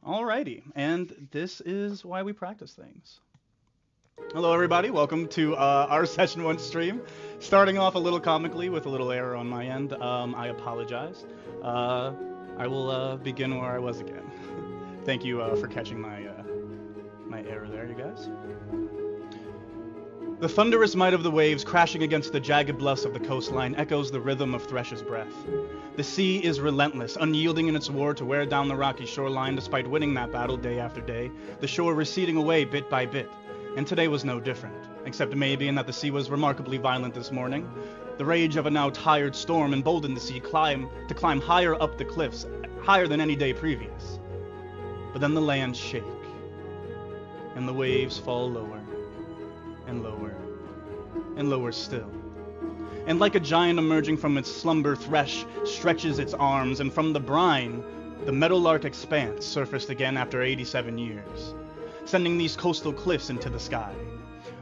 Alrighty, and this is why we practice things. Hello, everybody. Welcome to our Session 1 stream. Starting off a little comically with a little error on my end. I apologize. I will begin where I was again. Thank you for catching my error there, you guys. The thunderous might of the waves crashing against the jagged bluffs of the coastline echoes the rhythm of Thresh's breath. The sea is relentless, unyielding in its war to wear down the rocky shoreline despite winning that battle day after day, the shore receding away bit by bit. And today was no different, except maybe in that the sea was remarkably violent this morning. The rage of a now tired storm emboldened the sea to climb higher up the cliffs, higher than any day previous. But then the lands shake, and the waves fall lower, and lower, and lower still. And like a giant emerging from its slumber, Thresh stretches its arms, and from the brine, the meadowlark expanse surfaced again after 87 years, sending these coastal cliffs into the sky.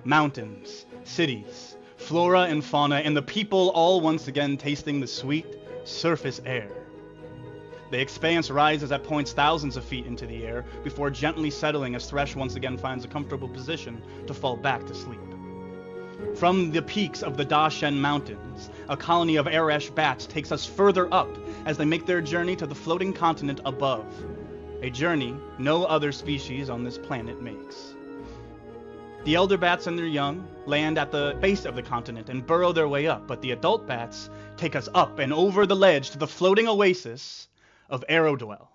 Mountains, cities, flora and fauna, and the people all once again tasting the sweet surface air. The expanse rises at points thousands of feet into the air before gently settling as Thresh once again finds a comfortable position to fall back to sleep. From the peaks of the Dashen Mountains, a colony of Eresh bats takes us further up as they make their journey to the floating continent above, a journey no other species on this planet makes. The elder bats and their young land at the base of the continent and burrow their way up, but the adult bats take us up and over the ledge to the floating oasis of Aerodwell.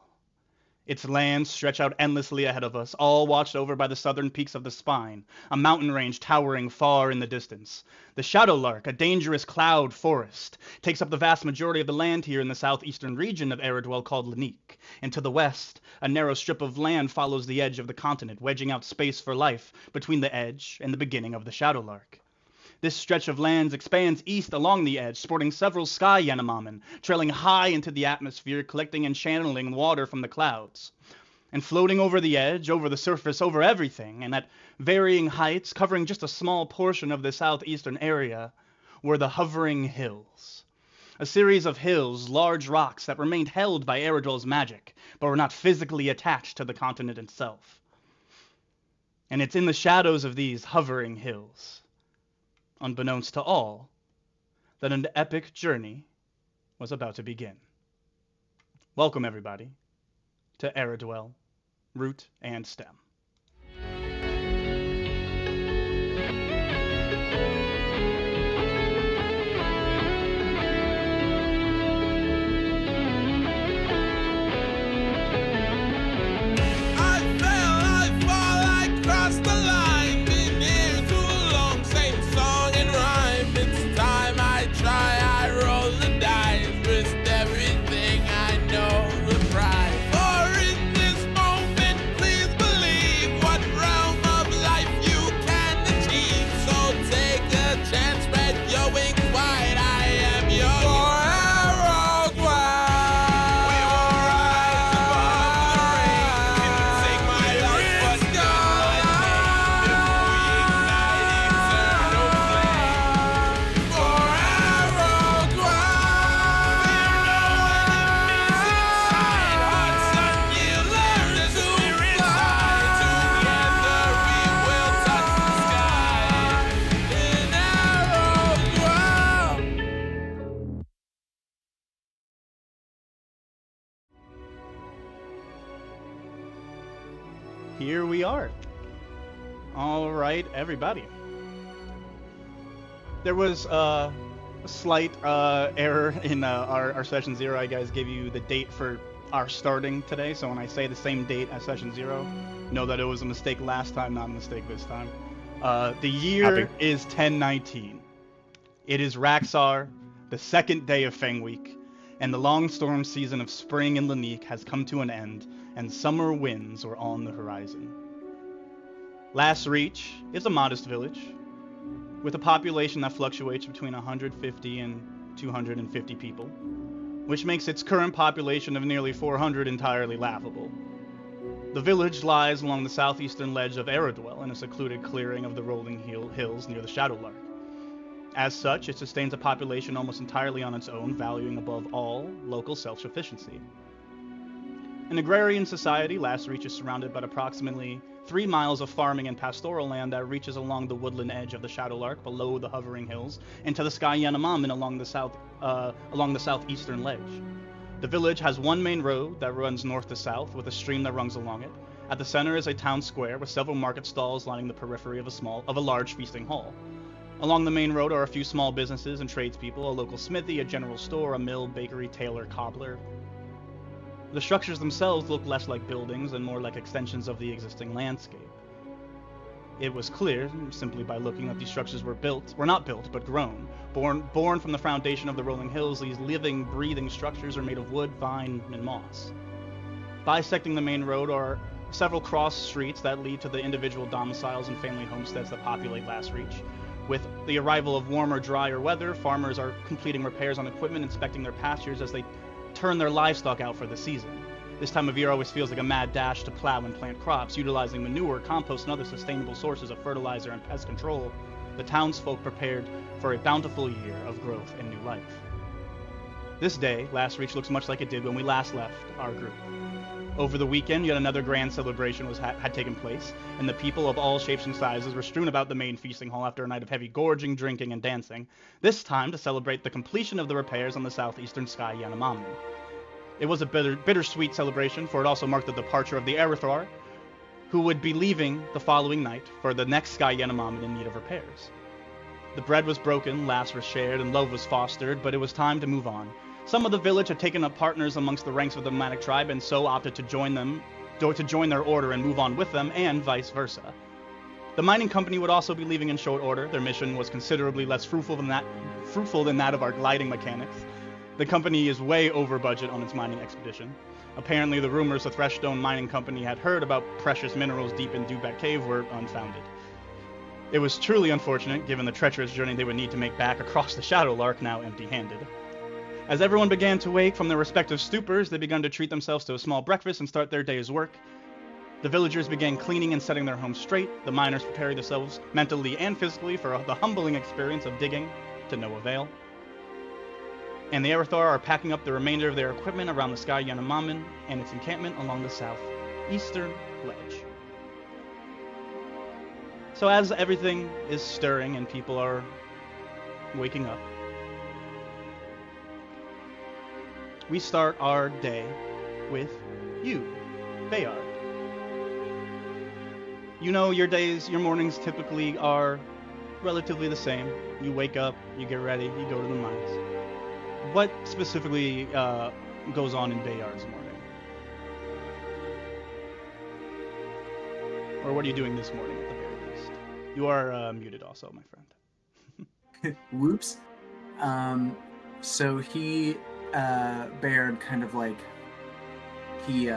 Its lands stretch out endlessly ahead of us, all watched over by the southern peaks of the Spine, a mountain range towering far in the distance. The Shadowlark, a dangerous cloud forest, takes up the vast majority of the land here in the southeastern region of Aerodwell called Lanique, and to the west, a narrow strip of land follows the edge of the continent, wedging out space for life between the edge and the beginning of the Shadowlark. This stretch of lands expands east along the edge, sporting several sky Yanomamin, trailing high into the atmosphere, collecting and channeling water from the clouds. And floating over the edge, over the surface, over everything, and at varying heights, covering just a small portion of the southeastern area, were the hovering hills. A series of hills, large rocks that remained held by Aerodwell's magic, but were not physically attached to the continent itself. And it's in the shadows of these hovering hills, unbeknownst to all, that an epic journey was about to begin. Welcome, everybody, to Aerodwell, Root and Stem. Here we are. All right, everybody. There was a slight error in our session 0. I guys gave you the date for our starting today, so when I say the same date as session 0, know that it was a mistake last time, not a mistake this time. The year is 1019. It is Raxar, the second day of Feng Week, and the long storm season of spring in Lanique has come to an end, and summer winds are on the horizon. Last Reach is a modest village, with a population that fluctuates between 150 and 250 people, which makes its current population of nearly 400 entirely laughable. The village lies along the southeastern ledge of Aerodwell in a secluded clearing of the rolling hills near the Shadowlark. As such, it sustains a population almost entirely on its own, valuing above all local self-sufficiency. An agrarian society, Last Reach is surrounded by approximately 3 miles of farming and pastoral land that reaches along the woodland edge of the Shadowlark below the hovering hills into the sky Yanomami along the southeastern ledge. The village has one main road that runs north to south with a stream that runs along it. At the center is a town square with several market stalls lining the periphery of a large feasting hall. Along the main road are a few small businesses and tradespeople, a local smithy, a general store, a mill, bakery, tailor, cobbler. The structures themselves look less like buildings and more like extensions of the existing landscape. It was clear, simply by looking, that these structures were not built, but grown. Born from the foundation of the rolling hills, these living, breathing structures are made of wood, vine, and moss. Bisecting the main road are several cross streets that lead to the individual domiciles and family homesteads that populate Last Reach. With the arrival of warmer, drier weather, farmers are completing repairs on equipment, inspecting their pastures as they turn their livestock out for the season. This time of year always feels like a mad dash to plow and plant crops, utilizing manure, compost, and other sustainable sources of fertilizer and pest control. The townsfolk prepared for a bountiful year of growth and new life. This day, Last Reach looks much like it did when we last left our group. Over the weekend, yet another grand celebration had taken place, and the people of all shapes and sizes were strewn about the main feasting hall after a night of heavy gorging, drinking, and dancing, this time to celebrate the completion of the repairs on the southeastern sky Yanomami. It was a bittersweet celebration, for it also marked the departure of the Aerodwell, who would be leaving the following night for the next sky Yanomami in need of repairs. The bread was broken, laughs were shared, and love was fostered, but it was time to move on. Some of the village had taken up partners amongst the ranks of the nomadic tribe and so opted to join their order and move on with them, and vice versa. The mining company would also be leaving in short order. Their mission was considerably less fruitful than that of our gliding mechanics. The company is way over budget on its mining expedition. Apparently, the rumors the Threshstone Mining Company had heard about precious minerals deep in Dubek Cave were unfounded. It was truly unfortunate, given the treacherous journey they would need to make back across the Shadowlark, now empty-handed. As everyone began to wake from their respective stupors, they began to treat themselves to a small breakfast and start their day's work. The villagers began cleaning and setting their homes straight, the miners preparing themselves mentally and physically for the humbling experience of digging, to no avail. And the Aerothar are packing up the remainder of their equipment around the sky Yanomami and its encampment along the southeastern ledge. So as everything is stirring and people are waking up, we start our day with you, Bayard. You know, your mornings typically are relatively the same. You wake up, you get ready, you go to the mines. What specifically goes on in Bayard's morning? Or what are you doing this morning at the very least? You are muted also, my friend. Whoops. So Bayard kind of like, he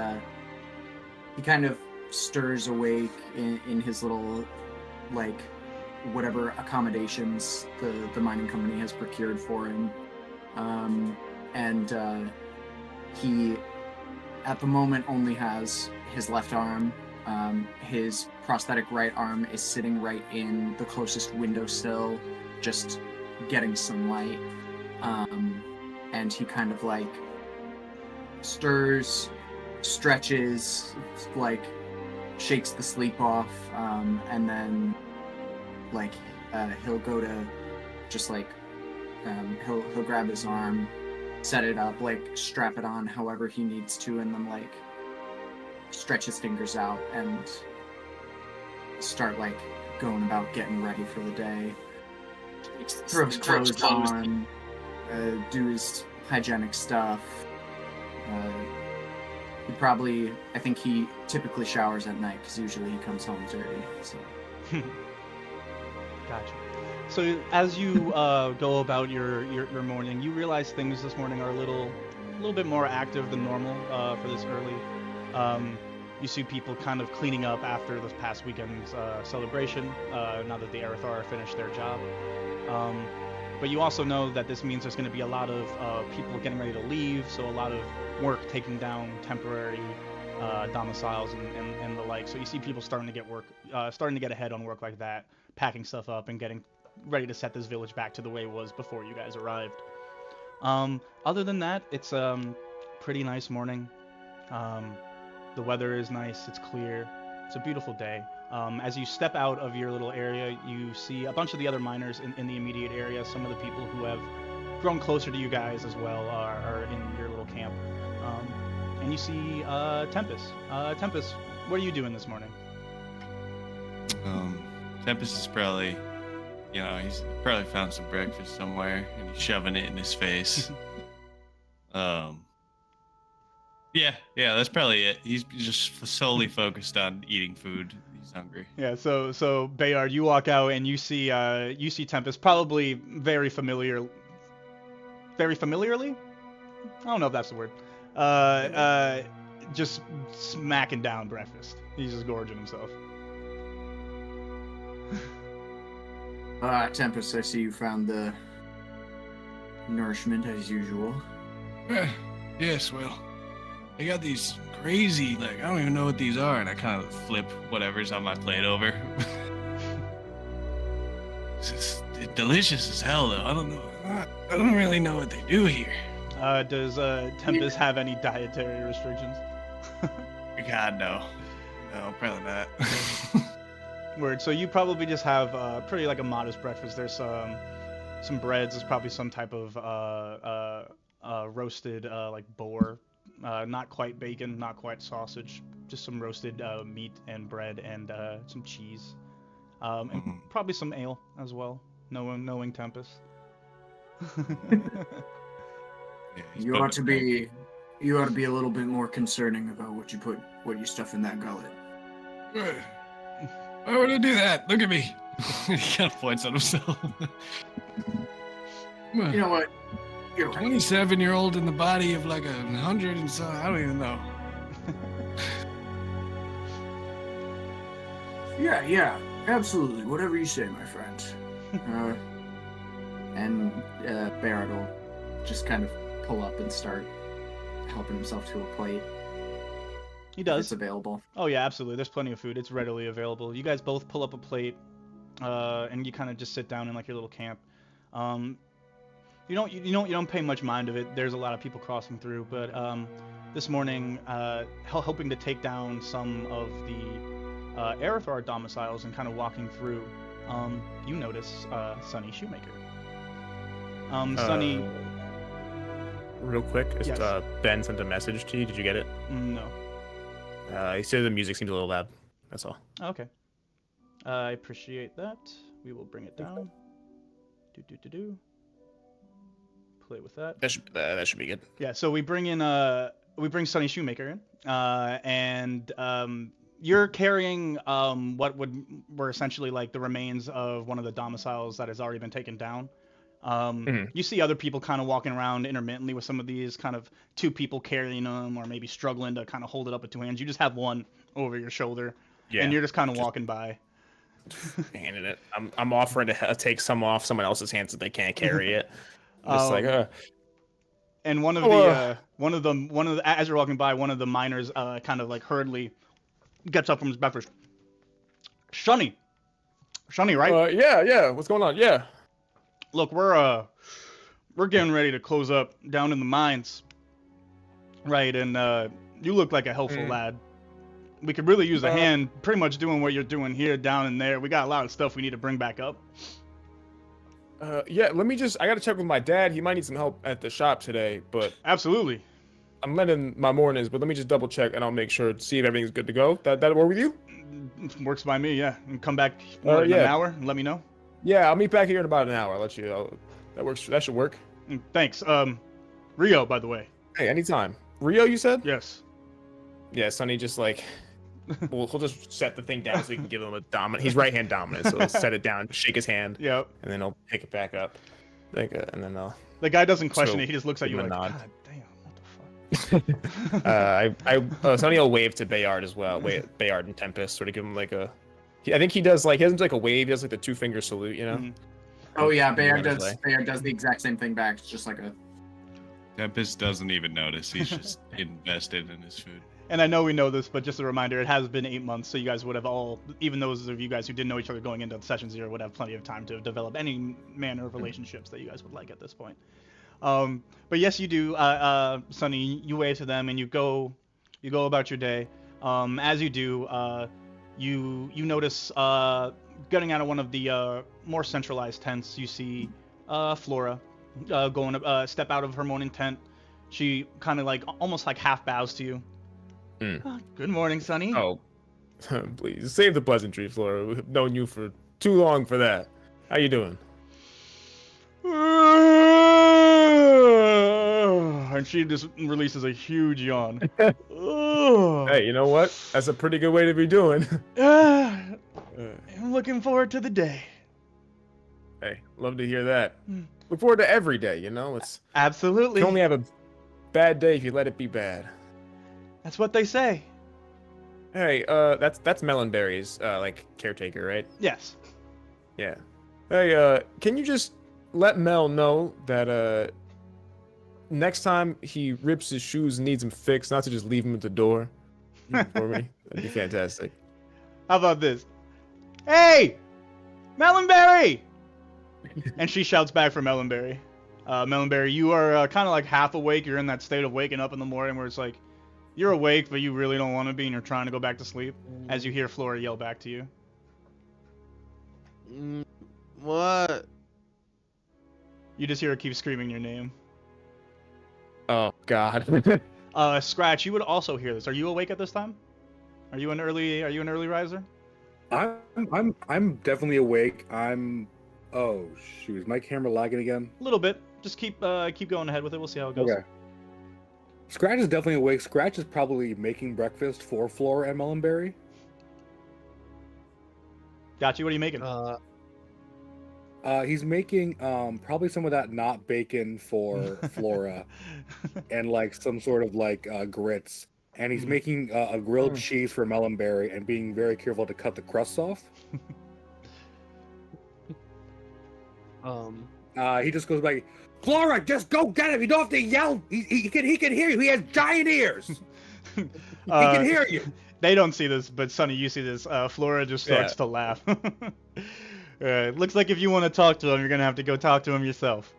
kind of stirs awake in his little, like, whatever accommodations the mining company has procured for him. He, at the moment, only has his left arm. His prosthetic right arm is sitting right in the closest windowsill, just getting some light. And he kind of, like, stirs, stretches, like, shakes the sleep off, and then, like, he'll go to just, like, he'll grab his arm, set it up, like, strap it on however he needs to, and then, like, stretch his fingers out and start, like, going about getting ready for the day. Throw his clothes on, do his hygienic stuff. I think he typically showers at night, because usually he comes home dirty, so. Gotcha. So as you go about your morning, you realize things this morning are a little bit more active than normal for this early. You see people kind of cleaning up after this past weekend's celebration, now that the Aerothar finished their job. But you also know that this means there's going to be a lot of people getting ready to leave, so a lot of work taking down temporary domiciles and the like. So you see people starting to get ahead on work like that, packing stuff up and getting ready to set this village back to the way it was before you guys arrived. Other than that, it's a pretty nice morning. The weather is nice. It's clear. It's a beautiful day. As you step out of your little area, you see a bunch of the other miners in the immediate area. Some of the people who have grown closer to you guys as well are in your little camp. And you see Tempest. Tempest, what are you doing this morning? Tempest is probably, he's probably found some breakfast somewhere and he's shoving it in his face. Yeah, that's probably it. He's just solely focused on eating food. He's hungry. Yeah, so Bayard, you walk out and you see Tempest probably very familiarly. I don't know if that's the word. Just smacking down breakfast. He's just gorging himself. Tempest, I see you found the nourishment as usual. Yes, well, I got these crazy, I don't even know what these are, and I kind of flip whatever's on my plate over. It's just delicious as hell, though. I don't know. I don't really know what they do here. Does Tempest have any dietary restrictions? God, no. No, probably not. Word. So you probably just have pretty a modest breakfast. There's some breads. There's probably some type of roasted boar. Not quite bacon, not quite sausage. Just some roasted meat and bread and some cheese. And probably some ale as well. Knowing Tempest. Yeah, You ought to be a little bit more concerning about what you stuff in that gullet. Why would I do that? Look at me. He kind of points at himself. You know what? You're right. 27-year-old in the body of 100 and so I don't even know. Yeah, absolutely. Whatever you say, my friend. And Barrett will just kind of pull up and start helping himself to a plate. He does. It's available. Oh yeah, absolutely. There's plenty of food. It's readily available. You guys both pull up a plate, and you kind of just sit down in your little camp. You don't pay much mind of it. There's a lot of people crossing through, but this morning, hoping to take down some of the Aerodwell domiciles and kind of walking through, you notice Sonny Shoemaker. Sonny. Real quick, Yes. Ben sent a message to you. Did you get it? No. He said the music seems a little loud. That's all. Okay. I appreciate that. We will bring it down. Do. Play with that. That should be good. Yeah. So we bring Sonny Shoemaker in, and you're carrying what were essentially the remains of one of the domiciles that has already been taken down. You see other people kind of walking around intermittently with some of these, kind of two people carrying them or maybe struggling to kind of hold it up with two hands. You just have one over your shoulder, and you're just kind of walking by. Handing it. I'm offering to take some off someone else's hands if they can't carry it. Just And one of the as you're walking by, one of the miners kind of hurriedly gets up from his breakfast. Sonny, right? Yeah. What's going on? Yeah. Look, we're getting ready to close up down in the mines, right? And you look like a helpful lad. We could really use a hand, pretty much doing what you're doing here, down and there. We got a lot of stuff we need to bring back up. Yeah. I gotta check with my dad. He might need some help at the shop today, but Absolutely. I'm letting my mornings. But let me just double check and I'll make sure to see if everything's good to go. That work with you? Works by me, yeah. And come back in an hour and let me know. Yeah, I'll meet back here in about an hour. I'll let you. That works. That should work. Thanks. Rio, by the way. Hey, anytime. Rio, you said? Yes. Yeah, Sonny just we'll just set the thing down so we can give him a dominant. He's right-hand dominant, so he'll set it down, shake his hand. Yep. And then he'll pick it back up. And then the guy doesn't question it. He just looks at you give him like, a nod. God damn, what the fuck? Sonny will wave to Bayard as well. Bayard and Tempest, sort of give him I think he does he has a wave. He does the 2-finger salute, you know. Mhm. Oh yeah, Bayard does the exact same thing back. It's just a. Tempest doesn't even notice. He's just invested in his food. And I know we know this, but just a reminder, it has been 8 months, so you guys would have all, even those of you guys who didn't know each other going into session 0, would have plenty of time to develop any manner of relationships that you guys would like at this point. But yes, you do, Sonny. You wave to them and you go about your day. As you do, you notice getting out of one of the more centralized tents, you see Flora going step out of her morning tent. She kind of like almost like half bows to you. Good morning, Sonny. Oh, please save the pleasantry, Flora. We've known you for too long for that. How you doing? And she just releases a huge yawn. Hey, you know what? That's a pretty good way to be doing. I'm looking forward to the day. Hey, love to hear that. Look forward to every day, you know? It's Absolutely. You can only have a bad day if you let it be bad. That's what they say. Hey, that's Melonberry's like caretaker, right? Yes. Yeah. Hey, can you just let Mel know that next time he rips his shoes and needs them fixed, not to just leave them at the door for me? That'd be fantastic. How about this? Hey! Melonberry! And she shouts back for Melonberry. Melonberry, you are kind of like half awake. You're in that state of waking up in the morning where it's like, you're awake, but you really don't want to be, and you're trying to go back to sleep, as you hear Flora yell back to you. What? You just hear her keep screaming your name. Oh, God. Scratch, you would also hear this. Are you awake at this time? Are you an early riser? I'm definitely awake. Oh shoot, is my camera lagging again? A little bit. Just keep going ahead with it. We'll see how it goes. Okay. Scratch is definitely awake. Scratch is probably making breakfast for Flora and Melonberry. Got you. What are you making? He's making probably some of that not bacon for Flora, and like some sort of like grits. And he's making a grilled cheese for Melonberry, and being very careful to cut the crusts off. He just goes by, Flora, just go get him. You don't have to yell. He can hear you. He has giant ears. He can hear you. They don't see this, but Sonny, you see this. Flora just starts to laugh. Looks like if you want to talk to him, you're gonna have to go talk to him yourself.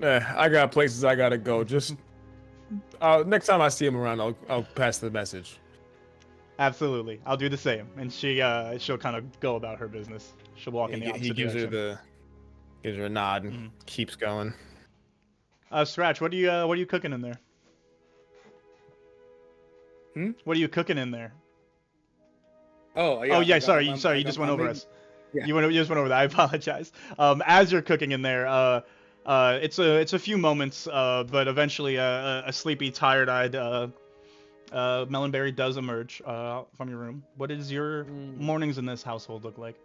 I got places I gotta go. Just next time I see him around, I'll pass the message. Absolutely, I'll do the same. And she'll kind of go about her business. She'll walk in the opposite direction. Gives her a nod and keeps going. Scratch, what are you cooking in there? What are you cooking in there? Oh yeah. Oh yeah. Sorry. You just went over us. Yeah. You just went over that. I apologize. As you're cooking in there, it's a few moments, but eventually a sleepy, tired-eyed Melonberry does emerge from your room. What does your mornings in this household look like?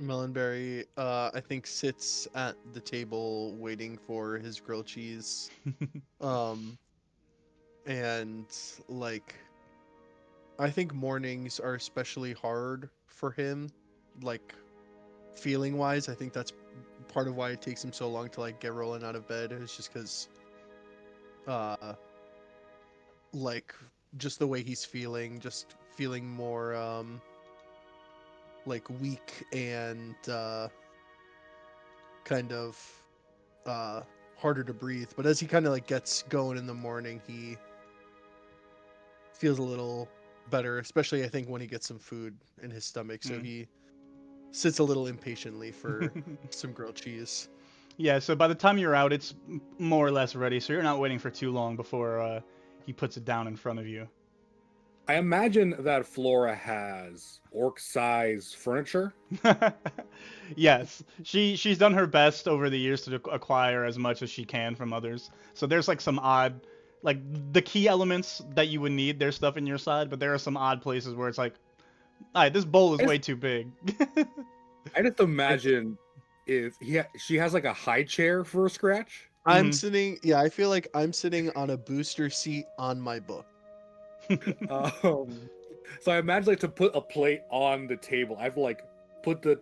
Melonberry, I think, sits at the table waiting for his grilled cheese. And like, I think mornings are especially hard for him, like feeling wise. I think that's part of why it takes him so long to like get rolling out of bed. It's just because like just the way he's feeling, just feeling more like weak and kind of harder to breathe. But as he kind of like gets going in the morning, he feels a little better, especially I think when he gets some food in his stomach. So he sits a little impatiently for some grilled cheese. Yeah, so by the time you're out, it's more or less ready, so you're not waiting for too long before he puts it down in front of you. I imagine that Flora has orc-size furniture. Yes, she's done her best over the years to acquire as much as she can from others. So there's like some odd, like the key elements that you would need, there's stuff in your side, but there are some odd places where it's like, all right, this bowl is way too big. I just imagine if she has like a high chair for a Scratch. I'm sitting, I feel like I'm sitting on a booster seat on my book. So I imagine like to put a plate on the table, I have to like put the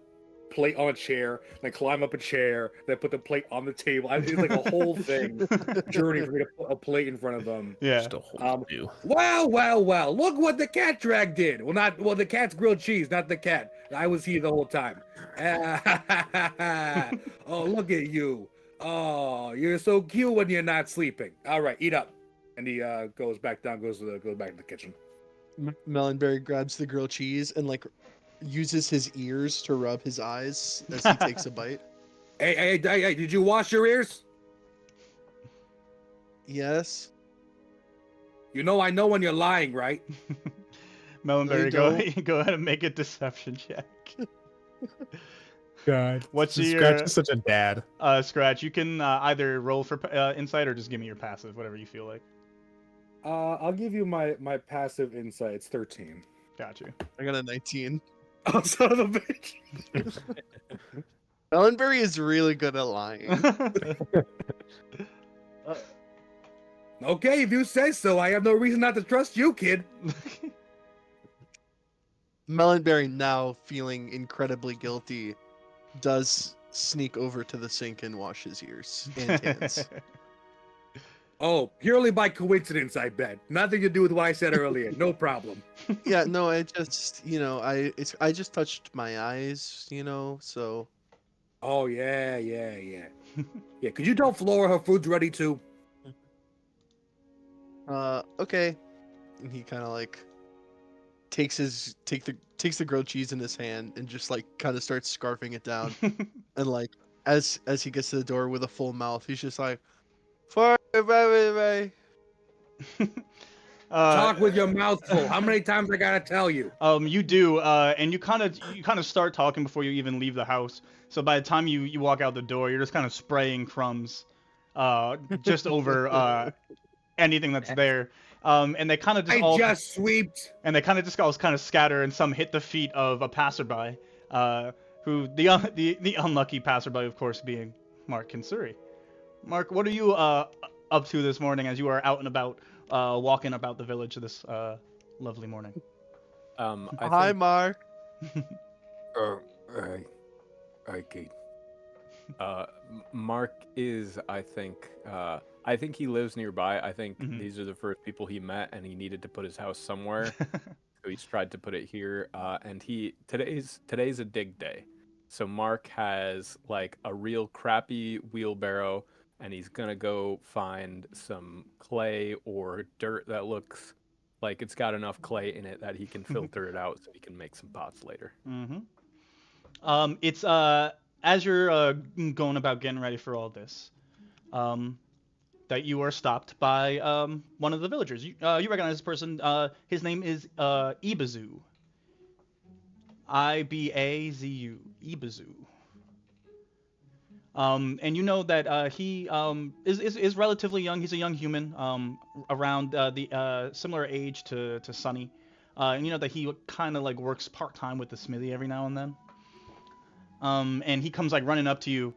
plate on a chair, then climb up a chair, then put the plate on the table. It's like a whole thing, journey for me to put a plate in front of them. Yeah. Just a whole view. Wow! Look what the cat drag did. Well, the cat's grilled cheese, not the cat. I was here the whole time. Oh, look at you. Oh, you're so cute when you're not sleeping. All right, eat up. And he goes back down, goes back to the kitchen. Melonberry grabs the grilled cheese and like uses his ears to rub his eyes as he takes a bite. Hey, did you wash your ears? Yes. You know I know when you're lying, right? Melonberry, don't. go ahead and make a deception check. God. What's Scratch your is such a dad. Scratch? You can either roll for insight or just give me your passive, whatever you feel like. I'll give you my passive insight. It's 13. Got you. I got a 19. Oh, son of a bitch. Melonberry is really good at lying. Okay, if you say so, I have no reason not to trust you, kid. Melonberry, now feeling incredibly guilty, does sneak over to the sink and wash his ears and hands. Oh, purely by coincidence, I bet. Nothing to do with what I said earlier. No problem. Yeah, no, I just, I just touched my eyes, so. Oh, yeah. Yeah, could you tell Flora her food's ready too? Okay. And he kind of like takes the grilled cheese in his hand and just like kind of starts scarfing it down. And like as he gets to the door with a full mouth, he's just like, Talk with your mouth full. How many times I gotta tell you? You do, and you kind of start talking before you even leave the house. So by the time you walk out the door, you're just kind of spraying crumbs, just over anything that's there. And they kind of just just sweeped. And they kind of just all kind of scatter, and some hit the feet of a passerby, who the unlucky passerby, of course, being Mark Kinsuri. Mark, what are you up to this morning as you are out and about, walking about the village this lovely morning? Hi, Mark. Hi, Kate. Mark is, I think he lives nearby. I think these are the first people he met, and he needed to put his house somewhere. So he's tried to put it here. And today's a dig day. So Mark has like a real crappy wheelbarrow, and he's gonna go find some clay or dirt that looks like it's got enough clay in it that he can filter it out so he can make some pots later. It's as you're going about getting ready for all this, that you are stopped by one of the villagers. You recognize this person. His name is Ibazu. Ibazu. Ibazu. And you know that he is relatively young. He's a young human, around the similar age to Sunny. And you know that he kind of like works part-time with the smithy every now and then. And he comes like running up to you.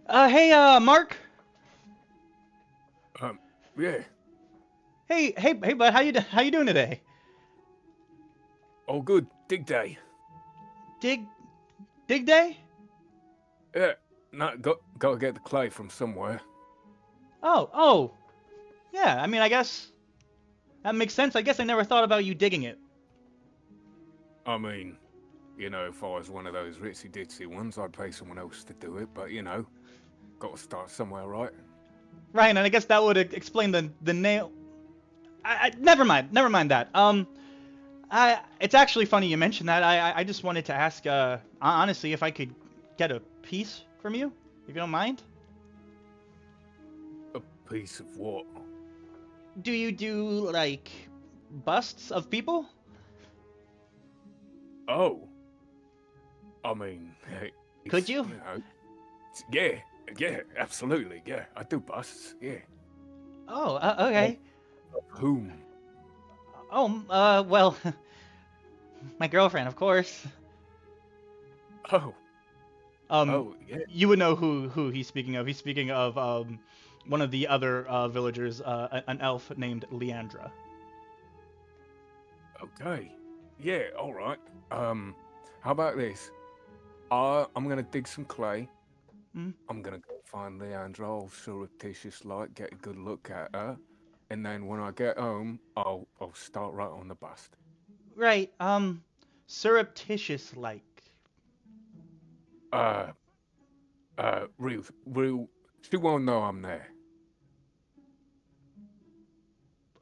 Hey, Mark. Yeah. Hey, bud. How you doing today? Oh, good. Dig day. Dig day? Yeah. No, gotta get the clay from somewhere. Oh. Yeah, I mean, I guess that makes sense. I guess I never thought about you digging it. I mean, if I was one of those ritzy-ditzy ones, I'd pay someone else to do it, but, gotta start somewhere, right? Right, and I guess that would explain the nail. Never mind that. It's actually funny you mentioned that. I just wanted to ask, honestly, if I could get a piece from you, if you don't mind. A piece of what? Do you do, like, busts of people? Oh. I mean, Could you? Yeah, absolutely, yeah. I do busts, yeah. Oh, okay. Of whom? Oh, well, my girlfriend, of course. Oh. Yeah. You would know who he's speaking of. He's speaking of one of the other villagers, an elf named Leandra. Okay. Yeah, all right. How about this? I'm gonna dig some clay. I'm gonna go find Leandra, all surreptitious like, get a good look at her, and then when I get home, I'll start right on the bust. Right. Surreptitious like. Real. She won't know I'm there.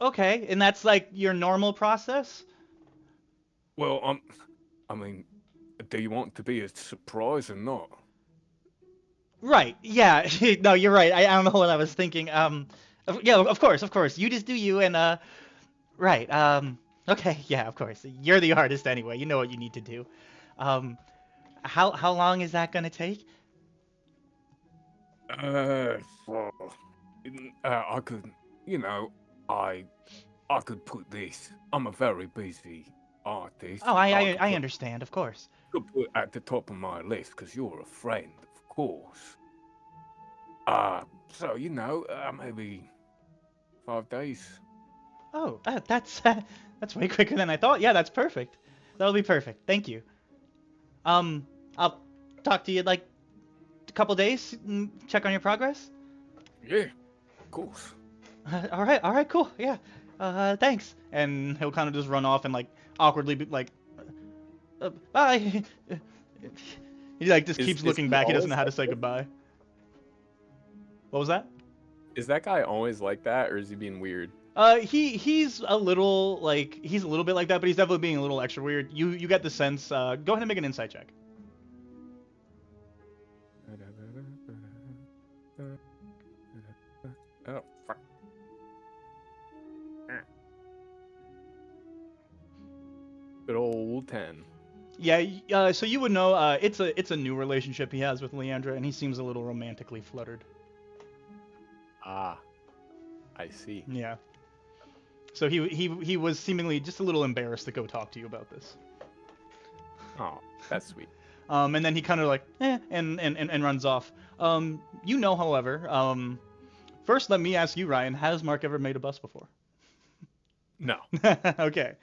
Okay, and that's like your normal process? Well, I mean, do you want to be a surprise or not? Right. Yeah. No, you're right. I don't know what I was thinking. Yeah, of course. You just do you and right. Okay. Yeah, of course. You're the artist anyway. You know what you need to do. Um, how long is that gonna take? Well, I could, you know, I I could put this. I'm a very busy artist. Oh, I could I put, understand. Of course. could put at the top of my list because you're a friend, of course. So you know, maybe 5 days. Oh, that's way quicker than I thought. Yeah, that's perfect. That'll be perfect. Thank you. I'll talk to you like a couple days. Check on your progress. Yeah, of course. All right, cool. Yeah. Thanks. And he'll kind of just run off and like awkwardly be like, bye. He like just keeps Is looking he back. He doesn't always know how to like say this? goodbye. What was that? Is that guy always like that, or is he being weird? He's a little like he's a little bit like that, but he's definitely being a little extra weird. You get the sense. Go ahead and make an insight check. Oh, fuck. Good old 10. Yeah. So you would know. It's a new relationship he has with Leandra, and he seems a little romantically fluttered. Ah, I see. Yeah. So he was seemingly just a little embarrassed to go talk to you about this. Oh, that's sweet. And then he kind of like and runs off. You know, however, first let me ask you, Ryan, has Mark ever made a bus before? No. Okay.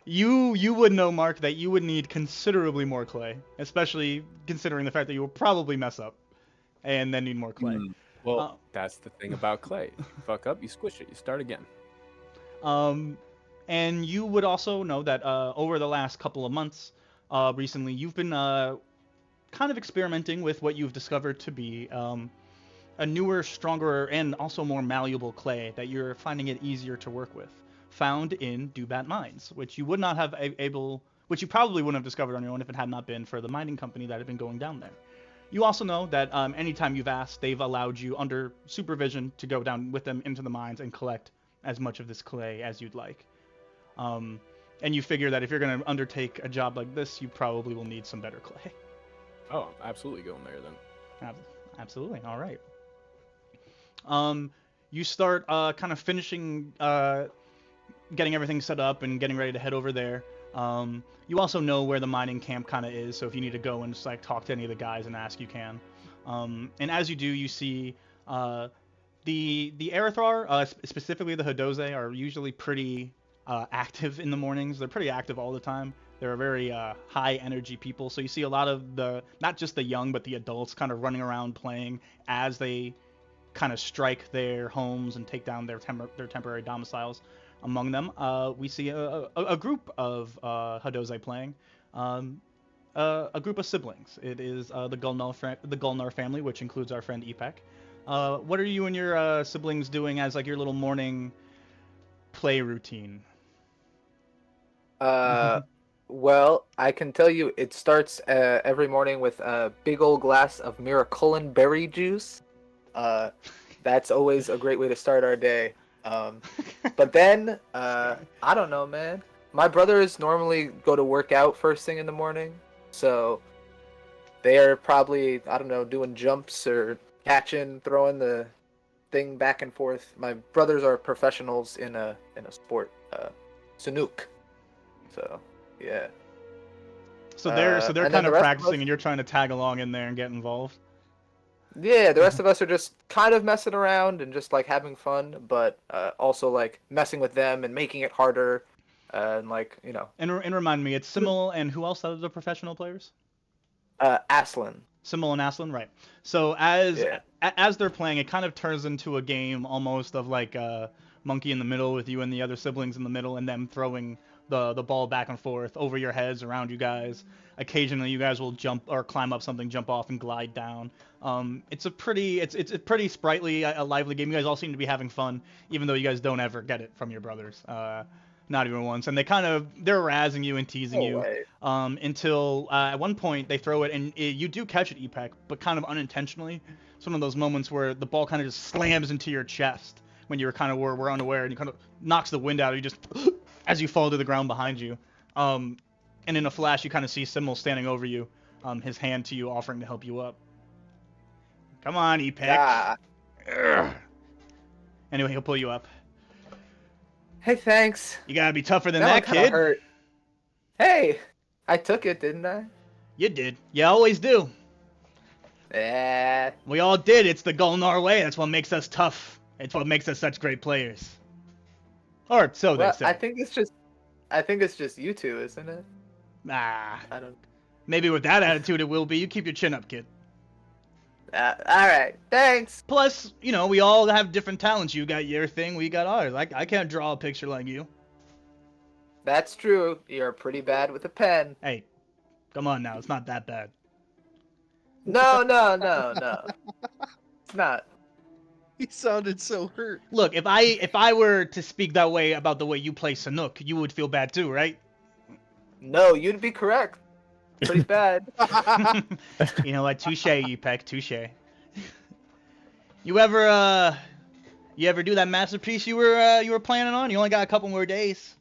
You would know, Mark, that you would need considerably more clay, especially considering the fact that you will probably mess up and then need more clay. Well, that's the thing about clay. If you fuck up, you squish it. You start again. And you would also know that over the last couple of months, recently, you've been kind of experimenting with what you've discovered to be a newer, stronger, and also more malleable clay that you're finding it easier to work with, found in Dubat mines, which you would not have which you probably wouldn't have discovered on your own if it had not been for the mining company that had been going down there. You also know that anytime you've asked, they've allowed you under supervision to go down with them into the mines and collect as much of this clay as you'd like. And you figure that if you're going to undertake a job like this, you probably will need some better clay. Oh, I'm absolutely going there then. Absolutely. All right. You start kind of finishing getting everything set up and getting ready to head over there. You also know where the mining camp kind of is, so if you need to go and just like talk to any of the guys and ask, you can. And as you do, you see the Aerodwell, specifically the Hadose, are usually pretty active in the mornings. They're pretty active all the time. They're very high energy people, so you see a lot of not just the young, but the adults kind of running around playing as they kind of strike their homes and take down their temporary domiciles. Among them, we see a group of Hadose playing, a group of siblings. It is the Gulnar family, which includes our friend Epek. What are you and your siblings doing as like your little morning play routine? Well, I can tell you it starts every morning with a big old glass of Miraculin berry juice. That's always a great way to start our day. But then, I don't know, man. My brothers normally go to work out first thing in the morning, so they are probably, I don't know, doing jumps or catching, throwing the thing back and forth. My brothers are professionals in a sport, Sanook. So, yeah. So they're and kind then of the rest of practicing, us- and you're trying to tag along in there and get involved. Yeah, the rest of us are just kind of messing around and just like having fun, but also like messing with them and making it harder, and like, you know. And remind me, it's Simul and who else are the professional players? Aslan. Simul and Aslan, right? So as they're playing, it kind of turns into a game almost of like a monkey in the middle with you and the other siblings in the middle, and them throwing the ball back and forth over your heads, around you guys. Occasionally, you guys will jump or climb up something, jump off, and glide down. It's a pretty sprightly, a lively game. You guys all seem to be having fun, even though you guys don't ever get it from your brothers. Not even once. And they're razzing you and teasing you until at one point they throw it, and you do catch it, Epec, but kind of unintentionally. It's one of those moments where the ball kind of just slams into your chest when you were unaware, and you kind of knocks the wind out of you just as you fall to the ground behind you. And in a flash, you kind of see Simmel standing over you, his hand to you, offering to help you up. Come on, Epec. Anyway, he'll pull you up. Hey, thanks. You gotta be tougher than that, kid. Hurt. Hey, I took it, didn't I? You did. You always do. Yeah. We all did. It's the Golnar way. That's what makes us tough. It's what makes us such great players. Or so they say. I think it's just you two, isn't it? Ah. I don't. Maybe with that attitude it will be. You keep your chin up, kid. All right. Thanks. Plus, we all have different talents. You got your thing, we got ours. I can't draw a picture like you. That's true. You're pretty bad with a pen. Hey, come on now. It's not that bad. No. It's not. He sounded so hurt. Look, if I were to speak that way about the way you play Sanuk, you would feel bad too, right? No, you'd be correct. Pretty bad. You know what? Touche, Epec. Touche. You ever do that masterpiece you were planning on? You only got a couple more days.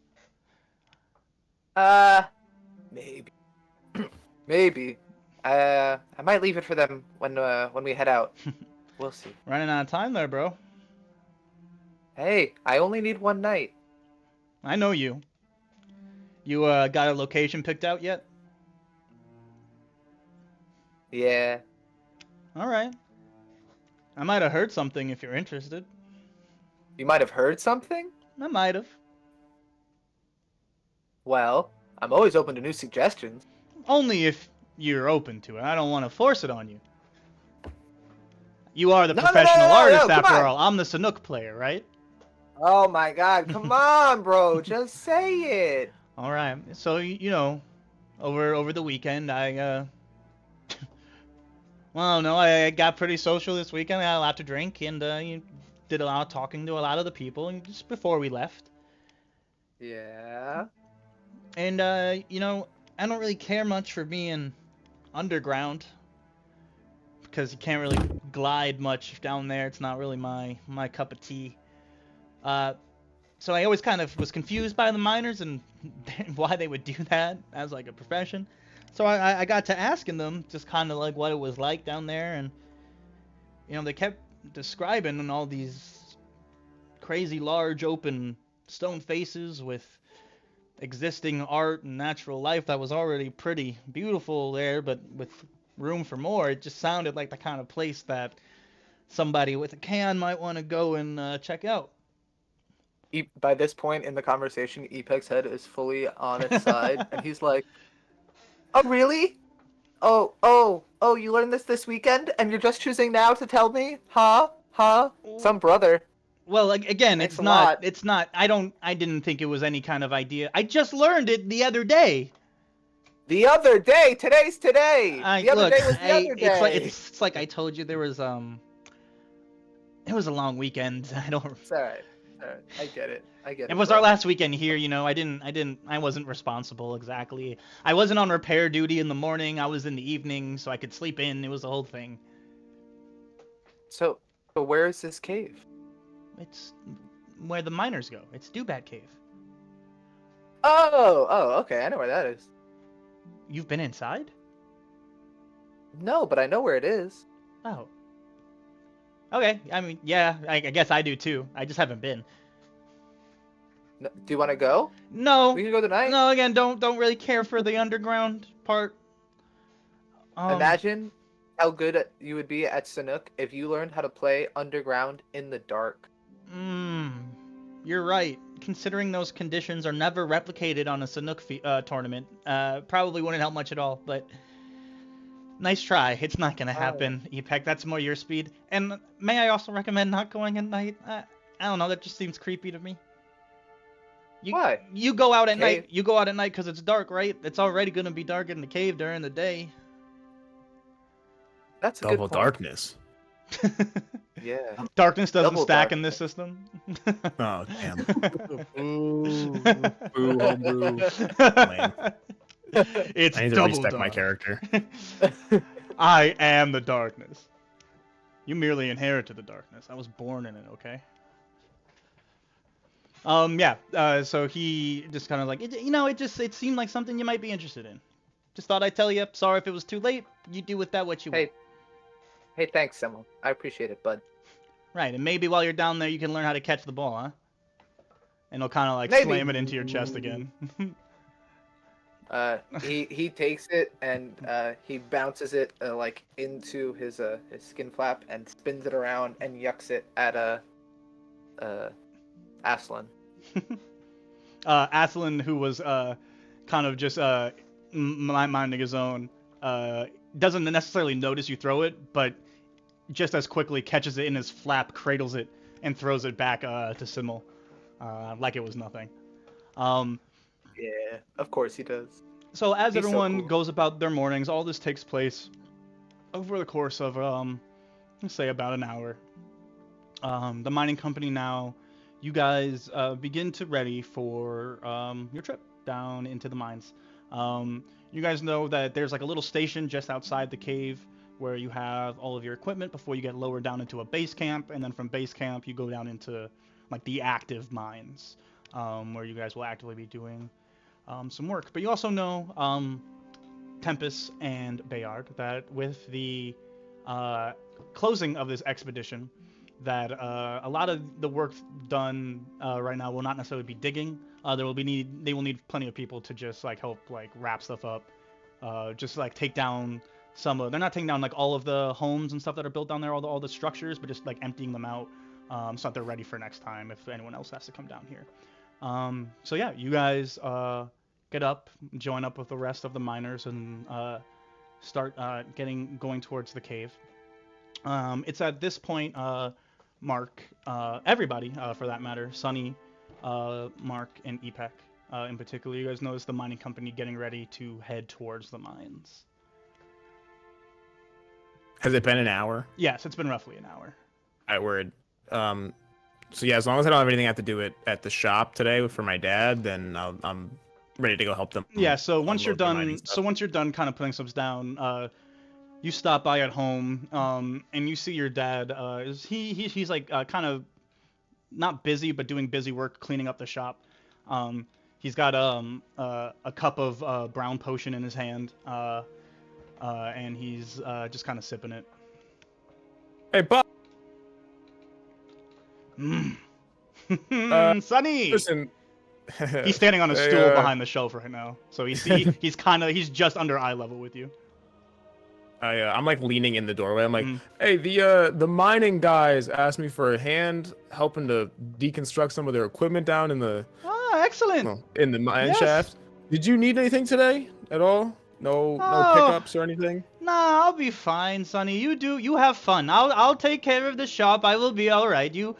Maybe. Maybe. I might leave it for them when we head out. We'll see. Running out of time there, bro. Hey, I only need one night. I know you. You got a location picked out yet? Yeah. All right. I might have heard something if you're interested. You might have heard something? I might have. Well, I'm always open to new suggestions. Only if you're open to it. I don't want to force it on you. You are the professional artist after all. I'm the Sanuk player, right? Oh my god, come on, bro. Just say it. All right. So, over the weekend, well, no, I got pretty social this weekend. I had a lot to drink, and you did a lot of talking to a lot of the people, and just before we left. Yeah. And I don't really care much for being underground because you can't really glide much down there. It's not really my cup of tea. So I always kind of was confused by the miners and why they would do that as like a profession. So I got to asking them just kind of like what it was like down there, and they kept describing all these crazy large open stone faces with existing art and natural life that was already pretty beautiful there, but with room for more. It just sounded like the kind of place that somebody with a can might want to go and check out. By this point in the conversation, Epec's head is fully on its side, and he's like, "Oh, really? Oh, you learned this weekend, and you're just choosing now to tell me? Huh? Some brother." Well, again, it's not. I didn't think it was any kind of idea. I just learned it the other day. The other day? Today's today. The other day was the other day. It's like I told you, there was it was a long weekend. It's all right. I get it. It was our last weekend here, I wasn't responsible exactly. I wasn't on repair duty in the morning. I was in the evening, so I could sleep in. It was the whole thing. So where is this cave? It's where the miners go. It's Dewbat Cave. Oh, okay. I know where that is. You've been inside? No, but I know where it is. Oh. Okay, I mean, yeah, I guess I do too. I just haven't been. No, do you want to go? No. We can go tonight. No, again, don't really care for the underground part. Imagine how good you would be at Sanuk if you learned how to play underground in the dark. You're right. Considering those conditions are never replicated on a Sanuk tournament, probably wouldn't help much at all, but nice try. It's not gonna happen, Epec. That's more your speed. And may I also recommend not going at night? I don't know, that just seems creepy to me. Why? You go out at night. Cave? You go out at night because it's dark, right? It's already gonna be dark in the cave during the day. That's a Double good point. darkness. Yeah. Darkness doesn't Double stack in this system. Oh damn. Ooh. Boo, oh, boo. Lame. It's I need to double respect dark. my character. I am the darkness. You merely inherited the darkness. I was born in it, okay? Yeah. So he just kind of like, it seemed like something you might be interested in. Just thought I'd tell you. Sorry if it was too late. You do with that what you want. Hey, thanks, Simo. I appreciate it, bud. Right, and maybe while you're down there, you can learn how to catch the ball, huh? And he'll kind of like Maybe. slam it into your chest again. He takes it and he bounces it like into his skin flap and spins it around and yucks it at Aslan. Aslan, who was kind of just minding his own, doesn't necessarily notice you throw it, but just as quickly catches it in his flap, cradles it, and throws it back to Simmel, like it was nothing. Yeah, of course he does. So as He's so everyone cool. goes about their mornings, all this takes place over the course of, let's say about an hour. The mining company now, you guys begin to ready for your trip down into the mines. You guys know that there's like a little station just outside the cave where you have all of your equipment before you get lowered down into a base camp, and then from base camp you go down into like the active mines, where you guys will actively be doing some work. But you also know, Tempest and Bayard, that with the closing of this expedition, that a lot of the work done right now will not necessarily be digging. They will need plenty of people to just like help like wrap stuff up, just like take down some of. They're not taking down like all of the homes and stuff that are built down there, all the structures, but just like emptying them out, so that they're ready for next time if anyone else has to come down here. So yeah, you guys get up, join up with the rest of the miners, and start going towards the cave. It's at this point, Mark, everybody for that matter, Sunny, Mark, and Epek in particular, you guys notice the mining company getting ready to head towards the mines. Has it been an hour? Yes, it's been roughly an hour. I word. So yeah, as long as I don't have anything I have to do it at the shop today for my dad, then I'm ready to go help them. Yeah. So once you're unload their mining done, stuff. kind of putting stuff down, you stop by at home, and you see your dad. He's like kind of not busy, but doing busy work cleaning up the shop. He's got a cup of brown potion in his hand, and he's just kind of sipping it. Hey, Bob. Sonny. Listen. He's standing on a Hey, stool behind the shelf right now, so he's just under eye level with you. I'm like leaning in the doorway. I'm like, hey, the mining guys asked me for a hand helping to deconstruct some of their equipment down in the Excellent. in the mine Yes. shaft. Did you need anything today at all? No Oh. pickups or anything? Nah, I'll be fine, Sonny. You have fun. I'll take care of the shop. I will be all right. You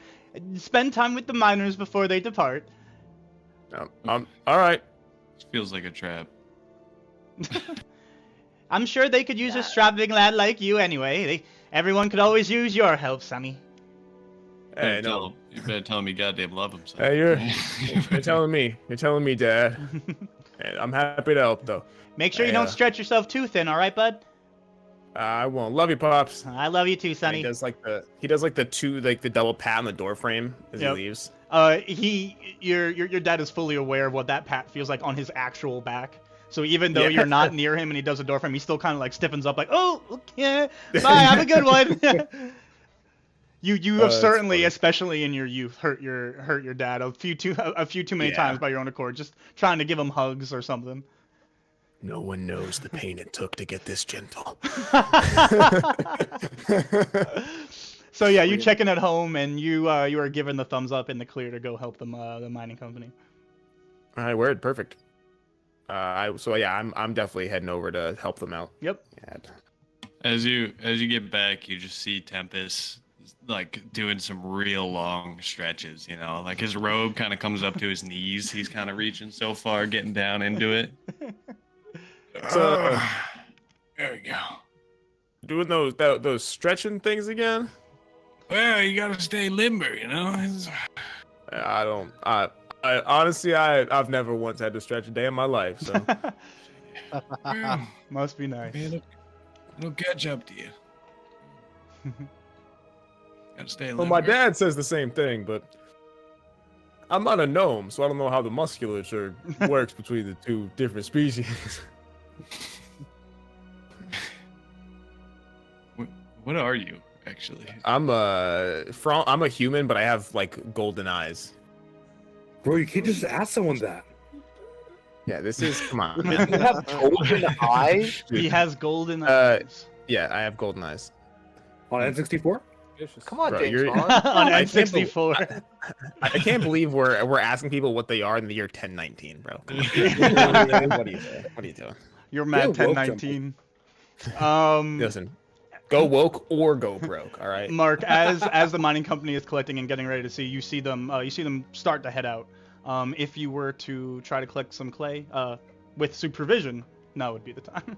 spend time with the miners before they depart. All right. This feels like a trap. I'm sure they could use a strapping lad like you anyway. Everyone could always use your help, Sonny. Hey, no. You better tell him you goddamn love him. Son. Hey, you're telling me. You're telling me, Dad. Hey, I'm happy to help, though. Make sure you Hey, don't stretch yourself too thin, all right, bud? I won't. Love you, Pops. I love you too, And Sonny. He does like the double pat on the door frame as Yep. he leaves. Your dad is fully aware of what that pat feels like on his actual back. So even though Yeah. you're not near him and he does a door frame, he still kind of like stiffens up, like, oh, okay, bye, have a good one. You have That's certainly, funny. especially in your youth, hurt your dad a few too many Yeah. times by your own accord, just trying to give him hugs or something. No one knows the pain it took to get this gentle. So yeah, you check in at home and you are given the thumbs up in the clear to go help them the mining company. All right, word, perfect. I'm definitely heading over to help them out. Yep. Yeah. As you get back, you just see Tempest, like doing some real long stretches, you know, like his robe kind of comes up to his knees. He's kind of reaching so far, getting down into it. So There we go. doing those stretching things again. Well, you gotta stay limber, you know. I don't. I honestly, I've never once had to stretch a day in my life. So Well, Must be nice. it'll catch up to you. Gotta stay limber. well, my dad says the same thing, but I'm not a gnome, so I don't know how the musculature works between the two different species. What are you actually? I'm a human, but I have like golden eyes. Bro, you can't just ask someone that. Yeah, this is come on. You have golden eyes? He has golden Uh, eyes. Yeah, I have golden eyes. On N64? Come on, Bro, James you're- Bond. On I can't N64. I can't believe we're asking people what they are in the year 1019, bro. Come on. What are you doing? What are you doing? You're mad You're woke, 1019. Listen, go woke or go broke. All right. Mark, as the mining company is collecting and getting ready to see, you see them start to head out. If you were to try to collect some clay, with supervision, now would be the time.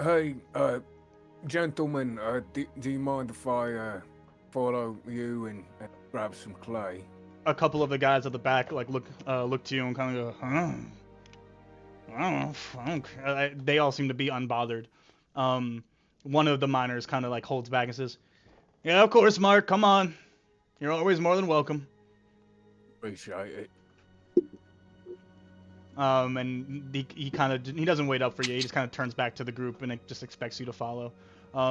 Hey, gentlemen, do you mind if I follow you and grab some clay? A couple of the guys at the back look to you and kind of go, huh? I don't know. They all seem to be unbothered. One of the miners kind of like holds back and says, "Yeah, of course, Mark. Come on. You're always more than welcome." Appreciate it. And he doesn't wait up for you. He just kind of turns back to the group and it just expects you to follow.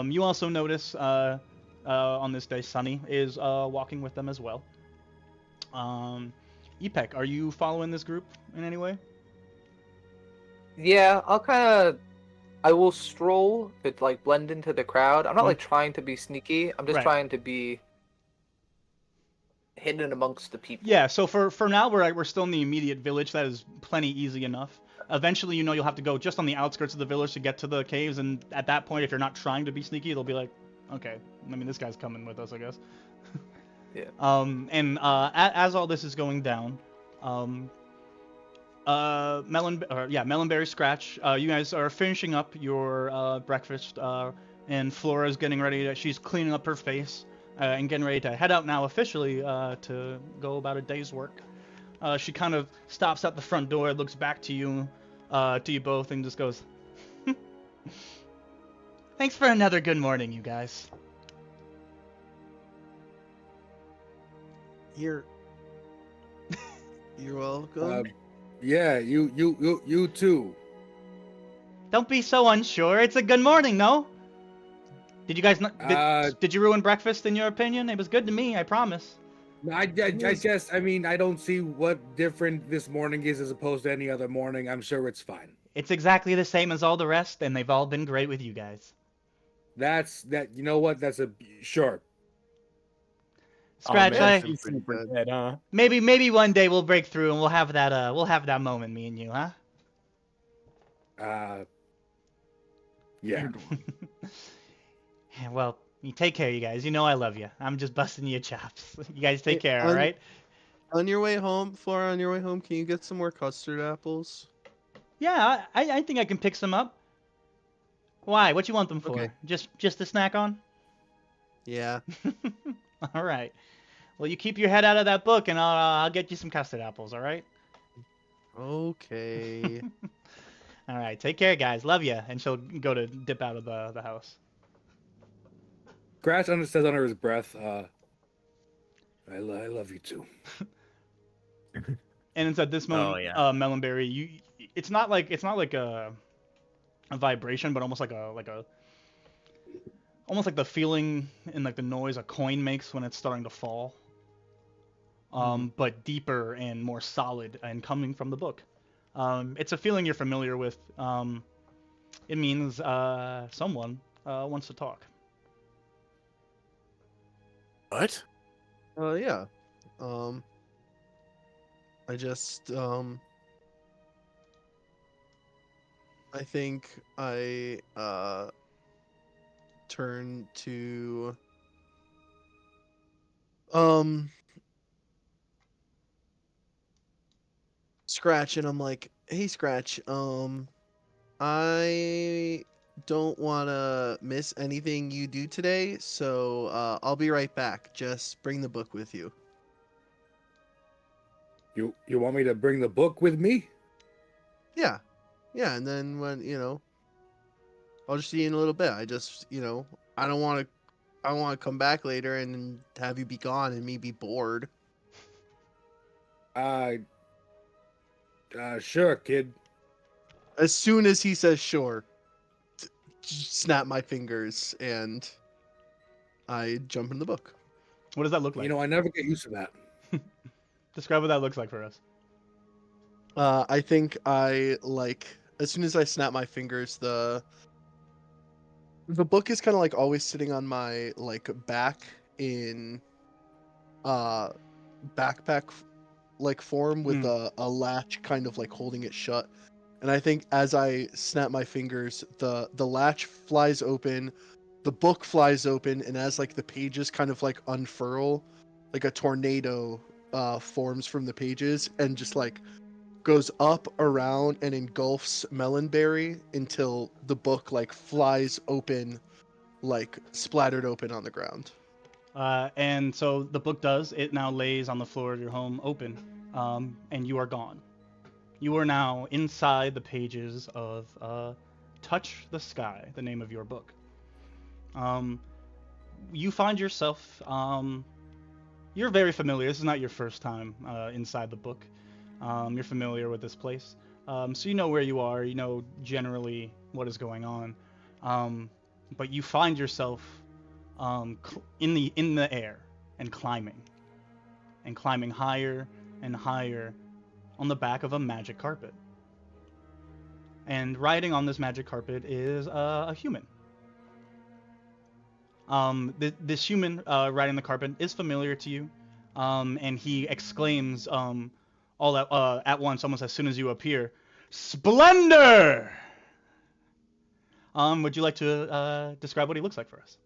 You also notice on this day, Sunny is walking with them as well. Epek, are you following this group in any way? Yeah, I will stroll to like blend into the crowd. I'm not like trying to be sneaky. I'm just Right. trying to be hidden amongst the people. Yeah, so for now we're still in the immediate village. That is plenty easy enough. Eventually, you'll have to go just on the outskirts of the village to get to the caves, and at that point, if you're not trying to be sneaky, they'll be like, okay, I mean, this guy's coming with us, I guess. Yeah. As all this is going down, Melonberry Scratch, you guys are finishing up your breakfast, and Flora's getting ready. She's cleaning up her face. And getting ready to head out now officially to go about a day's work. She kind of stops at the front door, looks back to you both, and just goes, "Thanks for another good morning, you guys." You're welcome. Yeah, you too. Don't be so unsure. It's a good morning, no? Did you guys not? Did you ruin breakfast in your opinion? It was good to me, I promise. I just, I mean, I don't see what different this morning is as opposed to any other morning. I'm sure it's fine. It's exactly the same as all the rest, and they've all been great with you guys. You know what? That's sure. Scratch, Huh? maybe one day we'll break through and we'll have that moment, me and you, huh? Yeah. Well, you take care, you guys. You know I love you. I'm just busting your chops. You guys take care, all right? On your way home, Flora, on your way home, can you get some more custard apples? Yeah, I think I can pick some up. Why? What you want them for? Okay. Just to snack on? Yeah. All right. Well, you keep your head out of that book, and I'll get you some custard apples. All right? Okay. All right. Take care, guys. Love you. And she'll go to dip out of the house. Scratch says under his breath, I love you too. And it's at this moment, Melonberry, it's not like a vibration, but almost like the feeling and like the noise a coin makes when it's starting to fall. But deeper and more solid and coming from the book. It's a feeling you're familiar with. It means someone wants to talk. What? Yeah. I just I think I turn to Scratch, and I'm like, "Hey, Scratch, I don't want to miss anything you do today, so I'll be right back. Just bring the book with you." You want me to bring the book with me? Yeah, yeah, and then when I'll just see you in a little bit. I don't want to. I don't want to come back later and have you be gone and me be bored. Sure, kid. As soon as he says sure, snap my fingers and I jump in the book. What does that look like? I never get used to that. Describe what that looks like for us. I think I as soon as I snap my fingers, the book is kind of like always sitting on my back in backpack form with a latch kind of holding it shut. And I think as I snap my fingers, the latch flies open, the book flies open, and as the pages kind of unfurl, like a tornado forms from the pages and just goes up, around, and engulfs Melonberry until the book flies open, splattered open on the ground. And so the book does. It now lays on the floor of your home open, and you are gone. You are now inside the pages of Touch the Sky, the name of your book. You find yourself, you're very familiar. This is not your first time inside the book. You're familiar with this place. So you know where you are. You know generally what is going on. But you find yourself in the air and climbing higher and higher on the back of a magic carpet. And riding on this magic carpet is a human. This human riding the carpet is familiar to you, and he exclaims all at once, almost as soon as you appear, "Splendor!" Would you like to describe what he looks like for us?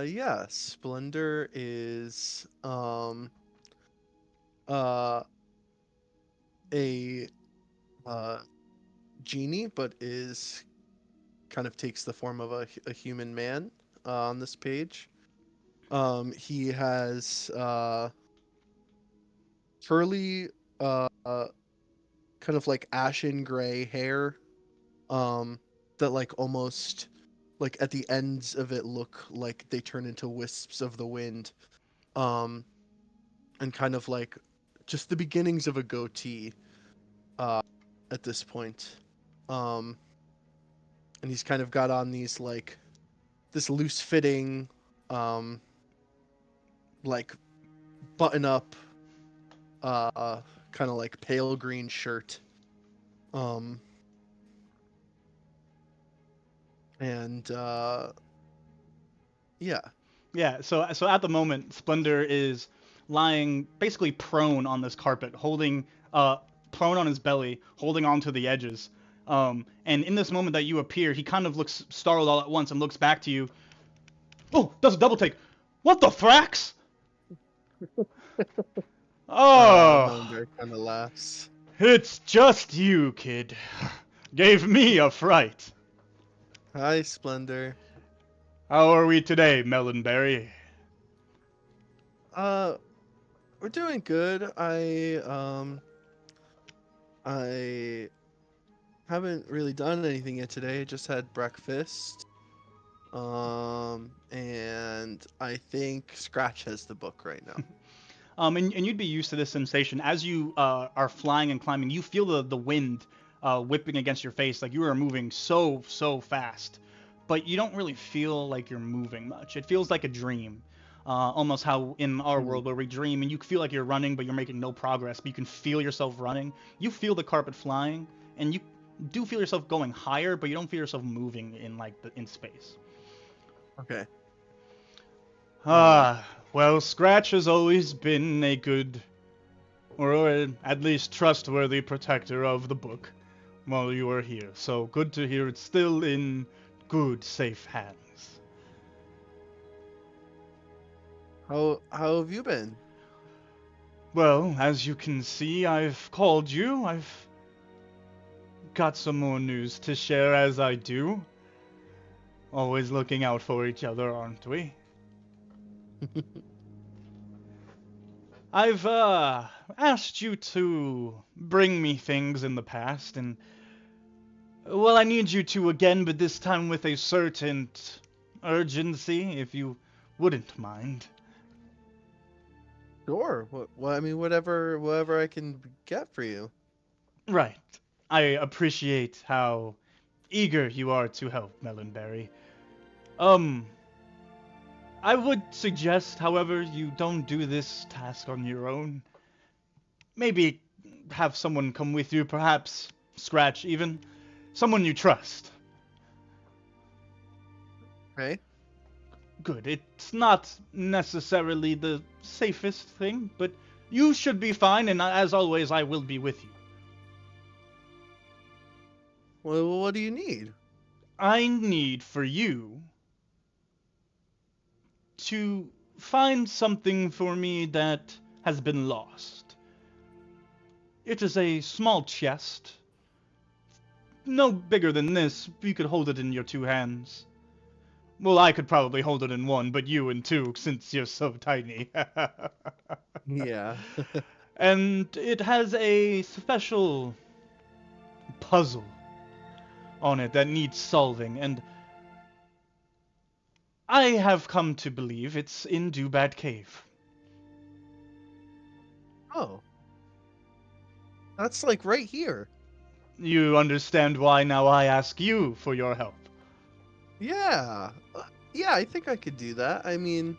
Yeah, Splendor is a genie, but is kind of takes the form of a human man on this page. He has curly, kind of ashen gray hair, that almost at the ends of it look like they turn into wisps of the wind, and kind of just the beginnings of a goatee at this point. And he's kind of got on these this loose fitting button up kind of pale green shirt, and Yeah, so at the moment, Splendor is lying basically prone on this carpet, holding prone on his belly, holding onto the edges. And in this moment that you appear, he kind of looks startled all at once and looks back to you. Oh, does a double take. What the frax? Oh, kind of laughs. It's just you, kid. Gave me a fright. Hi, Splendor. How are we today, Melonberry? We're doing good. I haven't really done anything yet today. I just had breakfast. And I think Scratch has the book right now. And you'd be used to this sensation as you are flying and climbing. You feel the wind whipping against your face, like you are moving so fast, but you don't really feel like you're moving much. It feels like a dream, almost how in our world where we dream and you feel like you're running, but you're making no progress. But you can feel yourself running. You feel the carpet flying, and you do feel yourself going higher, but you don't feel yourself moving in space. Okay. Well, Scratch has always been a good, or at least trustworthy protector of the book while you were here. So good to hear it's still in good, safe hands. How have you been? Well, as you can see, I've called you. I've got some more news to share as I do. Always looking out for each other, aren't we? I've asked you to bring me things in the past, and well, I need you to again, but this time with a certain urgency, if you wouldn't mind. Sure. Well, I mean, whatever I can get for you. Right. I appreciate how eager you are to help, Melonberry. I would suggest, however, you don't do this task on your own. Maybe have someone come with you, perhaps Scratch even. Someone you trust. Okay. Good. It's not necessarily the safest thing, but you should be fine, and as always, I will be with you. Well, what do you need? I need for you to find something for me that has been lost. It is a small chest. No bigger than this. You could hold it in your two hands. Well, I could probably hold it in one, but you in two, since you're so tiny. Yeah. And it has a special puzzle on it that needs solving, and I have come to believe it's in Dewbat Cave. Oh. That's like right here. You understand why now I ask you for your help. Yeah. Yeah, I think I could do that. I mean,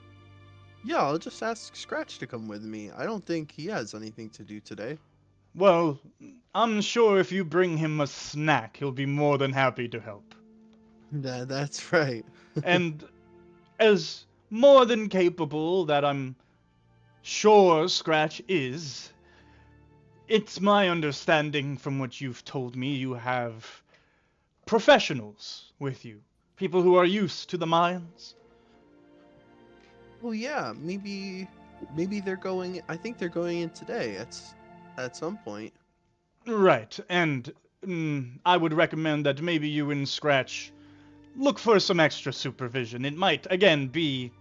yeah, I'll just ask Scratch to come with me. I don't think he has anything to do today. Well, I'm sure if you bring him a snack, he'll be more than happy to help. That's right. And as more than capable that I'm sure Scratch is, it's my understanding from what you've told me you have professionals with you. People who are used to the mines. Well, yeah, maybe they're going. I think they're going in today. At some point. Right, and I would recommend that maybe you and Scratch look for some extra supervision. It might, again, be...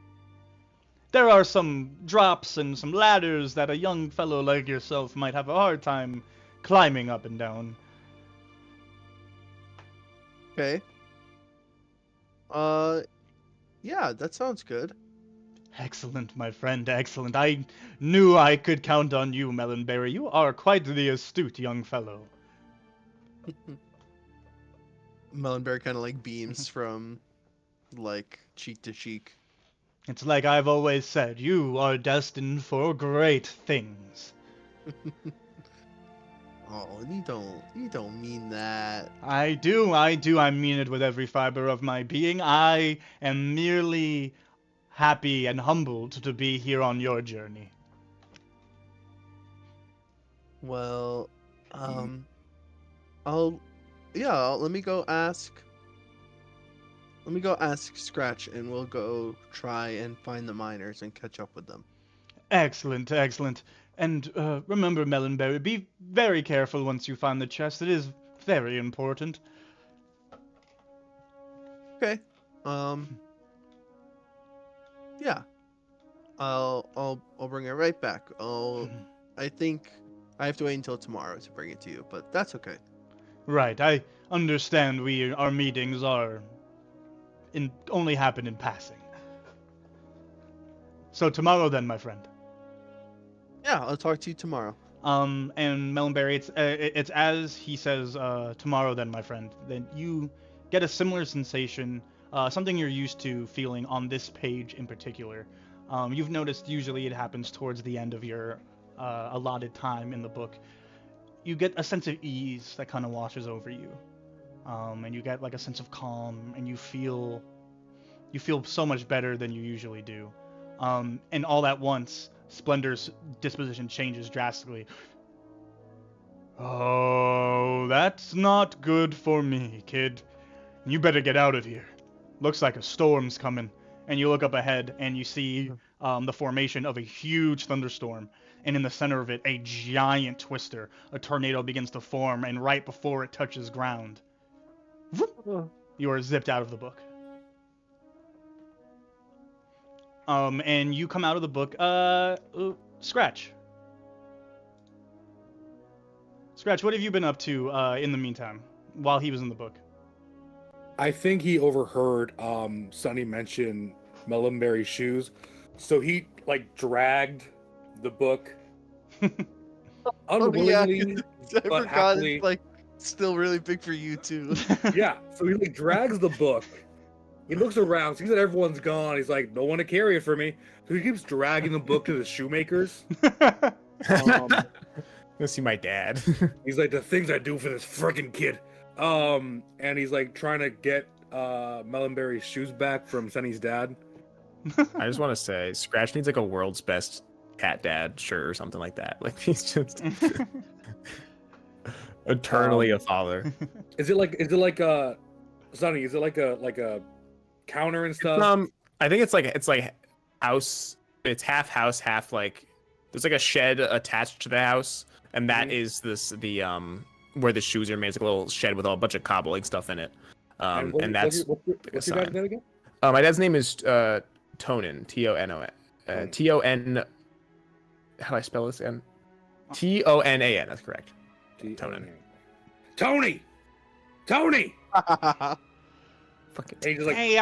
There are some drops and some ladders that a young fellow like yourself might have a hard time climbing up and down. Okay. Yeah, that sounds good. Excellent, my friend, excellent. I knew I could count on you, Melonberry. You are quite the astute young fellow. Melonberry kind of like beams from like cheek to cheek. It's like I've always said, you are destined for great things. Oh, you don't mean that. I do, I mean it with every fiber of my being. I am merely happy and humbled to be here on your journey. Well, let me go ask Scratch, and we'll go try and find the miners and catch up with them. Excellent, excellent. And remember, Melonberry, be very careful once you find the chest. It is very important. Okay. Yeah. I'll bring it right back. I think I have to wait until tomorrow to bring it to you, but that's okay. Right, I understand our meetings are only happen in passing. So tomorrow then, my friend. Yeah, I'll talk to you tomorrow. And Melonberry, it's as he says, tomorrow then, my friend. Then you get a similar sensation, something you're used to feeling on this page in particular. You've noticed usually it happens towards the end of your allotted time in the book. You get a sense of ease that kind of washes over you. And you get like a sense of calm, and you feel so much better than you usually do. And all at once, Splendor's disposition changes drastically. Oh, that's not good for me, kid. You better get out of here. Looks like a storm's coming. And you look up ahead and you see the formation of a huge thunderstorm. And in the center of it, a giant twister. A tornado begins to form, and right before it touches ground, you are zipped out of the book. And you come out of the book, Scratch. Scratch, what have you been up to in the meantime, while he was in the book? I think he overheard Sonny mention Melonberry shoes, so he like dragged the book unwillingly, I but forgot happily. it's like still really big for you too. Yeah, so he like drags the book. He looks around, sees that everyone's gone. He's like, no one to carry it for me. So he keeps dragging the book to the shoemakers. Go see my dad. He's like, the things I do for this freaking kid. And he's like trying to get Melonberry's shoes back from Sonny's dad. I just want to say, Scratch needs like a world's best cat dad shirt or something like that. Like he's just eternally a father. Is it like Sonny? Is it like a counter and stuff? I think it's like house. It's half house, half like there's like a shed attached to the house, and that is the where the shoes are made. It's like a little shed with a bunch of cobbling stuff in it. And that's what's your dad's name again? My dad's name is Tonin. Tonon. Ton. How do I spell this again? Tonan. That's correct. Tonin. Tony. Fucking. And he's just like, Hey,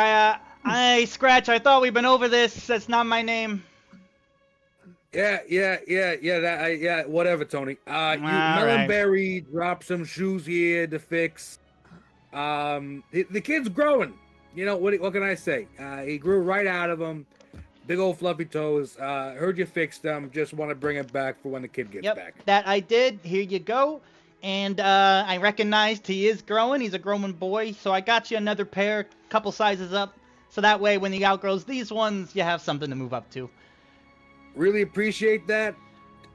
I Scratch. I thought we'd been over this. That's not my name. yeah, whatever, Tony. Melonberry dropped some shoes here to fix. The kid's growing. You know, what can I say? He grew right out of them. Big old fluffy toes. Heard you fixed them. Just want to bring it back for when the kid gets back. That I did. Here you go. And I recognized he is growing. He's a growing boy. So I got you another pair, couple sizes up. So that way, when he outgrows these ones, you have something to move up to. Really appreciate that.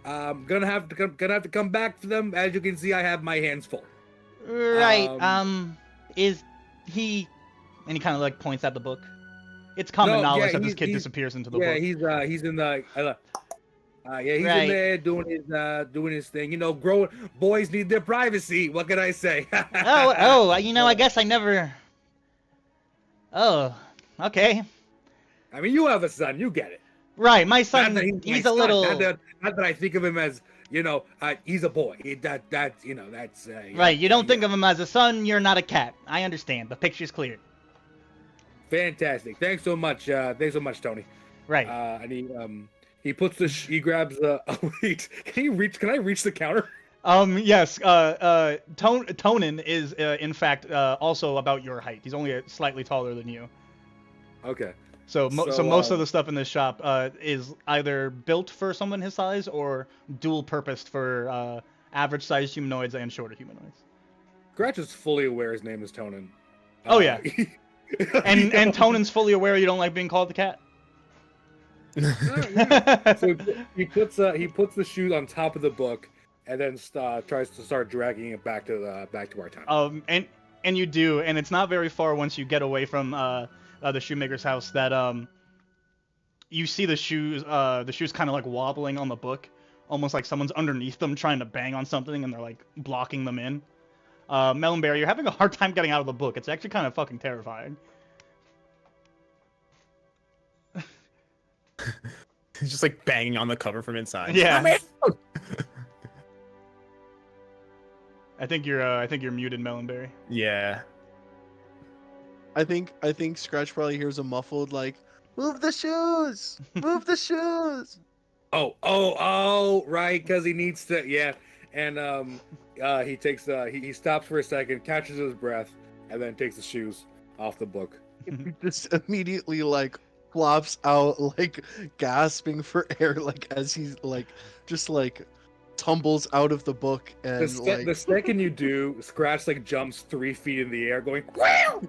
Gonna have to come back for them. As you can see, I have my hands full. Right. Is he? And he kind of like points at the book. It's common knowledge that this kid disappears into the book. Yeah, he's in the. He's Right. in there doing his thing. You know, growing boys need their privacy. What can I say? I guess I never. Oh, okay. I mean, you have a son. You get it. Right, my son. Not that He's my a son, little. Not that I think of him as, he's a boy. That's. Right, you don't think of him as a son. You're not a cat. I understand. The picture's clear. Fantastic. Thanks so much. Tony. Right. And he puts he grabs wait. Can I reach the counter? Yes. Tonin is in fact also about your height. He's only slightly taller than you. Okay. So most of the stuff in this shop is either built for someone his size or dual purposed for average sized humanoids and shorter humanoids. Scratch is fully aware his name is Tonin. Oh yeah. And Tonin's fully aware you don't like being called the cat. So he puts the shoes on top of the book and then tries to start dragging it back to our town. And you do, and it's not very far once you get away from the shoemaker's house that you see the shoes kind of like wobbling on the book, almost like someone's underneath them trying to bang on something and they're like blocking them in. Melonberry, you're having a hard time getting out of the book. It's actually kind of fucking terrifying. He's just like banging on the cover from inside. Yeah. I think you're muted, Melonberry. Yeah. I think Scratch probably hears a muffled like, "Move the shoes! Move the shoes!" Oh, right, because he needs to, yeah. And he takes he stops for a second, catches his breath, and then takes the shoes off the book. He just immediately like flops out, like gasping for air, like as he's like just like tumbles out of the book. And The second you do, Scratch like jumps 3 feet in the air, going wow.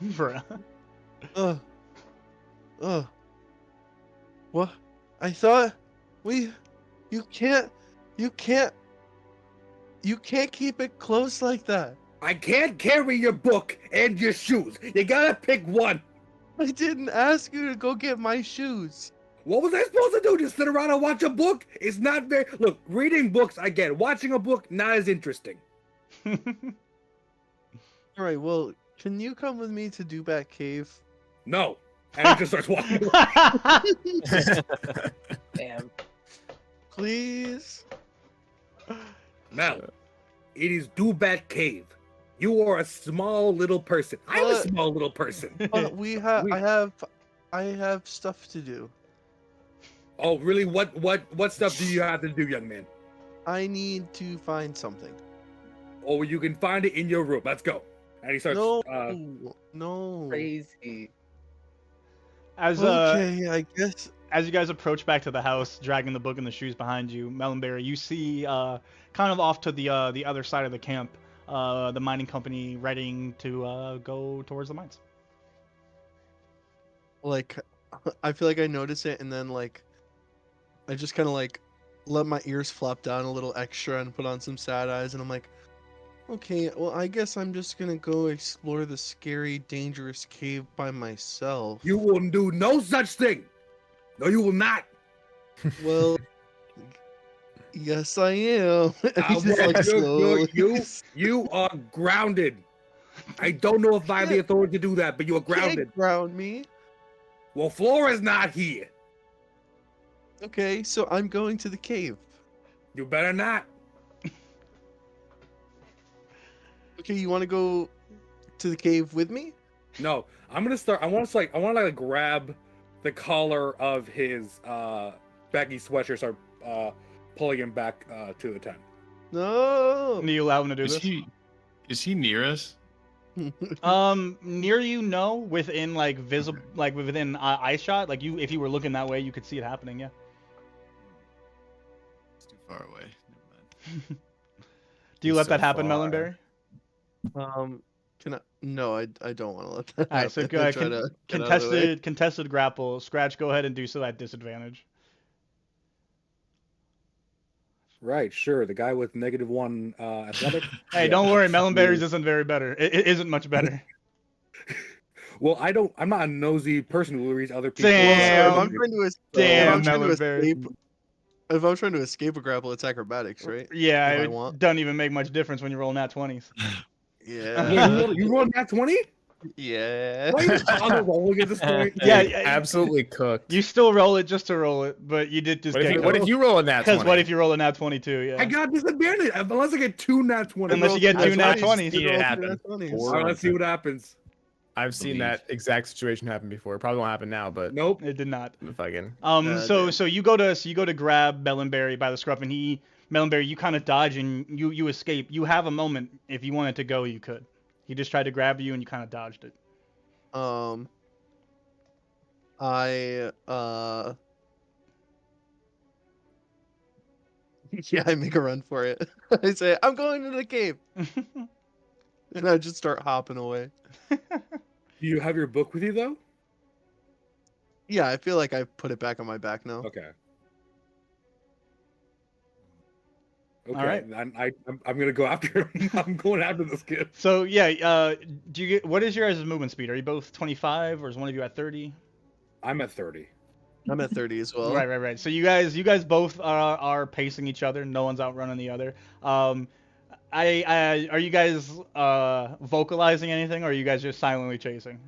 Bruh. What? I thought you can't keep it close like that. I can't carry your book and your shoes. You gotta pick one. I didn't ask you to go get my shoes. What was I supposed to do? Just sit around and watch a book? It's not very... Look, reading books, I get it. Watching a book, not as interesting. All right, well, can you come with me to Dewback Cave? No. And he just starts walking away. Damn. Please? Mel, it is Dewback Cave. You are a small little person. I'm a small little person. I have stuff to do. Oh, really? What stuff do you have to do, young man? I need to find something. Oh, you can find it in your room. Let's go. And he starts. No. Crazy. Okay, I guess. As you guys approach back to the house, dragging the book and the shoes behind you, Melonberry, you see kind of off to the other side of the camp, the mining company readying to go towards the mines. Like, I feel like I notice it, and then like, I just kind of like let my ears flop down a little extra and put on some sad eyes, and I'm like, okay, well, I guess I'm just gonna go explore the scary, dangerous cave by myself. You will do no such thing. No, you will not. Well, yes, I am. He's just, like, slowly- You are grounded. I don't know if I have the authority to do that, but you are grounded. Can't ground me. Well, Flora's not here. Okay, so I'm going to the cave. You better not. Okay, you want to go to the cave with me? No, I'm gonna start. I want to grab the collar of his baggy sweatshirt, start pulling him back to the tent. No. Do you allow him to do Is this? is he near us? Near you, no. Within like visible, like within eye shot, like you, if you were looking that way, you could see it happening. Yeah. It's too far away. Never mind. Do you let that happen, Melonberry? Can I? No, I don't want to let that. All right, so happen. Try to get out of the way. contested grapple. Scratch, go ahead and do so at disadvantage. Right, sure. The guy with -1 athletic. Hey, don't worry, Melonberry's isn't very better. It isn't much better. Well, I'm not a nosy person who reads other people. Damn. If I'm trying to Damn, if I'm trying to Melonberry. escape, if I'm trying to escape a grapple, it's acrobatics, right? Yeah, If I it want. doesn't even make much difference when you roll nat 20s. Yeah. You rolled that 20? Yeah. Why are you bother rolling at this point? Yeah, Hey, absolutely cooked. You still roll it just to roll it, but you did just What if you roll a nat 20? Because what if you roll a nat 22? Yeah. I got disadvantage unless I get 2 nat 20s. Unless you get 2 nat 20s. Yeah, it happened. All right, let's see what happens. I've seen that exact situation happen before. It probably won't happen now, but Nope. It did not. fucking. So you go to grab Melonberry by the scruff, and Melonberry, you kind of dodge and you escape. You have a moment if you wanted to go, you could. He just tried to grab you, and you kind of dodged it. Yeah, I make a run for it. I say, I'm going to the cave. And I just start hopping away. Do you have your book with you though? Yeah, I feel like I put it back on my back now. Okay. All right. I'm gonna go after him. I'm going after this kid. So yeah, what is your guys' movement speed? Are you both 25, or is one of you at 30? I'm at 30. I'm at 30 as well. Right. So you guys both are pacing each other. No one's outrunning the other. Are you guys vocalizing anything, or are you guys just silently chasing?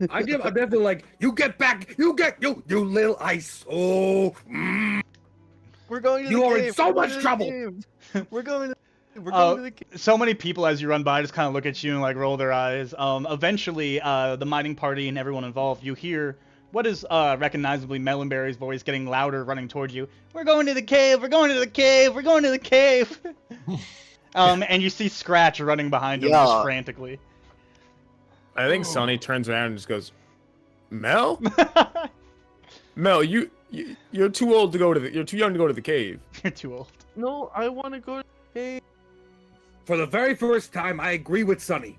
I'm definitely like, you get back, you little ice. Oh, We're going to the you are cave. in so We're much going to the trouble. cave. We're going to the cave. So many people as you run by just kind of look at you and like roll their eyes. Eventually, the mining party and everyone involved, you hear what is recognizably Melonberry's voice getting louder, running towards you. We're going to the cave. We're going to the cave. We're going to the cave. And you see Scratch running behind him just frantically. I think Sonny turns around and just goes, Mel? Mel, you're too old to go to you're too young to go to the cave. You're too old. No, I want to go to the cave. For the very first time, I agree with Sonny.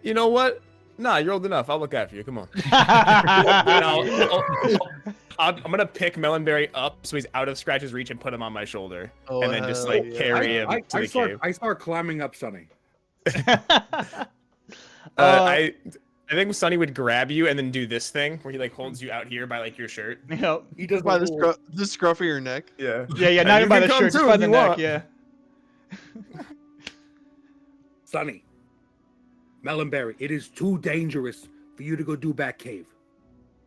You know what? Nah, you're old enough. I'll look after you. Come on. I'm gonna pick Melonberry up so he's out of Scratch's reach and put him on my shoulder, Oh, and then just hell like yeah. carry him to the cave. I start climbing up Sonny. I think Sonny would grab you and then do this thing where he like holds you out here by like your shirt. Yep. He does By the the, whole- the scruff of your neck. Yeah. Yeah, not you even by can the come shirt, just too by if the you neck. want. Yeah. Sonny, Melonberry, it is too dangerous for you to go do Bat Cave.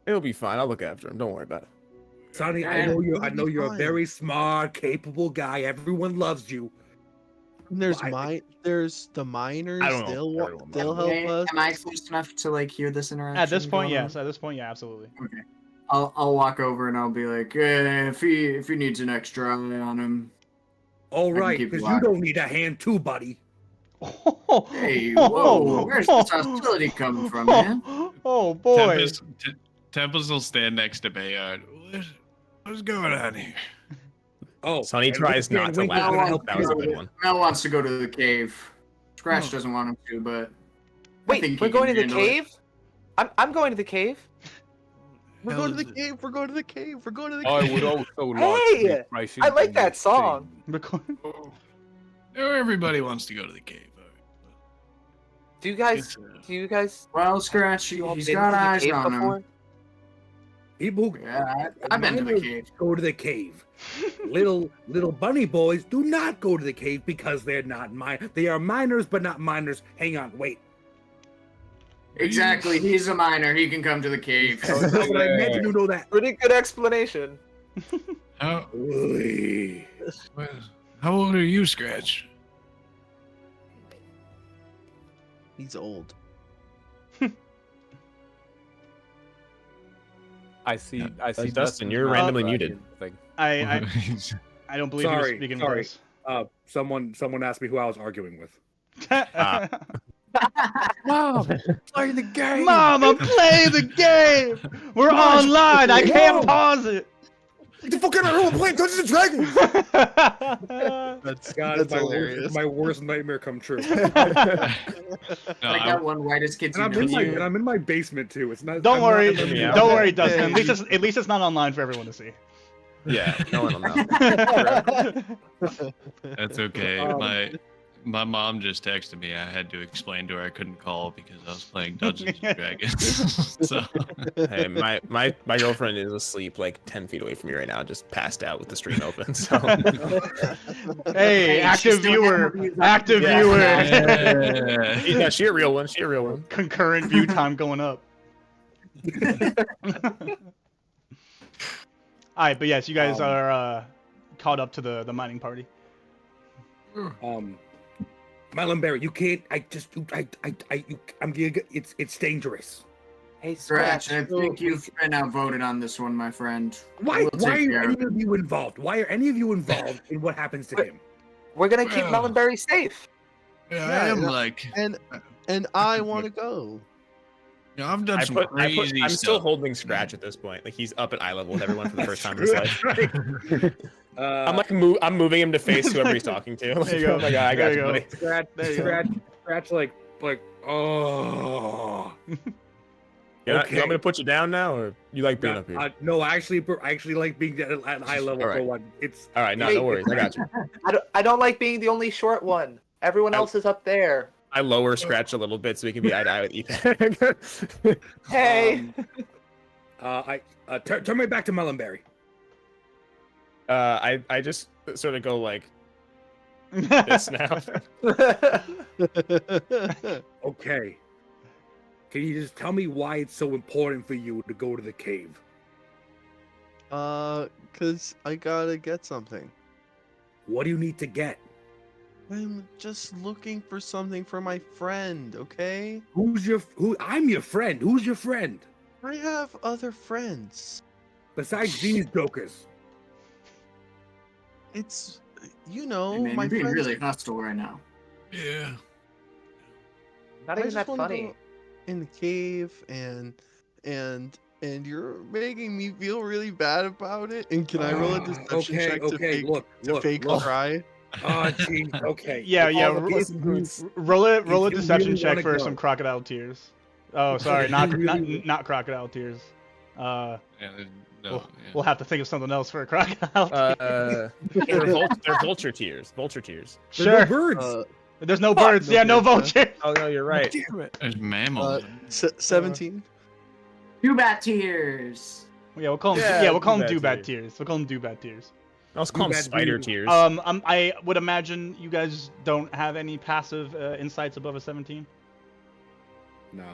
It'll be fine. I'll look after him. Don't worry about it. Sonny, I Yeah, know it'll be you're a fine. very smart, capable guy. Everyone loves you. And there's Why- there's the miners. I don't know. They'll Everyone they'll loves help us. Am I close enough to like hear this interaction? At this point, going on? yes. At this point, yeah, absolutely. I'll walk over and I'll be like, if he needs an extra eye on him. All can right, keep because you you out. don't need a hand too, buddy. Hey, whoa, where's this hostility coming from, man? Oh boy. Tempest will stand next to Bayard. What's going on here? Oh, Sonny and tries Wink- not to Wink is laugh. gonna help That was a you. good one. Mel wants to go to the cave. Scratch Oh. doesn't want him to, but I Wait, think we're he going to can the handle it. cave? I'm going to the cave. We're going to the cave. We're going to the cave. We're going to the I cave. would also like Hey, to price I like in that this song. thing. Everybody wants to go to the cave. Do you guys? Do you guys? Well, Scratch, you all he's been got to the eyes cave on before? him. People, Yeah, I've been to the miners cave. Go to the cave. little bunny boys do not go to the cave because they're not mine. They are miners, but not miners. Hang on, wait. Exactly, he's a miner. He can come to the cave. But I imagine you know that. Pretty good explanation. How, Oy. how old are you, Scratch? He's old. I see. Dustin, Dustin you're randomly muted. I don't believe he was Sorry, speaking sorry. voice. Someone asked me who I was arguing with. Mom, play the game. Mom, I'm playing the game. We're online. I can't pause it. Get the fuck out of here! We're playing Dungeons and Dragons. That's God, that's my hilarious. my worst nightmare come true. Like that one whitest kid And I'm in my basement too. It's not. Don't I'm worry. Not in the- Yeah. Don't worry, Dustin. At least it's not online for everyone to see. Yeah, no one will know. That's okay. Um, My mom just texted me. I had to explain to her I couldn't call because I was playing Dungeons and Dragons. So Hey, my girlfriend is asleep like 10 feet away from me right now, just passed out with the stream open. So Hey, active she's still viewer. having- Active Yeah. viewer. yeah, she a real one. She a real one. Concurrent view time going up. Alright, but yes, you guys are caught up to the mining party. Melonberry, you can't. I'm gonna. It's dangerous. Hey, Scratch, Scratch. I think you've been outvoted on this one, my friend. Why? We'll Why take are care any of it. of you involved? Why are any of you involved in what happens to him? We're gonna keep Well. Melonberry safe. yeah, I Yeah, am yeah. like, And I want to go. you know, I've done some crazy I'm stuff. still holding Scratch at this point. Like he's up at eye level with everyone for the first time in his life. I'm like I'm moving him to face whoever he's talking to. Like, There you go. oh my god, I got There you, you go. buddy. Scratch, like, oh. You Okay. want me to put you down now, or you like being up here? No, I actually like being at high level All right. for one. It's All right, no, Hey. no worries, I got you. I don't like being the only short one. Everyone else is up there. I lower Scratch a little bit so we can be eye to eye with Ethan. Hey. turn me back to Melonberry. I just sort of go like this now. Okay. Can you just tell me why it's so important for you to go to the cave? Cause I gotta get something. What do you need to get? I'm just looking for something for my friend, okay? Who? I'm your friend. Who's your friend? I have other friends. Besides these jokers. It's, you know, Hey, man, my you're being friends. really hostile right now. Yeah. Not I even just that wanna funny. go in the cave and you're making me feel really bad about it. And can I roll a deception check to fake, look. cry? Oh, gee, okay. Yeah, yeah. All the pieces- Roll a If you deception really check wanna for go. some crocodile tears. Oh, sorry, If not you really- not crocodile tears. Uh, Yeah, no, we'll, yeah. we'll have to think of something else for a crocodile. They're vulture tears. Vulture tears. Sure. No birds. There's no birds. Yeah, no vulture. Oh no, you're right. Damn it. There's mammals. 17. Dewbat tears. Yeah, we'll call them. Yeah, Yeah, we'll call them Dewbat Dewbat tears. tears. We'll call them Dewbat tears. I'll call them Dewbat spider tears. tears. I would imagine you guys don't have any passive insights above a 17. No.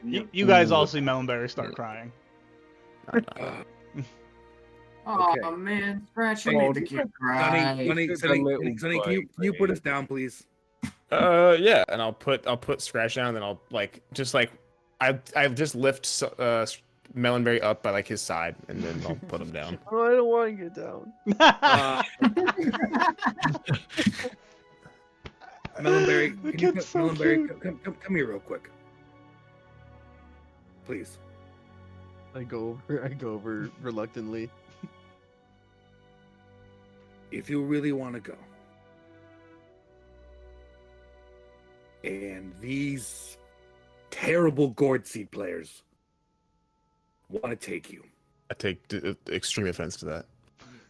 You guys all see Melonberry start crying. Oh Okay. man, Scratch, you Sonny, made the kid cry. Sonny, can you put us down, please? Yeah, and I'll put Scratch down, and then I'll I just lift Melonberry up by like his side, and then I'll put him down. Oh, I don't want to get down. Melonberry, The can you kid's so Melonberry, come here real quick, please. I go over reluctantly. If you really want to go, and these terrible gourd seed players want to take you, I take extreme offense to that.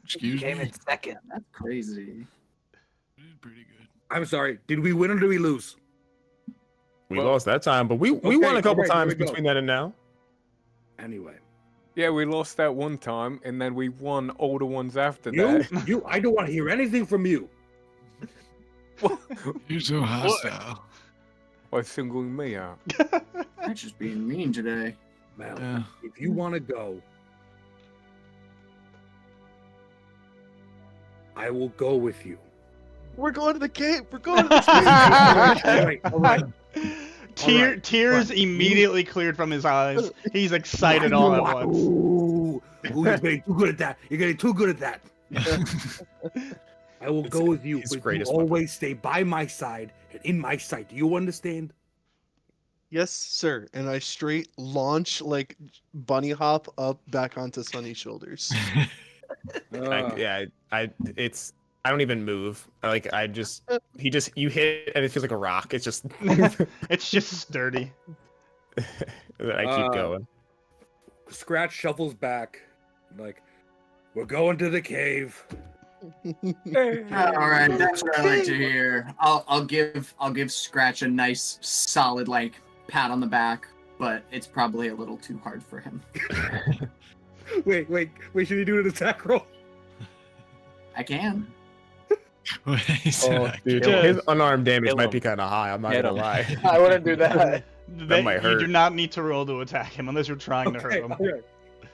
Excuse Came me. in second. That's crazy. Pretty good. I'm sorry. Did we win or did we lose? We Well, lost that time, but we okay, won a couple alright, there times we go. between then and now. Anyway, Yeah, we lost that one time, and then we won all the ones after that. I don't want to hear anything from you. You're so hostile. By singling me out. That's just being mean today. Mel, Yeah. if you want to go, I will go with you. We're going to the cave. We're going to the cave. All right. Tears immediately cleared from his eyes. He's excited all at once. Ooh, you're getting too good at that. You're getting too good at that. I will go with you, his but you greatest weapon. always stay by my side and in my sight. Do you understand? Yes, sir. And I straight launch like bunny hop up back onto Sunny's shoulders. I don't even move. Like you hit and it feels like a rock. It's just It's just sturdy. I keep going. Scratch shuffles back, like, we're going to the cave. All right, that's what I like to hear. I'll give Scratch a nice solid like pat on the back, but it's probably a little too hard for him. Wait, should he do an attack roll? I can. Dude, Just his unarmed damage kill might him. be kind of high. I'm not Get gonna him. lie. I wouldn't do that. might You hurt. do not need to roll to attack him unless you're trying to hurt him.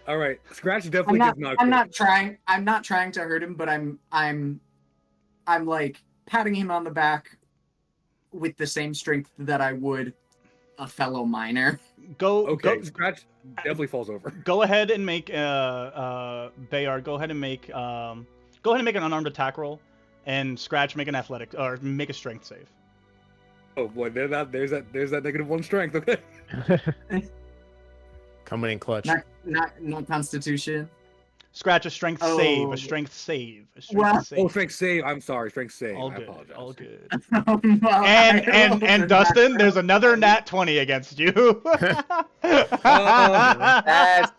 All right. Scratch definitely does not. I'm not trying. I'm not trying to hurt him, but I'm like patting him on the back with the same strength that I would a fellow miner. Okay, Scratch definitely falls over. Go ahead and make Bayard. Go ahead and make an unarmed attack roll, and Scratch make an athletic or make a strength save. Oh boy, there's that -1 strength. Okay. Coming in clutch. Not Constitution. Scratch a strength save. Oh. A strength save. A strength Well- save. Oh, strength save. I'm sorry, strength save. All I good. apologize. All good. Well, And Dustin, there's another nat 20 against you. That's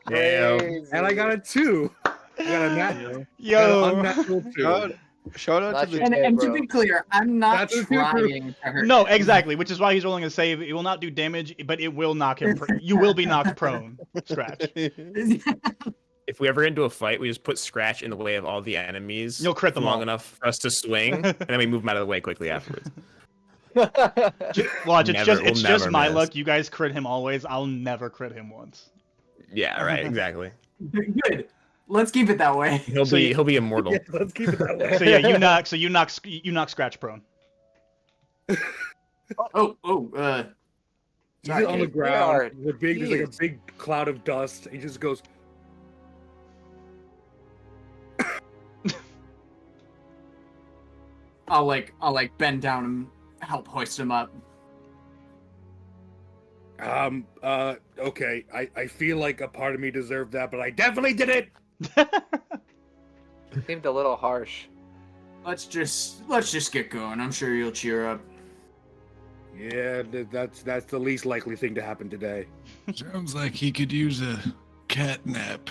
Damn. crazy. And I got a 2. I got a nat. Yo. Unnatural 2. Shout out Not to the your and to bro. be clear, I'm not That's trying to hurt. No, exactly, which is why he's rolling a save. It will not do damage, but it will knock him. You will be knocked prone. Scratch. If we ever get into a fight, we just put Scratch in the way of all the enemies. You'll crit them long all. enough for us to swing, and then we move them out of the way quickly afterwards. Watch, it's Never- just we'll never my miss. luck. You guys crit him always. I'll never crit him once. Yeah, right. Exactly. Good. Let's keep it that way. He'll So be immortal. Yeah, let's keep it that way. So yeah, you knock Scratch prone. He's Sorry, on the kid. ground. There's like a Jeez. big cloud of dust. He just goes. I'll bend down and help hoist him up. Okay. I feel like a part of me deserved that, but I definitely did it. Seemed a little harsh. Let's just get going. I'm sure you'll cheer up. Yeah, that's the least likely thing to happen today. Sounds like he could use a catnap.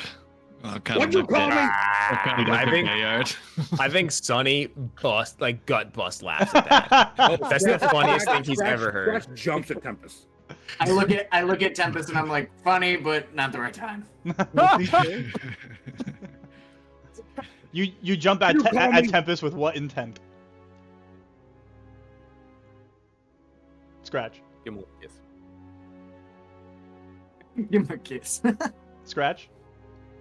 What'd you call me? I think Sonny gut bust laughs at that. That's the funniest thing he's ever heard. Scratch jumps at Tempest. I look at Tempest and I'm like, funny, but not the right time. You jump at Tempest with what intent? Scratch. Give him a kiss. Give him a kiss. Scratch.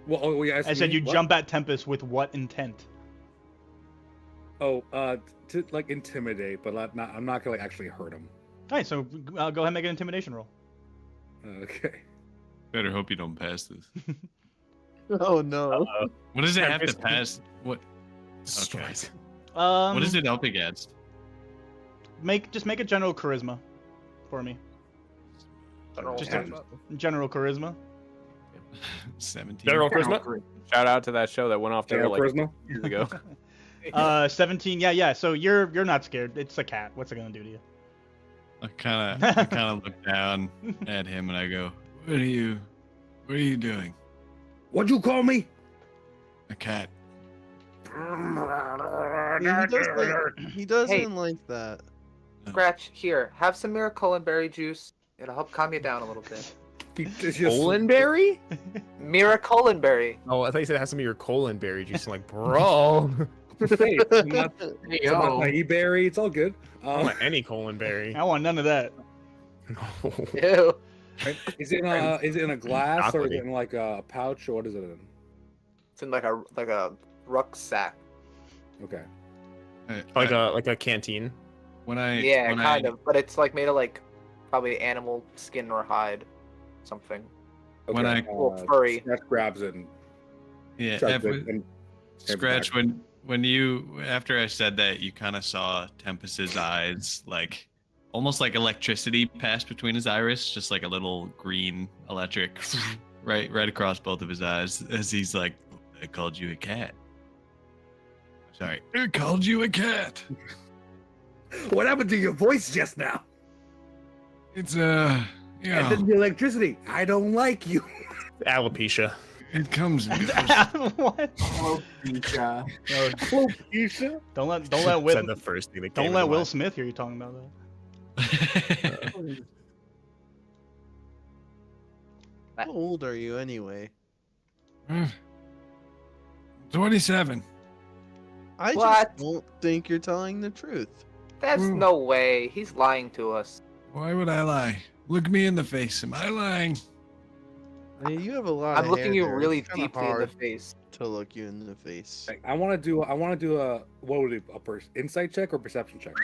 Well, yeah, I said you jump at Tempest with what intent? Oh, to like intimidate, but I'm not gonna like actually hurt him. All right, so go ahead and make an intimidation roll. Okay. Better hope you don't pass this. Oh no. What does it have to pass? What? Okay. What is it up against? Just make a general charisma for me. Just a general charisma. 17. General charisma. Shout out to that show that went off there like years ago. 17. Yeah. So you're not scared. It's a cat. What's it gonna do to you? I kind of look down at him and I go, What are you doing? What'd you call me? A cat. He doesn't Hey. like that. Scratch, here, have some Miraculin juice. It'll help calm you down a little bit. Colinberry? Miraculin. Oh, I thought you said it has some of your Colinberry juice. I'm like, bro. Hey, Hey, yo. berry. It's all good. I don't want any Colinberry. I want none of that. Ew. Is it in a glass or is Chocolatey. it in like a pouch or what is it in? It's in like a rucksack. Okay. like a canteen. Yeah, kind of. But it's like made of like probably animal skin or hide, something. When I Well, furry. Scratch grabs it and yeah, tries to- and- Scratch when you after I said that you kind of saw Tempest's eyes like almost like electricity pass between his iris, just like a little green electric right across both of his eyes as he's like, I called you a cat. Sorry, I called you a cat. What happened to your voice just now? It's And then the electricity. I don't like you. Alopecia. it comes. What? Alopecia. Alopecia? Don't let Will. Said the first thing that came Don't let into Will mind. Smith hear you talking about that. How old are you anyway? 27. I What? just don't think you're telling the truth. That's no way. He's lying to us. Why would I lie? Look me in the face. Am I lying? I mean, you have a lot I'm of looking hair you there. really It's kinda deeply in the hard face. to look you in the face. Like, I want to do a what would it be, a insight check or perception check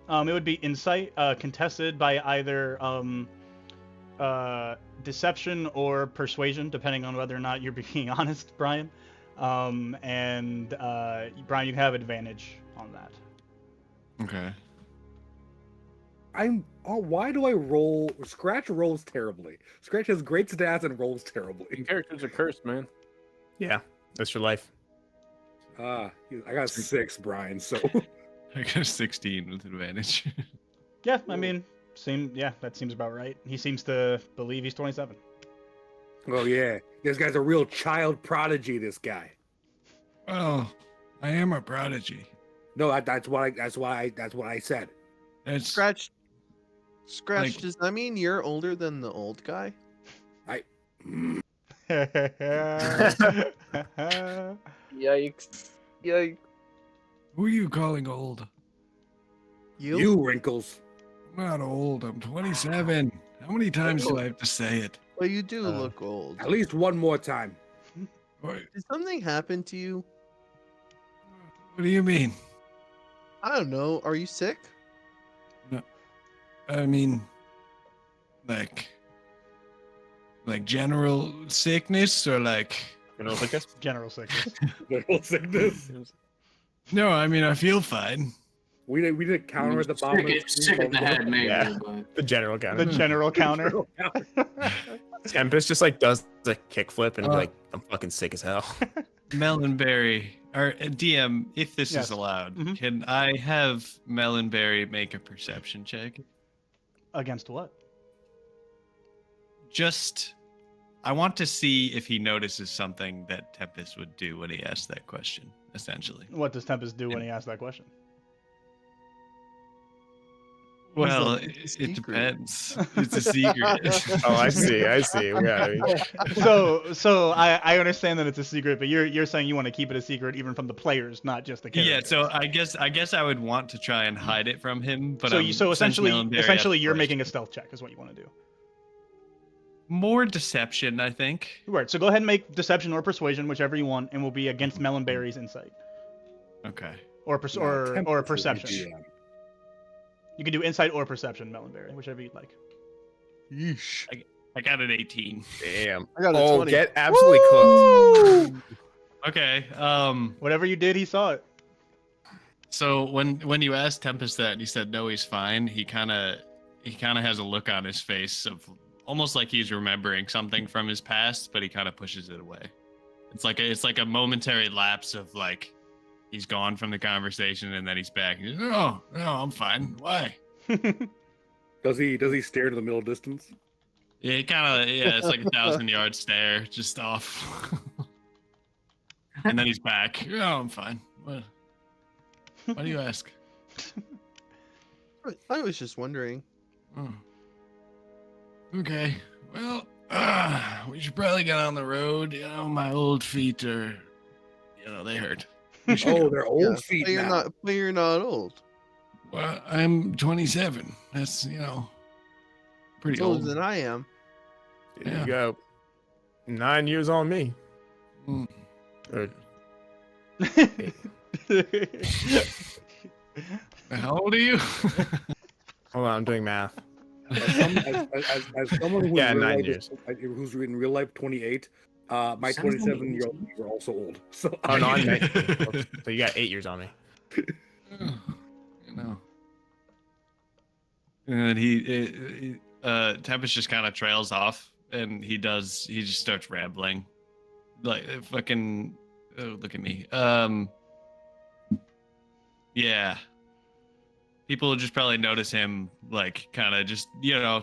on him? It would be insight, contested by either deception or persuasion, depending on whether or not you're being honest, Brian. And Brian, you have advantage on that. Okay. Why do I roll? Scratch rolls terribly. Scratch has great stats and rolls terribly. Characters are cursed, man. Yeah, that's your life. I got 6, Brian. So I got a 16 with advantage. Yeah, I mean, that seems about right. He seems to believe he's 27. oh yeah, this guy's a real child prodigy. This guy. Well, I am a prodigy. No, that's what I said. That's Scratch, Like- does that mean you're older than the old guy? Yikes. Yikes. Who are you calling old? You wrinkles. I'm not old. I'm 27. How many times do I have to say it? Well, you do look old. At least one more time. What, Did something happen to you? what do you mean? I don't know. Are you sick? I mean, like general sickness or like? General sickness? General sickness. Little sickness. No, I mean I feel fine. We did counter the bomb. Sick in the head, maybe. Yeah. But... The general counter. The general counter. Tempest just like does the kickflip and be like, I'm fucking sick as hell. Melonberry, or DM, if this Yes. is allowed, Mhm. can I have Melonberry make a perception check? Against what? Just, I want to see if he notices something that Tempest would do when he asks that question, essentially. What does Tempest do when he asks that question? Well, like, "It's a it secret." depends. It's a secret. Oh, I see. Yeah. So I understand that it's a secret, but you're saying you want to keep it a secret even from the players, not just the characters. Yeah, so I guess I would want to try and hide it from him, but so I'm essentially Melanberry you're at making a first. stealth check is what you want to do. More deception, I think. Right. So go ahead and make deception or persuasion, whichever you want, and will be against Melonberry's insight Okay. or Tempest is perception. the GM. You can do insight or perception, Melonberry, whichever you'd like. Yeesh. I got an 18. Damn. I got a Oh, 20. get absolutely cooked. Okay. Whatever you did, he saw it. So when you asked Tempest that, and he said no, he's fine. He kind of has a look on his face of almost like he's remembering something from his past, but he kind of pushes it away. It's like a momentary lapse of like he's gone from the conversation and then he's back. He's, no, I'm fine. Why? Does he stare to the middle distance? Yeah, it's like a 1,000-yard stare, just off. And then he's back. Oh, I'm fine. What? Why do you ask? I was just wondering. Oh. Okay. Well, we should probably get on the road. You know, my old feet are, they hurt. We should Oh, go. they're old feet but now. you're not old. Well, I'm 27. That's, pretty As old old. than I am. There Yeah. you go. 9 years on me. Mm. Or- How old are you? Hold on, I'm doing math. As someone who's Yeah, in real 9 life, years. who's in real life 28, my Sounds 27-year-old are also old. So Oh no, I'm 19. So you got 8 years on me. And Tempest just kind of trails off, and he just starts rambling, like fucking. Oh, look at me. Yeah. People will just probably notice him, like, kind of just,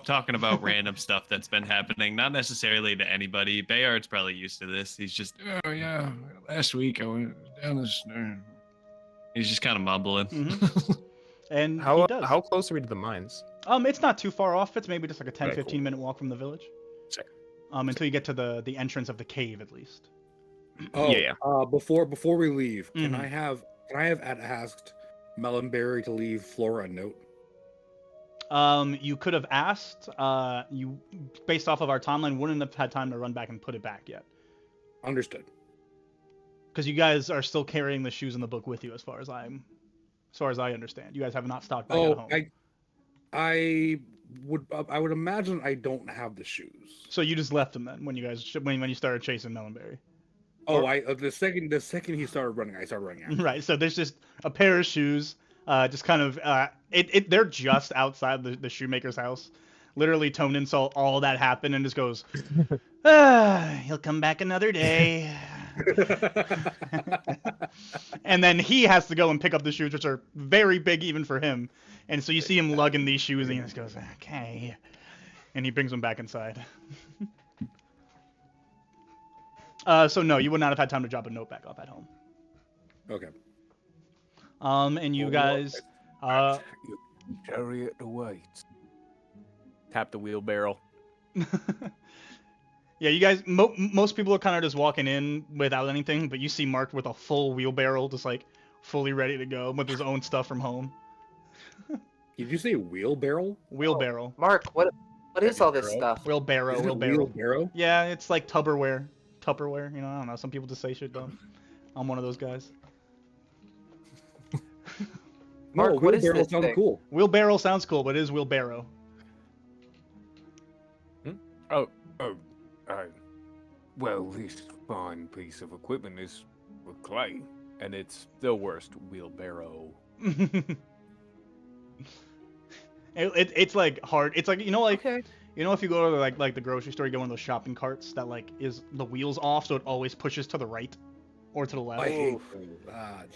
talking about random stuff that's been happening, not necessarily to anybody. Bayard's probably used to this. He's just, oh yeah, last week I went down this. He's just kind of mumbling. Mhm. And he How does. how close are we to the mines? It's not too far off. It's maybe just like a 10, Okay, 15 cool. minute walk from the village. Sick. Until you get to the entrance of the cave, at least. Oh, Yeah. Before we leave, Mhm. can I have asked Melonberry to leave Flora a note? You could have asked. You, based off of our timeline, wouldn't have had time to run back and put it back yet, Understood. because you guys are still carrying the shoes in the book with you, as far as I understand. You guys have not stopped back at Oh, home. I would imagine I don't have the shoes. So you just left them then when you started chasing Melonberry. Oh, the second he started running, I started running after. Right. So there's just a pair of shoes, just kind of they're just outside the shoemaker's house. Literally, Tonin saw all that happen and just goes, he'll come back another day. And then he has to go and pick up the shoes, which are very big even for him. And so you see him lugging these shoes, and he just goes, okay. And he brings them back inside. So no, you would not have had time to drop a note back off at home. Okay. And you guys, Chariot awaits. Tap the wheelbarrow. yeah, you guys, most people are kind of just walking in without anything, but you see Mark with a full wheelbarrow, just like fully ready to go with his own stuff from home. Did you say wheelbarrow? Wheelbarrow. Mark, what is all this stuff? Wheelbarrow. Isn't it wheelbarrow? Yeah, it's like Tupperware. I don't know. Some people just say shit dumb. I'm one of those guys. Mark, No, what is wheelbarrow this sounds thing? cool. Wheelbarrow sounds cool, but it is wheelbarrow. Well, this fine piece of equipment is for clay. And it's still worst, wheelbarrow. It's like hard. It's like Okay. if you go to like the grocery store, you get one of those shopping carts that like is the wheels off, so it always pushes to the right or to the left. I hate Oof. those.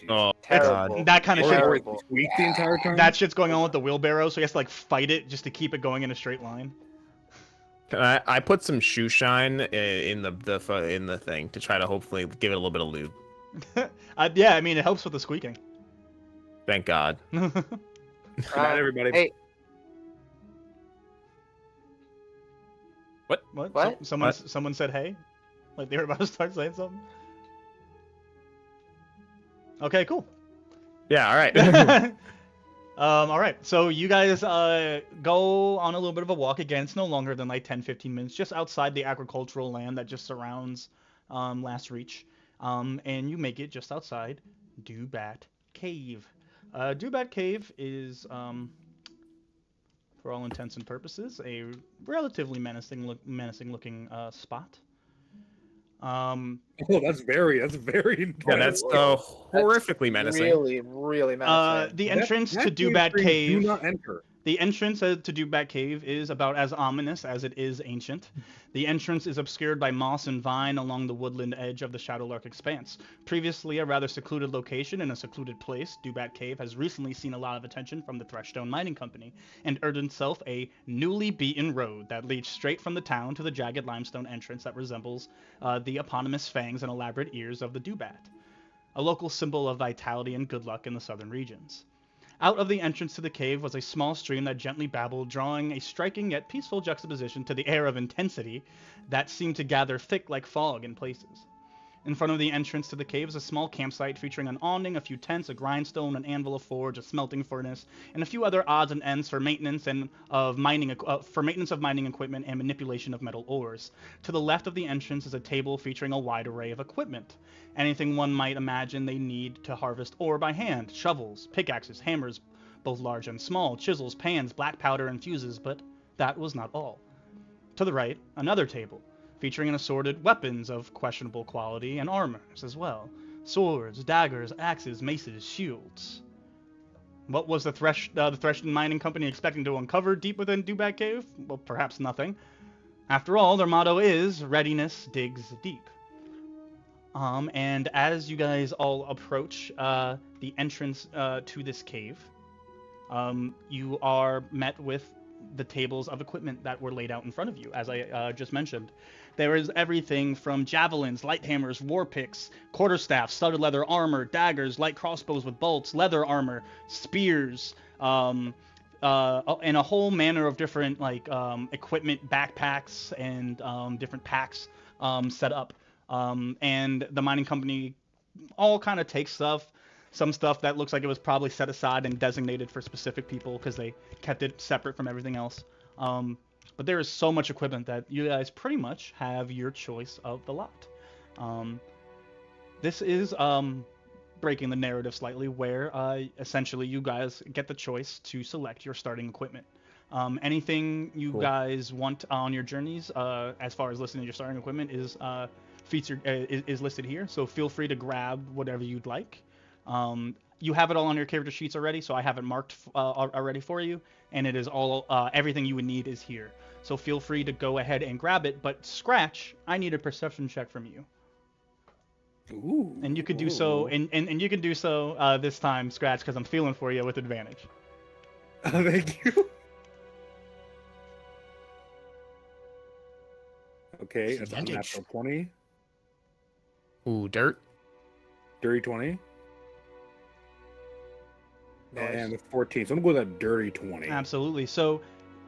Jeez. Oh, Terrible. That kind of Or shit. or Terrible. it's squeak the entire time. That shit's going on with the wheelbarrow, so he has to like fight it just to keep it going in a straight line. I put some shoe shine in the thing to try to hopefully give it a little bit of lube. Yeah, I mean it helps with the squeaking. Thank God. Good night, everybody. Hey, What? What? Someone said hey, like they were about to start saying something. Okay, cool. Yeah, all right. All right. So you guys go on a little bit of a walk again. It's no longer than like 10-15 minutes, just outside the agricultural land that just surrounds Last Reach. And you make it just outside Dewbat Cave. Dewbat Cave is, for all intents and purposes, a relatively menacing looking spot. Oh, that's very Yeah, intense. that's horrifically menacing. really, really menacing. The entrance to That Dewbat screen, Cave. Do not enter. The entrance to Dewbat Cave is about as ominous as it is ancient. The entrance is obscured by moss and vine along the woodland edge of the Shadowlark Expanse. Previously a rather secluded location in a secluded place, Dewbat Cave has recently seen a lot of attention from the Threshstone Mining Company, and earned itself a newly beaten road that leads straight from the town to the jagged limestone entrance that resembles the eponymous fangs and elaborate ears of the Dewbat, a local symbol of vitality and good luck in the southern regions. Out of the entrance to the cave was a small stream that gently babbled, drawing a striking yet peaceful juxtaposition to the air of intensity that seemed to gather thick like fog in places. In front of the entrance to the cave is a small campsite featuring an awning, a few tents, a grindstone, an anvil, a forge, a smelting furnace, and a few other odds and ends for maintenance of mining equipment and manipulation of metal ores. To the left of the entrance is a table featuring a wide array of equipment. Anything one might imagine they need to harvest ore by hand: shovels, pickaxes, hammers, both large and small, chisels, pans, black powder, and fuses, but that was not all. To the right, another table, featuring an assorted weapons of questionable quality and armors as well. Swords, daggers, axes, maces, shields. What was the Threshton Mining Company expecting to uncover deep within Dewbat Cave? Well, perhaps nothing. After all, their motto is, readiness digs deep. And as you guys all approach the entrance to this cave, you are met with the tables of equipment that were laid out in front of you, as I just mentioned. There is everything from javelins, light hammers, war picks, quarterstaffs, studded leather armor, daggers, light crossbows with bolts, leather armor, spears, and a whole manner of different equipment, backpacks, and different packs set up. And the mining company all kind of takes stuff. Some stuff that looks like it was probably set aside and designated for specific people because they kept it separate from everything else. But there is so much equipment that you guys pretty much have your choice of the lot. This is breaking the narrative slightly, where essentially you guys get the choice to select your starting equipment. Anything you guys want on your journeys, as far as listing your starting equipment, is featured is listed here. So feel free to grab whatever you'd like. You have it all on your character sheets already, so I have it marked already for you, and it is all everything you would need is here. So feel free to go ahead and grab it, but Scratch, I need a perception check from you. Ooh. And you could do so, and you can do so this time, Scratch, because I'm feeling for you with advantage. Thank you. Okay, that's a natural 20. Ooh, dirt. Dirty 20. And a 14. So I'm going to go with a dirty 20. Absolutely. So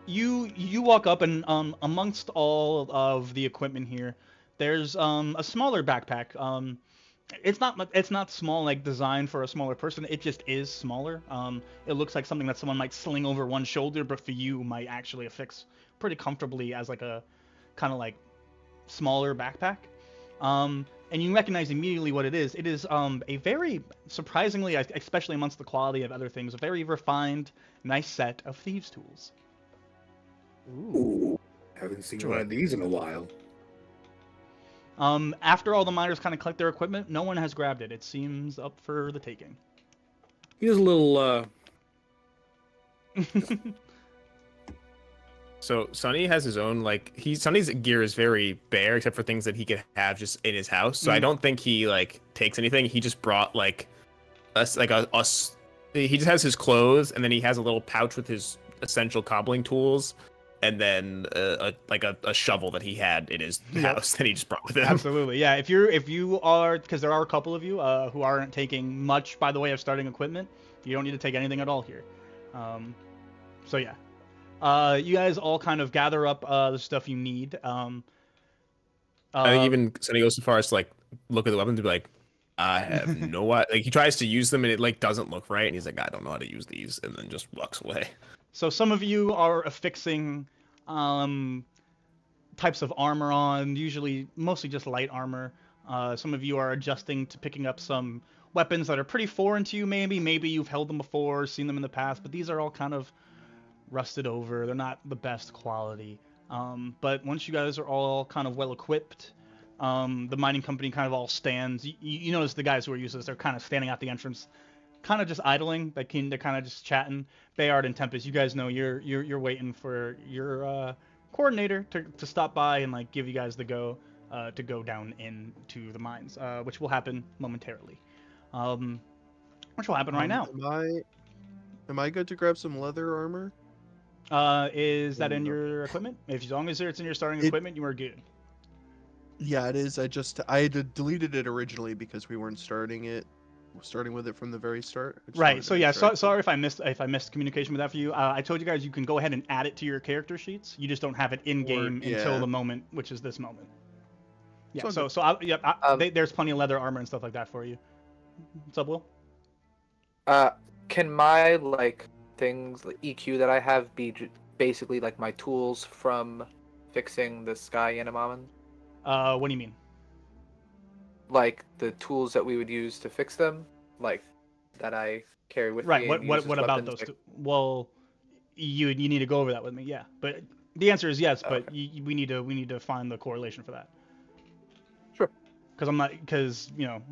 you walk up, and amongst all of the equipment here, there's a smaller backpack. It's not small, like designed for a smaller person. It just is smaller. It looks like something that someone might sling over one shoulder, but for you might actually affix pretty comfortably as like a kind of like smaller backpack. And you recognize immediately what it is. It is a very, surprisingly, especially amongst the quality of other things, a very refined, nice set of thieves' tools. Ooh, haven't seen one of these in a while. After all the miners kind of collect their equipment, no one has grabbed it. It seems up for the taking. Here's a little, So Sonny has his own, like, Sonny's gear is very bare except for things that he could have just in his house. So I don't think he like takes anything. He just brought he just has his clothes, and then he has a little pouch with his essential cobbling tools, and then a shovel that he had in his house that he just brought with him. Absolutely, yeah. If you are, because there are a couple of you who aren't taking much by the way of starting equipment, you don't need to take anything at all here. So yeah, you guys all kind of gather up the stuff you need. I think even Sonny goes so far as to like look at the weapons and be like, I have no what. Like he tries to use them and it like doesn't look right, and he's like, I don't know how to use these, and then just walks away. So some of you are affixing types of armor on, usually mostly just light armor. Some of you are adjusting to picking up some weapons that are pretty foreign to you, maybe. Maybe you've held them before, seen them in the past, but these are all kind of rusted over. They're not the best quality. But once you guys are all kind of well equipped, the mining company kind of all stands. You notice the guys who are useless, they're kind of standing at the entrance, kind of just idling. They're kind of just chatting. Bayard and Tempest, you guys know you're waiting for your coordinator to stop by and like give you guys the go to go down into the mines, which will happen momentarily. Which will happen right now. Am I good to grab some leather armor? Is that in your equipment? As long as it's in your starting equipment, you are good. Yeah, it is. I had deleted it originally because we weren't starting with it from the very start. Right. So yeah, sorry if I missed communication with that for you. I told you guys you can go ahead and add it to your character sheets. You just don't have it in game until the moment, which is this moment. Yeah. There's plenty of leather armor and stuff like that for you. What's up, Will? Can my like things like EQ that I have be basically like my tools from fixing the Sky Yanamomen? What do you mean? Like the tools that we would use to fix them, like that I carry with me. Right. What about those? Well, you need to go over that with me. Yeah. But the answer is yes. But okay. we need to find the correlation for that. Sure. Because you know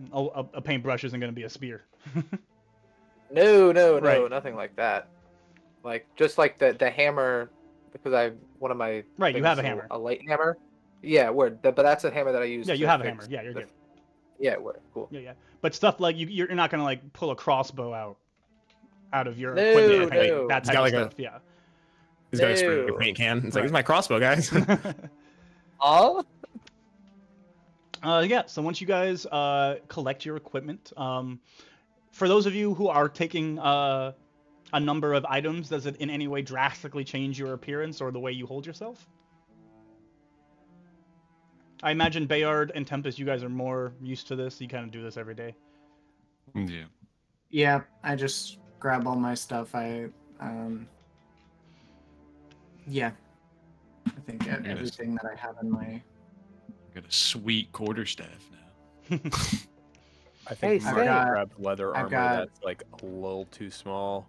a paintbrush isn't going to be a spear. No, nothing like that. Like just like the hammer, because one of my you have a hammer, a light hammer. Yeah, but that's a hammer that I use. Yeah, you have a hammer. Yeah, you're good. Yeah, cool. Yeah. But stuff like you're not gonna like pull a crossbow out of your equipment. No. That type of stuff. Yeah. He's got a screw paint can. It's like, it's my crossbow, guys. Oh. Yeah. So once you guys collect your equipment, for those of you who are taking a number of items, does it in any way drastically change your appearance or the way you hold yourself? I imagine Bayard and Tempest, you guys are more used to this. You kind of do this every day. Yeah. Yeah, I just grab all my stuff. Yeah. I think everything that I have in my... Got a sweet quarterstaff now. I think Hey, Mark Scott, grabbed leather armor that's like a little too small.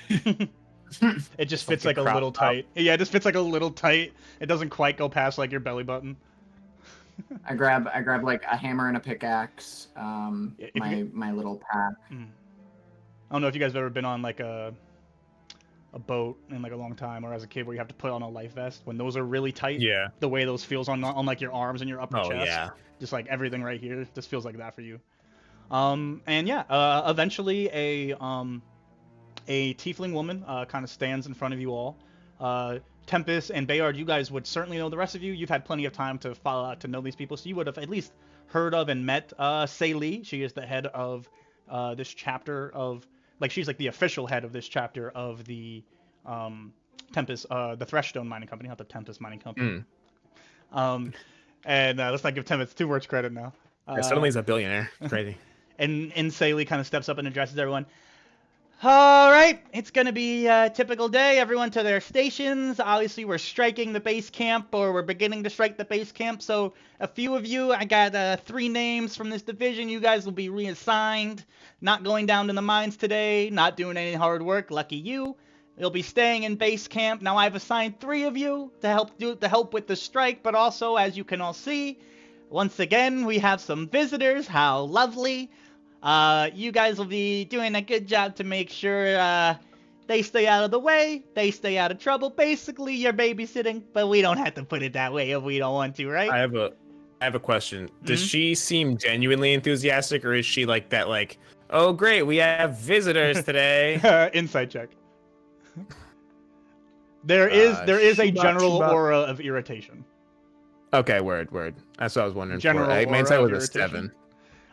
It just fits like a little tight. Yeah, it just fits like a little tight. It doesn't quite go past like your belly button. I grab like a hammer and a pickaxe. My little pack. I don't know if you guys have ever been on like a boat in like a long time, or as a kid where you have to put on a life vest when those are really tight. Yeah. The way those feels on like your arms and your upper chest. Yeah. Just like everything right here just feels like that for you. And yeah, eventually a tiefling woman kind of stands in front of you all. Tempest and Bayard, you guys would certainly know the rest of you. You've had plenty of time to follow out to know these people, so you would have at least heard of and met Saylee. She is the head of this chapter of, like, she's like the official head of this chapter of the Tempest, the Threshstone Mining Company, not the Tempest Mining Company. And let's not give Tempest too much credit now. Suddenly he's a billionaire. Crazy. And Saylee kind of steps up and addresses everyone. All right, it's going to be a typical day. Everyone to their stations. Obviously, we're striking the base camp, or we're beginning to strike the base camp. So a few of you, I got 3 names from this division. You guys will be reassigned. Not going down to the mines today. Not doing any hard work. Lucky you. You'll be staying in base camp. Now I've assigned 3 of you to help with the strike. But also, as you can all see, once again, we have some visitors. How lovely. You guys will be doing a good job to make sure they stay out of the way, they stay out of trouble. Basically, you're babysitting, but we don't have to put it that way if we don't want to, right? I have a question. Does she seem genuinely enthusiastic, or is she like that, like, oh great, we have visitors today? Insight check. There is a general Shubat. aura of irritation. Okay, word. That's what I was wondering. General for. My aura insight of was a irritation. 7.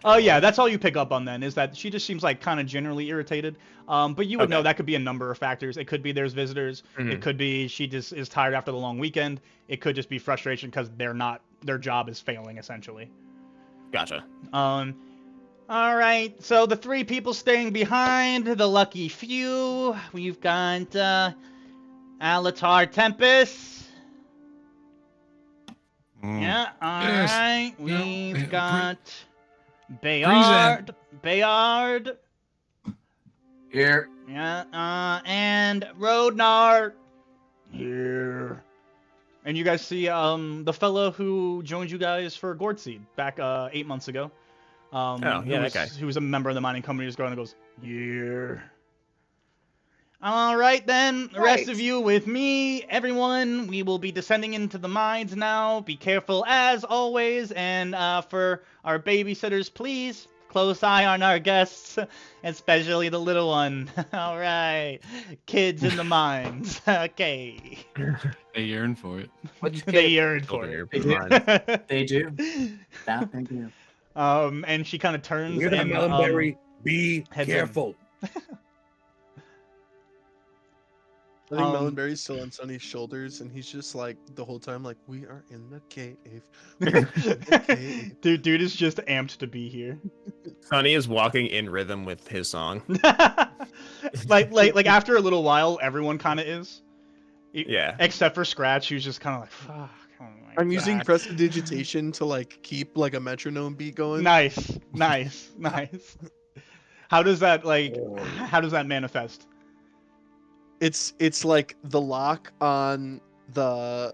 Oh yeah, that's all you pick up on then, is that she just seems like kind of generally irritated. But you would know Okay. that could be a number of factors. It could be there's visitors. It could be she just is tired after the long weekend. It could just be frustration because their job is failing essentially. Gotcha. All right, so the 3 people staying behind, the lucky few. We've got Alatar Tempest. Yeah, all Yes. right. Yeah. We've got Breezan. Bayard. Here. Yeah, and Rodnar. Here. And you guys see the fellow who joined you guys for Gourdseed back 8 months ago. that guy. Who was a member of the mining company, just going and goes, yeah. All right, then. The rest Right. of you with me. Everyone, we will be descending into the mines now. Be careful as always. And for our babysitters, please, close eye on our guests, especially the little one. All right. Kids in the mines. Okay. They yearn for it. Which They kid? yearn for Children it. are They do. That they do. And she kind of turns You're the and Melonberry. Be heads in. careful. I think Um, Melonberry's still on Sonny's shoulders, and he's just like the whole time, like, we are in the cave. We are in the cave." dude is just amped to be here. Sonny is walking in rhythm with his song. like after a little while, everyone kind of is. Yeah. Except for Scratch, who's just kind of like, fuck. Oh my I'm using God. prestidigitation to like keep like a metronome beat going. Nice. How does that manifest? It's like the lock on the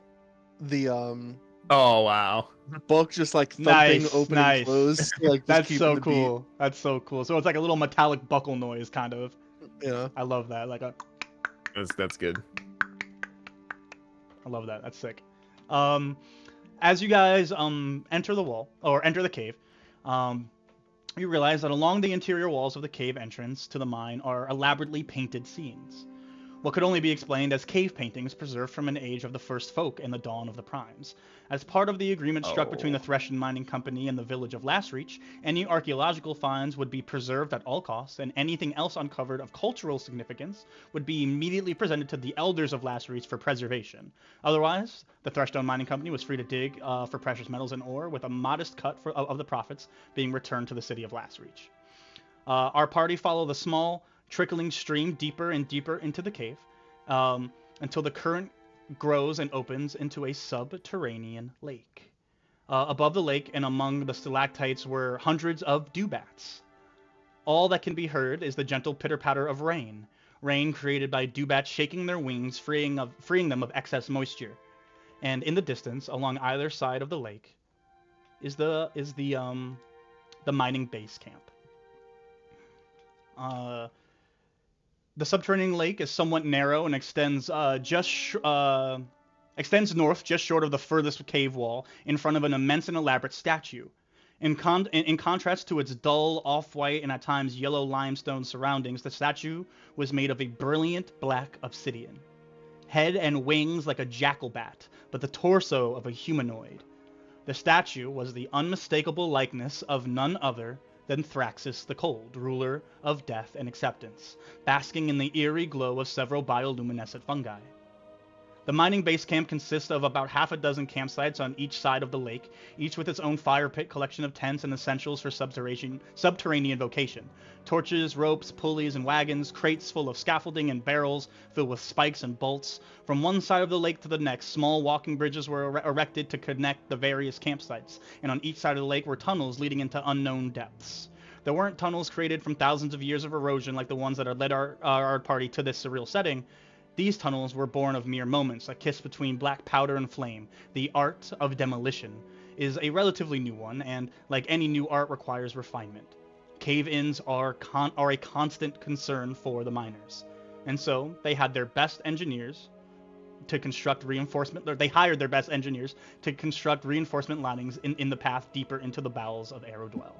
Oh wow. book just like thumping Nice, open nice. and close. Like just That's keeping so the beat, cool. That's so cool. So it's like a little metallic buckle noise, kind of. you know. I love that. That's good. I love that. That's sick. As you guys enter the wall or enter the cave, you realize that along the interior walls of the cave entrance to the mine are elaborately painted scenes. What could only be explained as cave paintings preserved from an age of the first folk in the dawn of the primes. As part of the agreement struck between the Thresh Mining Company and the village of Lastreach, any archaeological finds would be preserved at all costs, and anything else uncovered of cultural significance would be immediately presented to the elders of Lastreach for preservation. Otherwise, the Threshstone Mining Company was free to dig for precious metals and ore, with a modest cut of the profits being returned to the city of Lastreach. Our party followed the small, trickling stream deeper and deeper into the cave, until the current grows and opens into a subterranean lake. Above the lake and among the stalactites were hundreds of dewbats. All that can be heard is the gentle pitter-patter of rain created by dewbats shaking their wings, freeing them of excess moisture. And in the distance, along either side of the lake, is the mining base camp. The subterranean lake is somewhat narrow and extends north just short of the furthest cave wall, in front of an immense and elaborate statue. In contrast to its dull, off-white, and at times yellow limestone surroundings, the statue was made of a brilliant black obsidian. Head and wings like a jackal bat, but the torso of a humanoid. The statue was the unmistakable likeness of none other than Thraxus the Cold, ruler of death and acceptance, basking in the eerie glow of several bioluminescent fungi. The mining base camp consists of about half a dozen campsites on each side of the lake, each with its own fire pit, collection of tents, and essentials for subterranean vocation. Torches, ropes, pulleys, and wagons, crates full of scaffolding and barrels filled with spikes and bolts. From one side of the lake to the next, small walking bridges were erected to connect the various campsites, and on each side of the lake were tunnels leading into unknown depths. There weren't tunnels created from thousands of years of erosion like the ones that had led our party to this surreal setting. These tunnels were born of mere moments, a kiss between black powder and flame. The art of demolition is a relatively new one, and like any new art, requires refinement. Cave-ins are a constant concern for the miners, and so they had their best engineers to construct reinforcement. They hired their best engineers to construct reinforcement landings in the path deeper into the bowels of Aerodwell.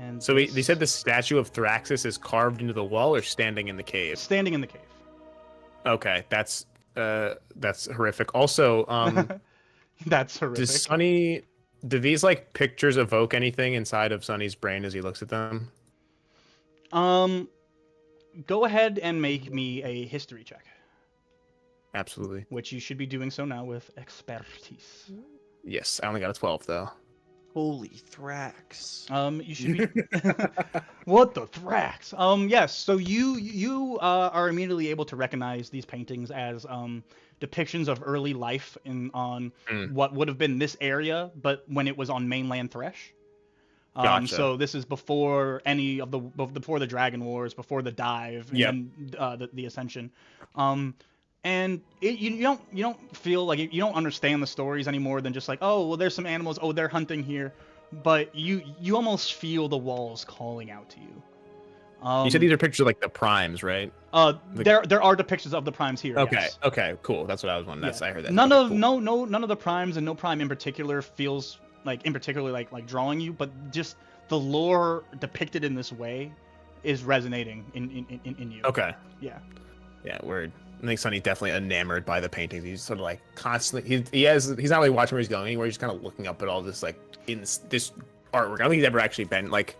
And So they said the statue of Thraxus is carved into the wall or standing in the cave? Standing in the cave. Okay, that's horrific. Also, That's horrific. do these like pictures evoke anything inside of Sonny's brain as he looks at them? Go ahead and make me a history check, Absolutely. which you should be doing so now with expertise. Yes, I only got a 12 though. Holy Thrax. You should be. What the Thrax? Yes. So you are immediately able to recognize these paintings as depictions of early life on what would have been this area, but when it was on mainland Thresh. Gotcha. So this is before any of before the Dragon Wars, before the dive, and the Ascension. And you don't feel like you don't understand the stories any more than just like, oh well, there's some animals, oh they're hunting here, but you almost feel the walls calling out to you. You said these are pictures of like the primes, right? There are depictions of the primes here. Okay, yes. okay, cool. That's what I was wondering. I heard that. None Okay, of cool. none of the primes, and no prime in particular feels like like drawing you, but just the lore depicted in this way is resonating in you. Okay. Yeah. Yeah, word. I think Sonny's definitely enamored by the paintings. He's sort of like constantly. He's not really watching where he's going anywhere. He's kind of looking up at all this like this artwork. I don't think he's ever actually been like.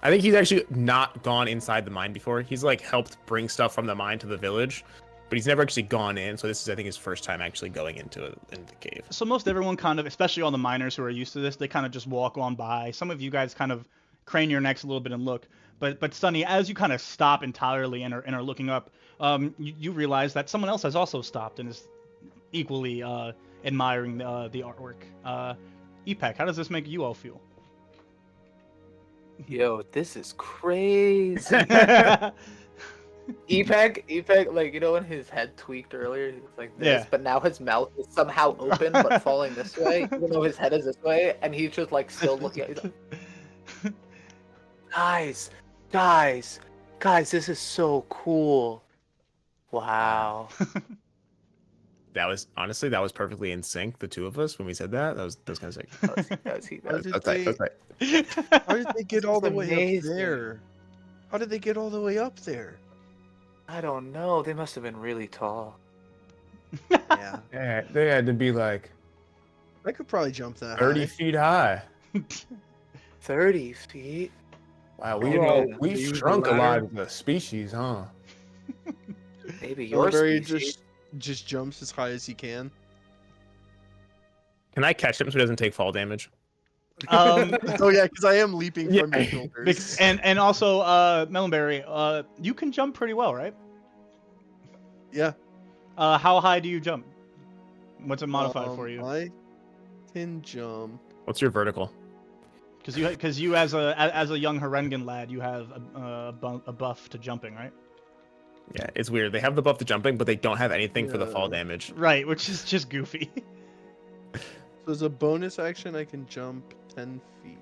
I think he's actually not gone inside the mine before. He's like helped bring stuff from the mine to the village, but he's never actually gone in. So this is, I think, his first time actually going into the cave. So most everyone kind of, especially all the miners who are used to this, they kind of just walk on by. Some of you guys kind of crane your necks a little bit and look. But Sonny, as you kind of stop entirely and are looking up, you realize that someone else has also stopped and is equally admiring the artwork. Epek, how does this make you all feel? Yo, this is crazy. Epeg, like, you know when his head tweaked earlier, he was like this, but now his mouth is somehow open but falling this way, even though his head is this way, and he's just like still looking at you. Guys, this is so cool. Wow. That was perfectly in sync. The two of us when we said that. That was kind of sick. How did they get all the way up there? How did they get all the way up there? I don't know. They must have been really tall. Yeah. Yeah, they had to be like I could probably jump that 30 feet high. 30 feet? Wow, we've shrunk a lot of the species, huh? Maybe your Mulberry species. just jumps as high as he can. Can I catch him so he doesn't take fall damage? Oh yeah, because I am leaping from your shoulders. And also, Melonberry, you can jump pretty well, right? Yeah. How high do you jump? What's it modified for you? I can jump. What's your vertical? Because you as a young Harengan lad, you have a buff to jumping, right? Yeah, it's weird. They have the buff to jumping, but they don't have anything for the fall damage. Right, which is just goofy. So as a bonus action, I can jump 10 feet.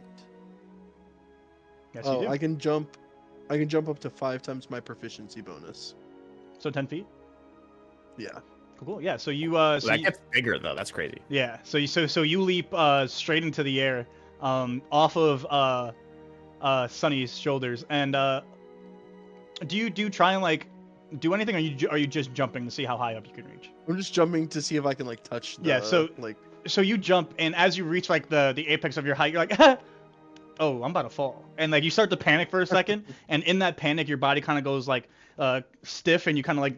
Yes, you do. I can jump up to 5 times my proficiency bonus. So 10 feet? Yeah. Cool. Yeah. So you that gets bigger though. That's crazy. Yeah. So you leap straight into the air, off of Sonny's shoulders, and do you try and like do anything, or are you just jumping to see how high up you can reach? I'm just jumping to see if I can like touch the, Yeah, so like so you jump, and as you reach like the apex of your height, you're like, oh, I'm about to fall, and like you start to panic for a second, and in that panic, your body kind of goes like stiff, and you kind of like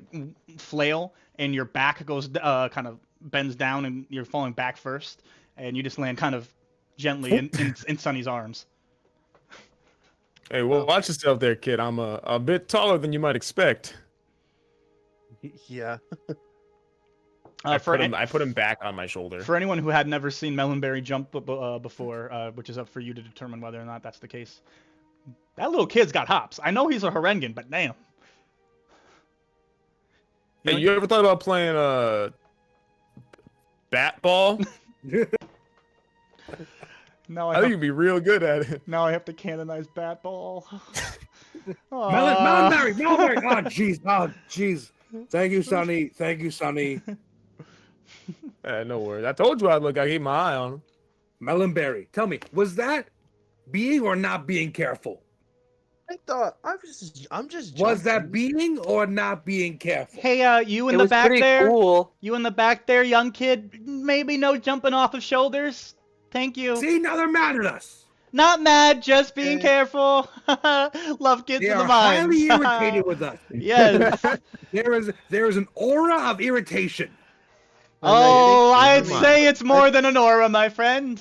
flail, and your back goes kind of bends down, and you're falling back first, and you just land kind of gently in Sonny's arms. Hey, well, watch yourself there, kid. I'm a bit taller than you might expect. Yeah. I put him back on my shoulder. For anyone who had never seen Melonberry jump before, which is up for you to determine whether or not that's the case, that little kid's got hops. I know he's a Harengan, but damn. Hey, you ever thought about playing bat ball? No, I think you'd be real good at it. Now I have to canonize bat ball. Melonberry! Oh, jeez. Thank you, Sonny. No worries. I told you I'd keep my eye on him. Melonberry, tell me, was that being or not being careful? I thought I'm just. Was that jumping. being or not being careful? Hey, you in It the was back pretty there? cool. You in the back there, young kid? Maybe no jumping off of shoulders. Thank you. See, now they're mad at us. Not mad, just being Eh. careful. Love kids They in the are mines. highly irritated with us. Yes. There is an aura of irritation. Oh, Kids in I'd the say it's more than an aura, my friend.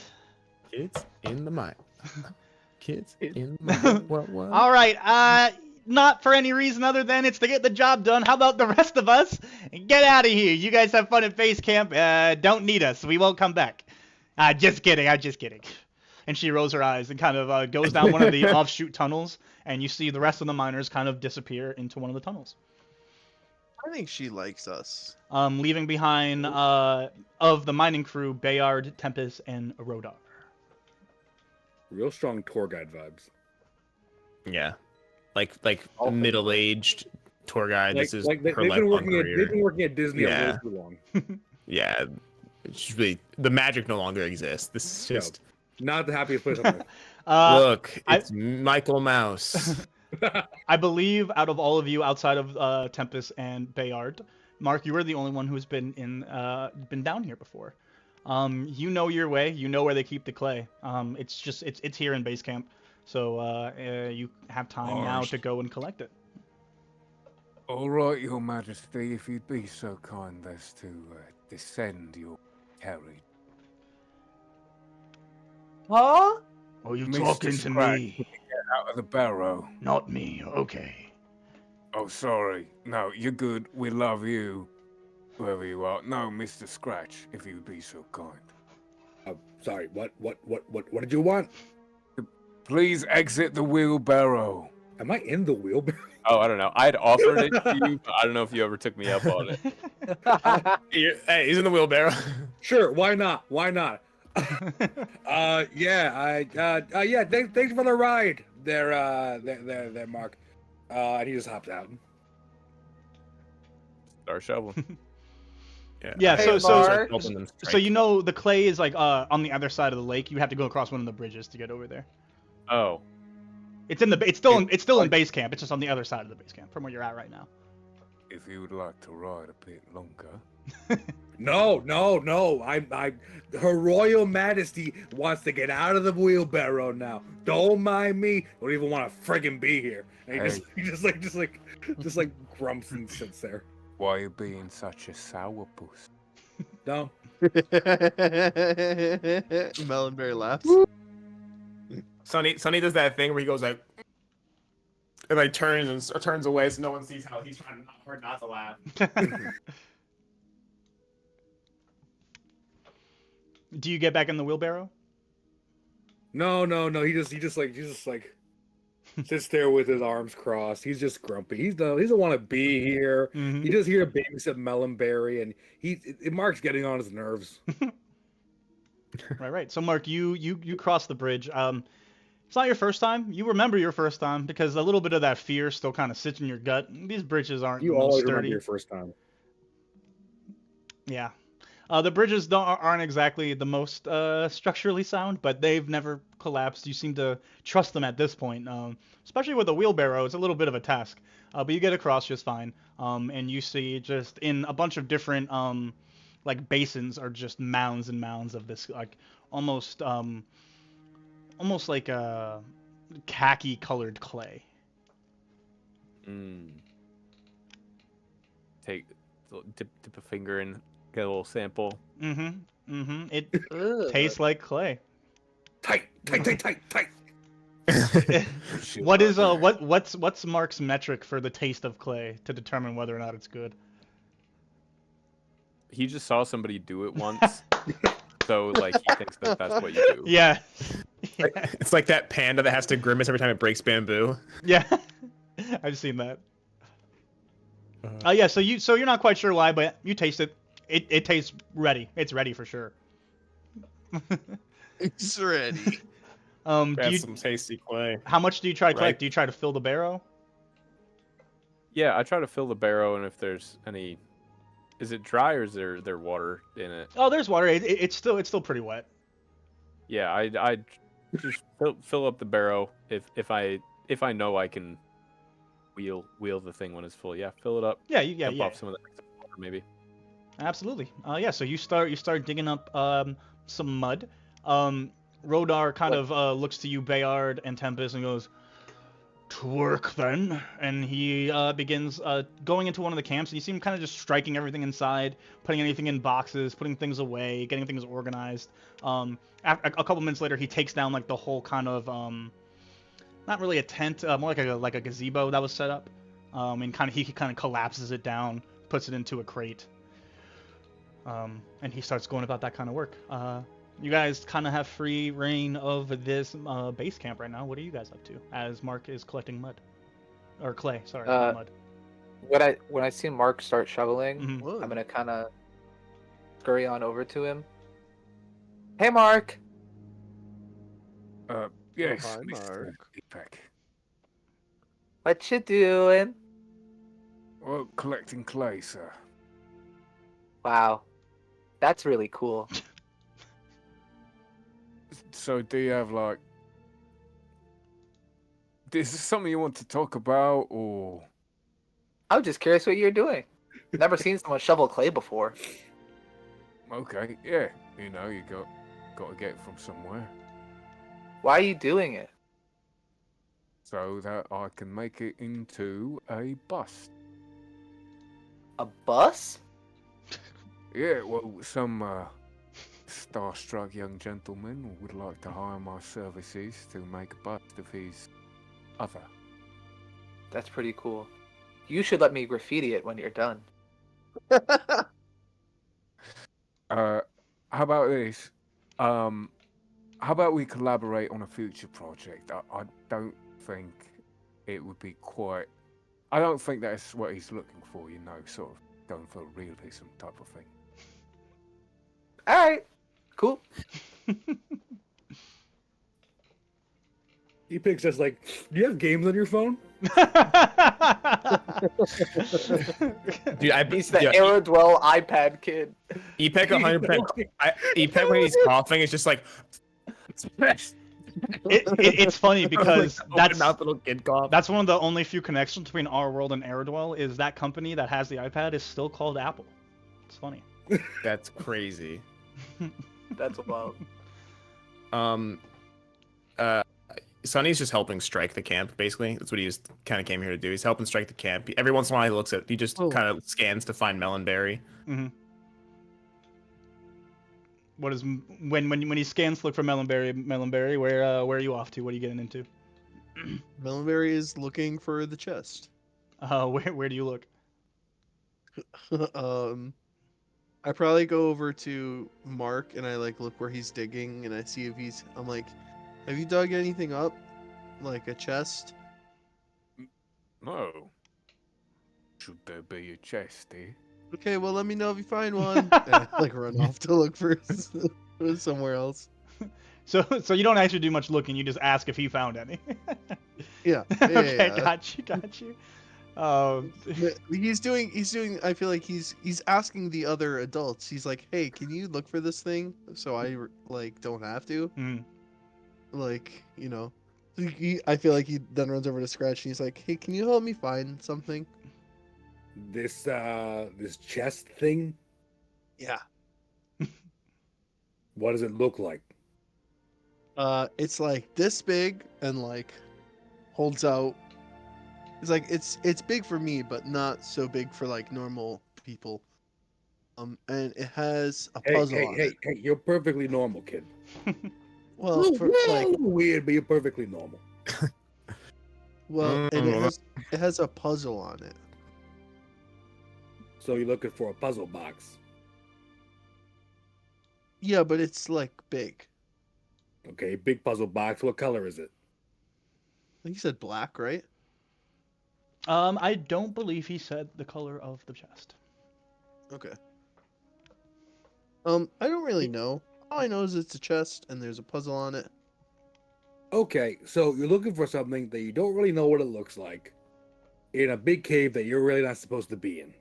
Kids in the mine. Kids in the mine. What? All right. Not for any reason other than it's to get the job done. How about the rest of us? Get out of here. You guys have fun at base camp. Don't need us. We won't come back. Just kidding. I'm just kidding. And she rolls her eyes and kind of goes down one of the offshoot tunnels, and you see the rest of the miners kind of disappear into one of the tunnels. I think she likes us. Leaving behind of the mining crew, Bayard, Tempest, and Rodar. Real strong tour guide vibes. Yeah, like middle-aged tour guide. Like, This is like her they've been lifelong working at career. they've been working at Disney Yeah. way too long. Yeah, it's really the magic no longer exists. This is No. just Not the happiest place on earth. look. It's Michael Mouse. I believe out of all of you, outside of Tempest and Bayard, Mark, you were the only one who's been down here before. You know your way. You know where they keep the clay. It's here in base camp. So you have time now to go and collect it. All right, Your Majesty, if you'd be so kind as to descend your carriage. Huh? Oh, you Mr. talking to Scratch, me? Get out of the barrow. Not me. Okay. Oh, sorry. No, you're good. We love you. Whoever you are. No, Mr. Scratch, if you'd be so kind. Sorry. What did you want? Please exit the wheelbarrow. Am I in the wheelbarrow? Oh, I don't know. I'd offered it to you, but I don't know if you ever took me up on it. Hey, he's in the wheelbarrow. Sure. Why not? Why not? Yeah. Yeah. Thanks for the ride. There, Mark. And he just hopped out. Start shoveling. Yeah. Hey, Mark. So you know the clay is like on the other side of the lake. You have to go across one of the bridges to get over there. Oh. It's still in base camp. It's just on the other side of the base camp from where you're at right now. If you would like to ride a bit longer. No. Her Royal Majesty wants to get out of the wheelbarrow now. Don't mind me. Don't even want to friggin' be here. And he just grumps and sits there. Why are you being such a sourpuss? No. Melonberry laughs. Sonny does that thing where he goes like, and like turns away so no one sees how he's trying hard not to laugh. Do you get back in the wheelbarrow? No. He just sits there with his arms crossed. He's just grumpy. He doesn't want to be here. Mhm. He's just here to babysit Melonberry, and Mark's getting on his nerves. Right. So Mark, you cross the bridge. It's not your first time. You remember your first time because a little bit of that fear still kind of sits in your gut. These bridges aren't You the most always remember sturdy. your first time. Yeah. The bridges aren't exactly the most structurally sound, but they've never collapsed. You seem to trust them at this point. Especially with a wheelbarrow, it's a little bit of a task. But you get across just fine. And you see just in a bunch of different like basins are just mounds and mounds of this like almost like a khaki colored clay. Dip a finger in, get a little sample. It Ugh. tastes like clay. Tight. What is what's Mark's metric for the taste of clay to determine whether or not it's good? He just saw somebody do it once, so like he thinks that that's what you do. Yeah. It's like that panda that has to grimace every time it breaks bamboo. Yeah. I've seen that. Yeah, so you're not quite sure why, but you taste it. It tastes ready. It's ready for sure. It's ready. That's some tasty clay. How much do you try to collect? Right. Do you try to fill the barrow? Yeah, I try to fill the barrow, and if there's any, is it dry or is there water in it? Oh, there's water. It's still pretty wet. Yeah, I just fill up the barrow. If if I know I can wheel the thing when it's full, yeah, fill it up. Yeah, Dump off some of the water, maybe. Absolutely. Yeah. So you start digging up some mud. Rodar kind of looks to you, Bayard and Tempest, and goes, "To work then." And he begins going into one of the camps, and you see him kind of just striking everything inside, putting anything in boxes, putting things away, getting things organized. A couple minutes later, he takes down like the whole kind of not really a tent, more like a gazebo that was set up, and he kind of collapses it down, puts it into a crate, and he starts going about that kind of work. You guys kind of have free reign of this base camp right now. What are you guys up to as Mark is collecting mud? Or clay, sorry, not mud. When I see Mark start shoveling, Mhm. I'm gonna kind of scurry on over to him. Hey, Mark. Yes, hi, Mr. Mark. Epek. What you doing? Well, collecting clay, sir. Wow, that's really cool. So, do you have like? Is this something you want to talk about, or? I was just curious what you're doing. Never seen someone shovel clay before. Okay, yeah. You know, you got to get it from somewhere, Why are you doing it? so that I can make it into a bust. A bus? Yeah, well, some starstruck young gentleman would like to hire my services to make a bust of his other. That's pretty cool. You should let me graffiti it when you're done. How about this? How about we collaborate on a future project? I don't think it would be quite. I don't think that's what he's looking for, you know, sort of going for realism type of thing. All right, cool. He picks us like, do you have games on your phone? Dude, He's the Aerodwell iPad kid. Epek 100%. Epek when he's coughing is just like. It's funny because Open mouth little kid cough. that's one of the only few connections between our world and Aerodwell is that company that has the iPad is still called Apple. It's funny. That's crazy. That's wild. Sonny's just helping strike the camp, basically. That's what he just kind of came here to do. He's helping strike the camp. Every once in a while, he just kind of scans to find Melonberry. Mm-hmm. What is when he scans to look for Melonberry? Where are you off to? What are you getting into? Melonberry is looking for the chest. Where do you look? I probably go over to Mark and I like look where he's digging and I see if I'm like, have you dug anything up? Like a chest? No. Should there be a chest here? Okay, well let me know if you find one. And I like run off to look for somewhere else. So you don't actually do much looking. You just ask if he found any. Yeah. Okay, yeah. got you. He's doing. I feel like he's asking the other adults. He's like, "Hey, can you look for this thing so I like don't have to?" Mm. Like, you know. I feel like he then runs over to Scratch and he's like, "Hey, can you help me find something?" This chest thing. Yeah. What does it look like? It's like this big and like holds out. It's like it's big for me, but not so big for like normal people. And it has a puzzle on it. Hey! You're perfectly normal, kid. Well, for like Weird, but you're perfectly normal. well, and it has a puzzle on it. So you're looking for a puzzle box. Yeah, but it's like big. Okay, big puzzle box. What color is it? I think you said black, right? I don't believe he said the color of the chest. Okay. I don't really know. All I know is it's a chest and there's a puzzle on it. Okay, so you're looking for something that you don't really know what it looks like in a big cave that you're really not supposed to be in.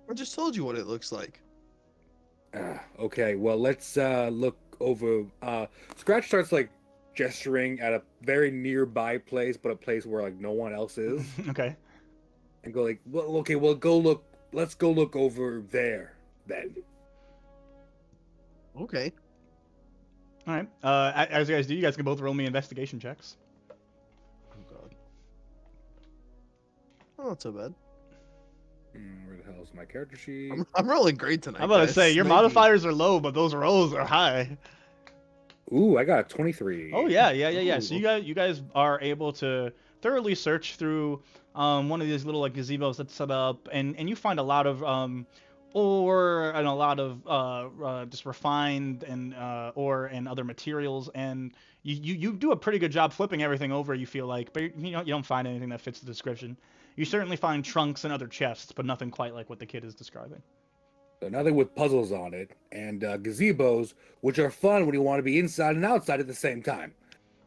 I just told you what it looks like. Okay, well, let's look over. Scratch starts like gesturing at a very nearby place, but a place where like no one else is, Okay. and go like, well, okay, well, go look. Let's go look over there then. Okay. All right. As you guys do, you guys can both roll me investigation checks. Oh god. Oh, not so bad. Where the hell is my character sheet? I'm rolling great tonight. I'm about to guys. say your 19. modifiers are low, but those rolls are high. Ooh, I got a 23. Oh yeah. So Ooh. you guys are able to thoroughly search through one of these little like gazebos that's set up, and you find a lot of ore and a lot of just refined and ore and other materials, and you do a pretty good job flipping everything over. You feel like, but you don't find anything that fits the description. You certainly find trunks and other chests, but nothing quite like what the kid is describing. So nothing with puzzles on it, and gazebos, which are fun when you want to be inside and outside at the same time.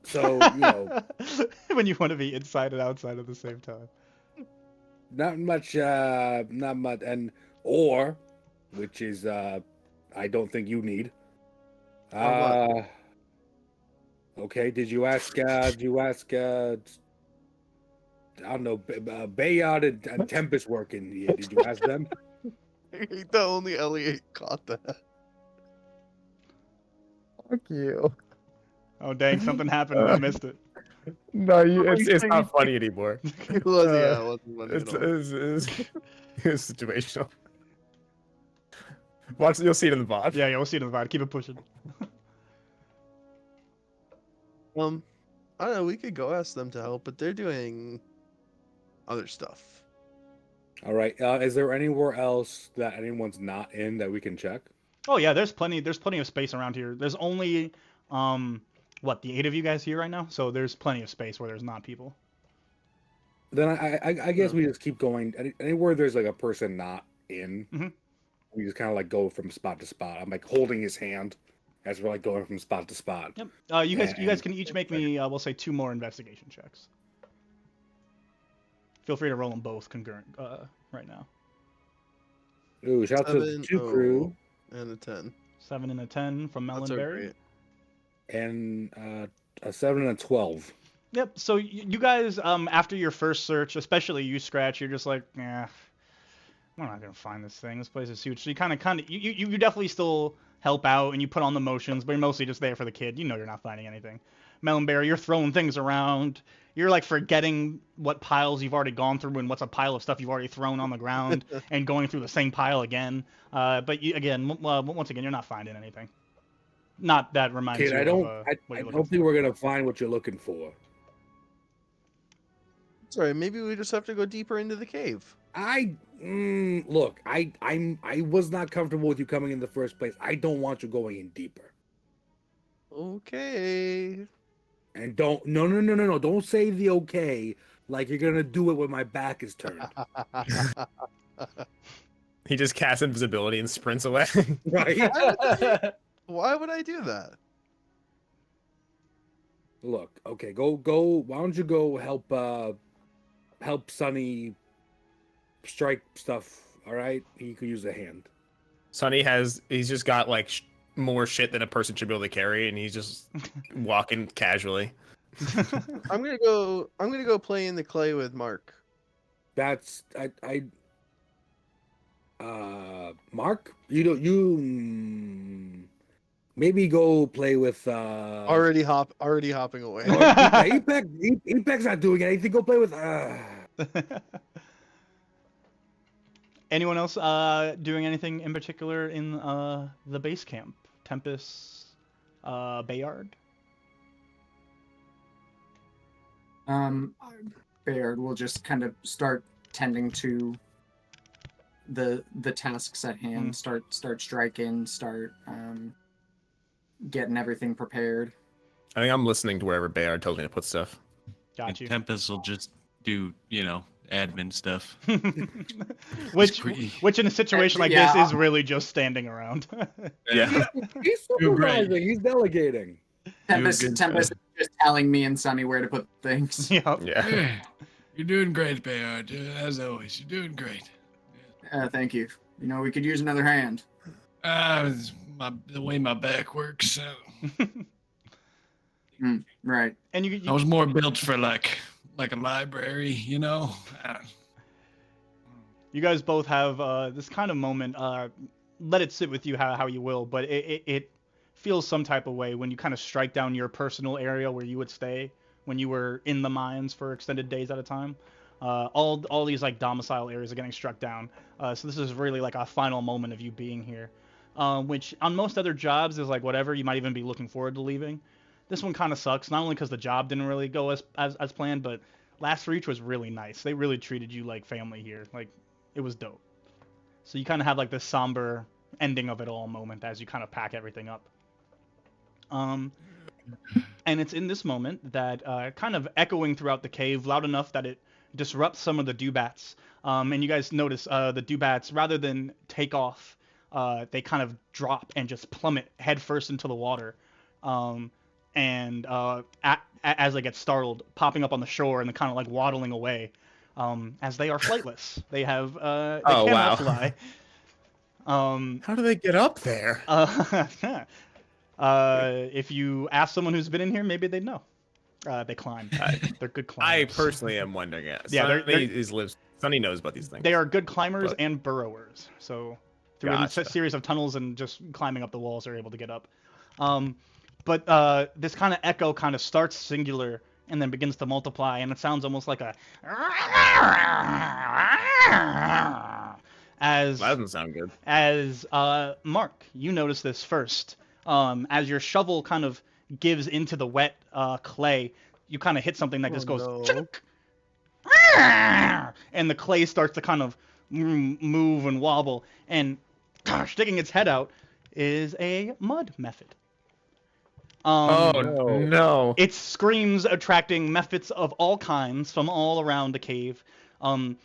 So, when you want to be inside and outside at the same time. not much, and or, which is, I don't think you need. Or Okay, did you ask, I don't know, Bayard and Tempest working here? Did you ask them? I hate that only Elliot caught that. Fuck you. Oh dang, something happened. I missed it. No, it's not funny anymore. It was, yeah, it wasn't funny It's, at all. it's situational. Watch, you'll see it in the VOD. Yeah, we'll see it in the VOD. Keep it pushing. I don't know, we could go ask them to help, but they're doing other stuff. All right. Is there anywhere else that anyone's not in that we can check? Oh yeah, there's plenty of space around here. There's only the 8 of you guys here right now, so there's plenty of space where there's not people. Then I guess we just keep going. Anywhere there's like a person not in, we just kind of like go from spot to spot. I'm like holding his hand as we're like going from spot to spot. Yep. You guys can each make me we'll say 2 more investigation checks. Feel free to roll them both concurrent right now. Ooh, shout out to the 2 crew. And a 10. 7 and a 10 from That's Melonberry. And a 7 and a 12. Yep. So you guys, after your first search, especially you, Scratch, you're just like, we're not gonna find this thing. This place is huge. So you kind of, you definitely still help out and you put on the motions, but you're mostly just there for the kid. You know you're not finding anything. Melonberry, you're throwing things around. You're like forgetting what piles you've already gone through and what's a pile of stuff you've already thrown on the ground and going through the same pile again. But once again, you're not finding anything. Not that reminds Kid, you I of don't think we're gonna find what you're looking for. Sorry, maybe we just have to go deeper into the cave. Look, I was not comfortable with you coming in the first place. I don't want you going in deeper. Okay. And no, don't say the okay like you're gonna do it when my back is turned. He just casts invisibility and sprints away. Right? Why would I do that? Look, okay, go. Why don't you go help Sonny strike stuff? All right, he could use a hand. Sonny he's just got like more shit than a person should be able to carry, and he's just walking casually. I'm gonna go play in the clay with Mark. That's Mark, maybe go play with Already hopping away. Apex not doing anything. Go play with Anyone else doing anything in particular in the base camp? Tempest, Bayard? Bayard will just kind of start tending to the tasks at hand. Start striking. Start getting everything prepared. I think I'm listening to wherever Bayard tells me to put stuff. Got you. Tempest will just do, admin stuff. which in a situation like this is really just standing around. Yeah. He's supervising. He's delegating. Tempest is just telling me and Sonny where to put things. Yep. Yeah. You're doing great, Bayard. As always, you're doing great. Thank you. We could use another hand. The way my back works. Right. And you I was more built for like a library, you know. You guys both have this kind of moment. Let it sit with you how you will, but it feels some type of way when you kind of strike down your personal area where you would stay when you were in the mines for extended days at a time. All these like domicile areas are getting struck down. So this is really like a final moment of you being here, which on most other jobs is like whatever. You might even be looking forward to leaving. This one kind of sucks, not only because the job didn't really go as planned, but Last Reach was really nice. They really treated you like family here. Like, it was dope. So you kind of have like this somber ending of it all moment as you kind of pack everything up. And it's in this moment that kind of echoing throughout the cave loud enough that it disrupts some of the dewbats. And you guys notice the dewbats, rather than take off, they kind of drop and just plummet headfirst into the water. And as they get startled, popping up on the shore and then kind of like waddling away, as they are flightless. They have they cannot fly. How do they get up there? If you ask someone who's been in here, maybe they'd know. They climb. They're good climbers. I personally am wondering. Yeah, Sonny knows about these things. They are good climbers and burrowers. So through a series of tunnels and just climbing up the walls, they're able to get up. But this kind of echo kind of starts singular and then begins to multiply, and it sounds almost like a as that doesn't sound good. As Mark, you notice this first. As your shovel kind of gives into the wet clay, you kind of hit something that just goes chunk, and the clay starts to kind of move and wobble, and sticking its head out is a mud mephit. No. It screams, attracting mephits of all kinds from all around the cave. The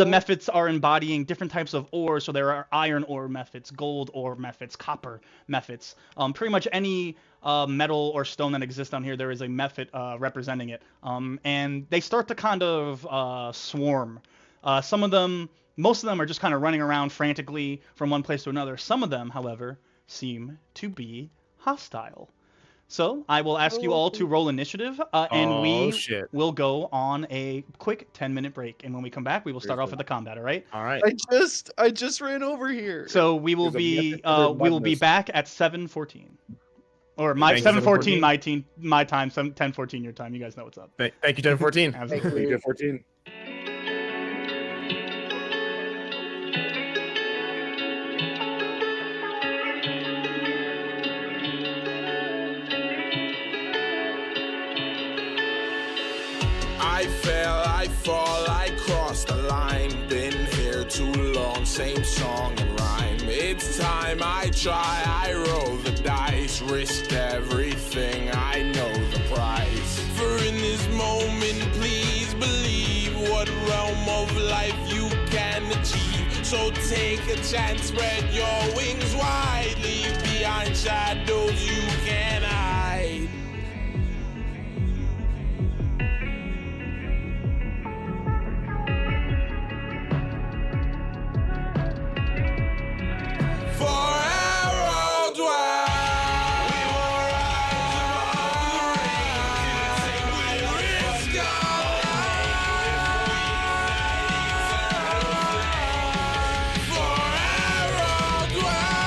mephits are embodying different types of ore, so there are iron ore mephits, gold ore mephits, copper mephits. Pretty much any metal or stone that exists down here, there is a mephit representing it. And they start to kind of swarm. Most of them are just kind of running around frantically from one place to another. Some of them, however, seem to be hostile. So I will ask you all to roll initiative, and we will go on a quick 10-minute break. And when we come back, we will start off with the combat. All right? All right. I just ran over here. So we will be back at 7:14, or 7:14 my time, 10:14 your time. You guys know what's up. Thank you, 10:14. Absolutely. Thank you, 14. I fell, I fall, I crossed the line. Been here too long, same song and rhyme. It's time I try, I roll the dice. Risked everything, I know the price. For in this moment, please believe what realm of life you can achieve. So take a chance, spread your wings wide. Leave behind shadows you can hide. For Aerodwell, we will rise above the rain. We risk our lives. For Aerodwell.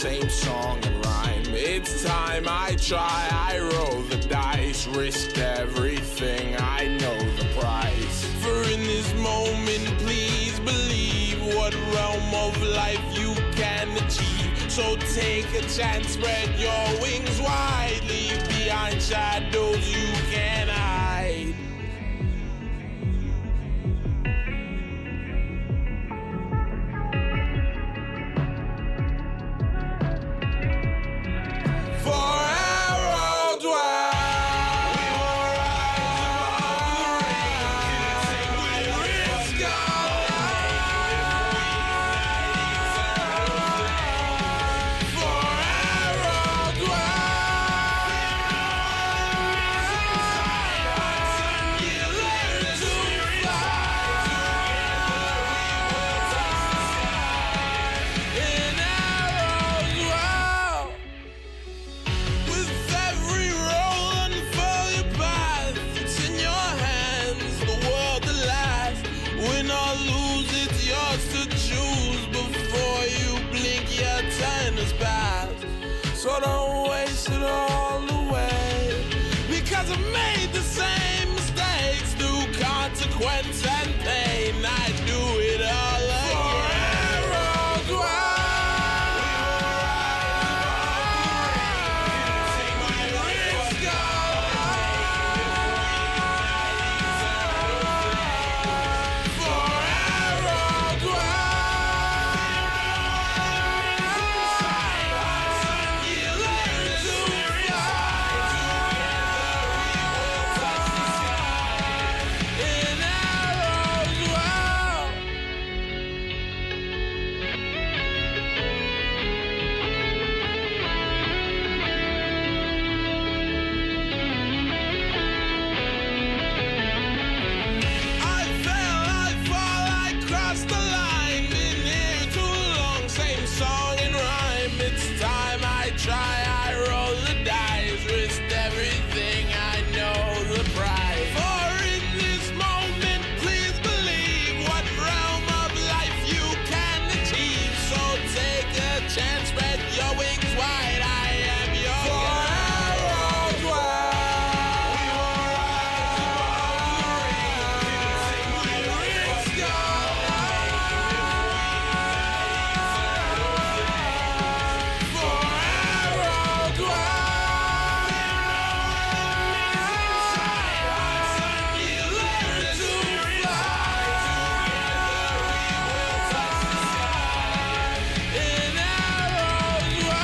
same song and rhyme. It's time I try, I roll the dice, risked everything, I know the price. For in this moment, please believe what realm of life you can achieve. So take a chance, spread your wings wide, leave behind shadows you can hide. For Aerodwell, we will rise above the rain, risk our lives. For Aerodwell, you learn to fly. In Aerodwell, with every roll unfurl your path. It's in your hands, the world at last. Win or lose, it's yours to choose. Before you blink, your time has passed. So don't waste it all away, because I made the same mistakes through consequence and pain. I do it all again. For Aerodwell, risk our lives. For Aerodwell, you learn to fly. In Aerodwell. I fell, I fall, I crossed the line. Been here too long, same song and rhyme. It's time I try, I roll the dice, risked everything, I know the price. For in this moment, please believe what realm of life you can achieve. So take a chance, spread your wings wide, I am your guide. We will rise above the rain, risk our lives. For Aerodwell, you learn to fly. In Aerodwell.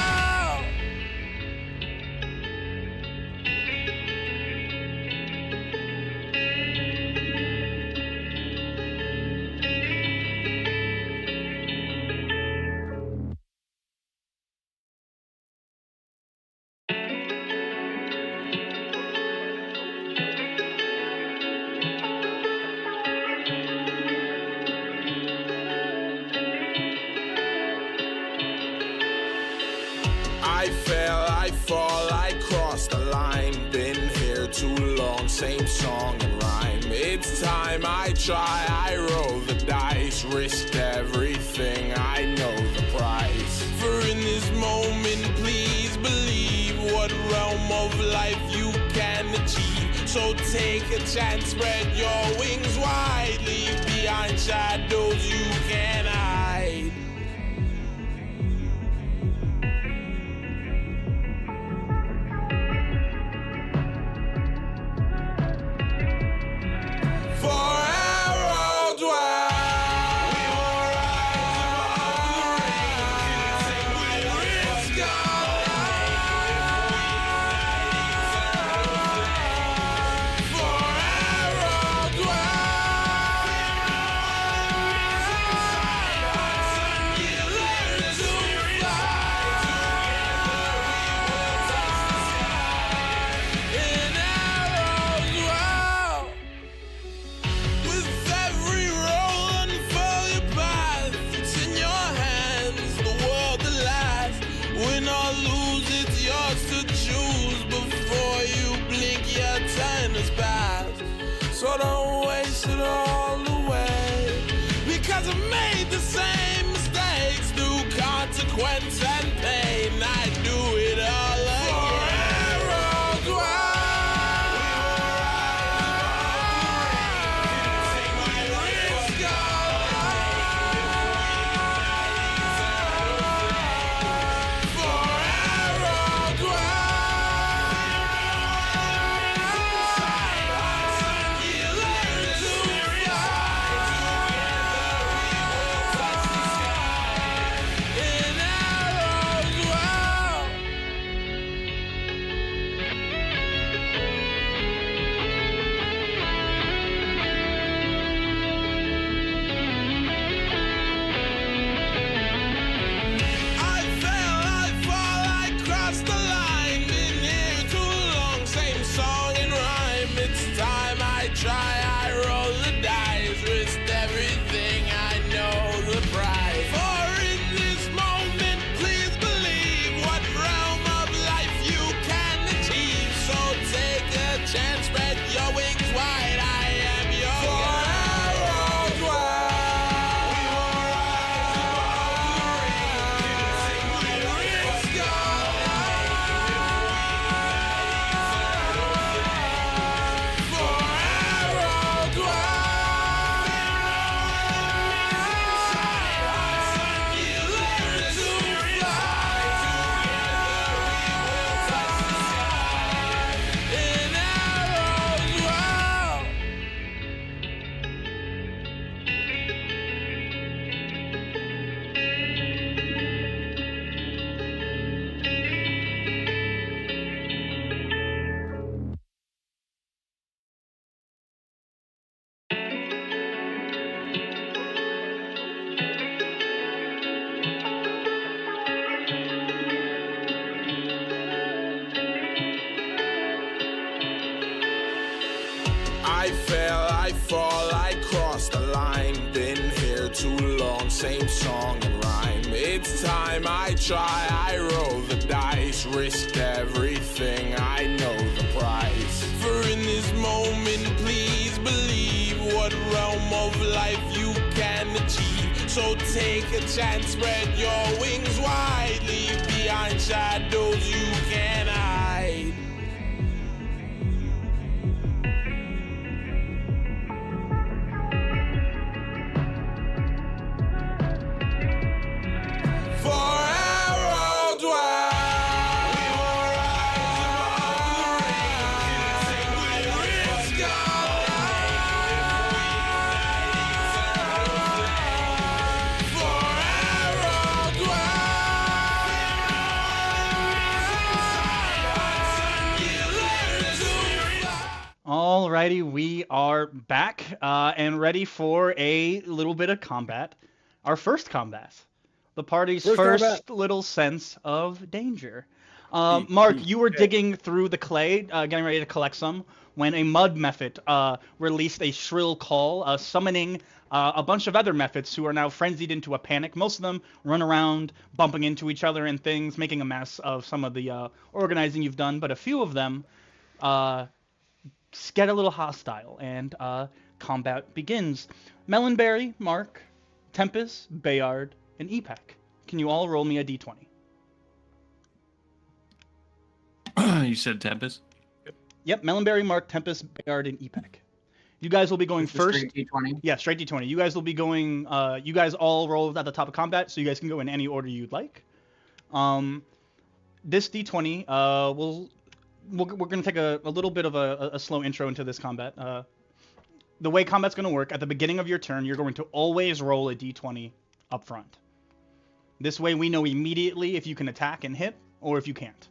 I fell, I fall, I crossed the line. Been here too long, same song and rhyme. It's time I try, I roll the dice, risked everything, I know the price. For in this moment, please believe what realm of life you can achieve. So take a chance, spread your wings wide, leave behind shadows you can hide. For Aerodwell, we will rise above the rain, risk our lives. For Aerodwell, you learn to fly. In Aerodwell, with every roll unfurl your path. It's in your hands, the world at last. Win or lose, it's yours to choose. Before you blink, your time has passed. So don't waste it all away, because I made the same mistakes through consequence and pain. I fell, I fall, I crossed the line. Been here too long, same song and rhyme. It's time I try, I roll the dice. Risked everything, I know the price. For in this moment, please believe what realm of life you can achieve. So take a chance, spread your wings wide. Leave behind shadows you can hide. For Aerodwell, we will rise above the rain. Take my risk for Alrighty, we are back and ready for a little bit of combat. Our first combat. The party's first combat. little sense of danger. Mark, you were digging through the clay, getting ready to collect some, when a mud mephit released a shrill call, summoning a bunch of other mephits who are now frenzied into a panic. Most of them run around, bumping into each other and things, making a mess of some of the organizing you've done, but a few of them get a little hostile, and combat begins. Melonberry, Mark, Tempest, Bayard, and Epec. Can you all roll me a d20? You said Tempest? Yep, Melonberry, Mark, Tempest, Bayard, and Epec. You guys will be going first. Straight D20. Yeah, straight d20. You guys will be going. You guys all roll at the top of combat, so you guys can go in any order you'd like. This d20 we're going to take a little bit of a slow intro into this combat. The way combat's going to work, at the beginning of your turn, you're going to always roll a d20 up front. This way we know immediately if you can attack and hit, or if you can't.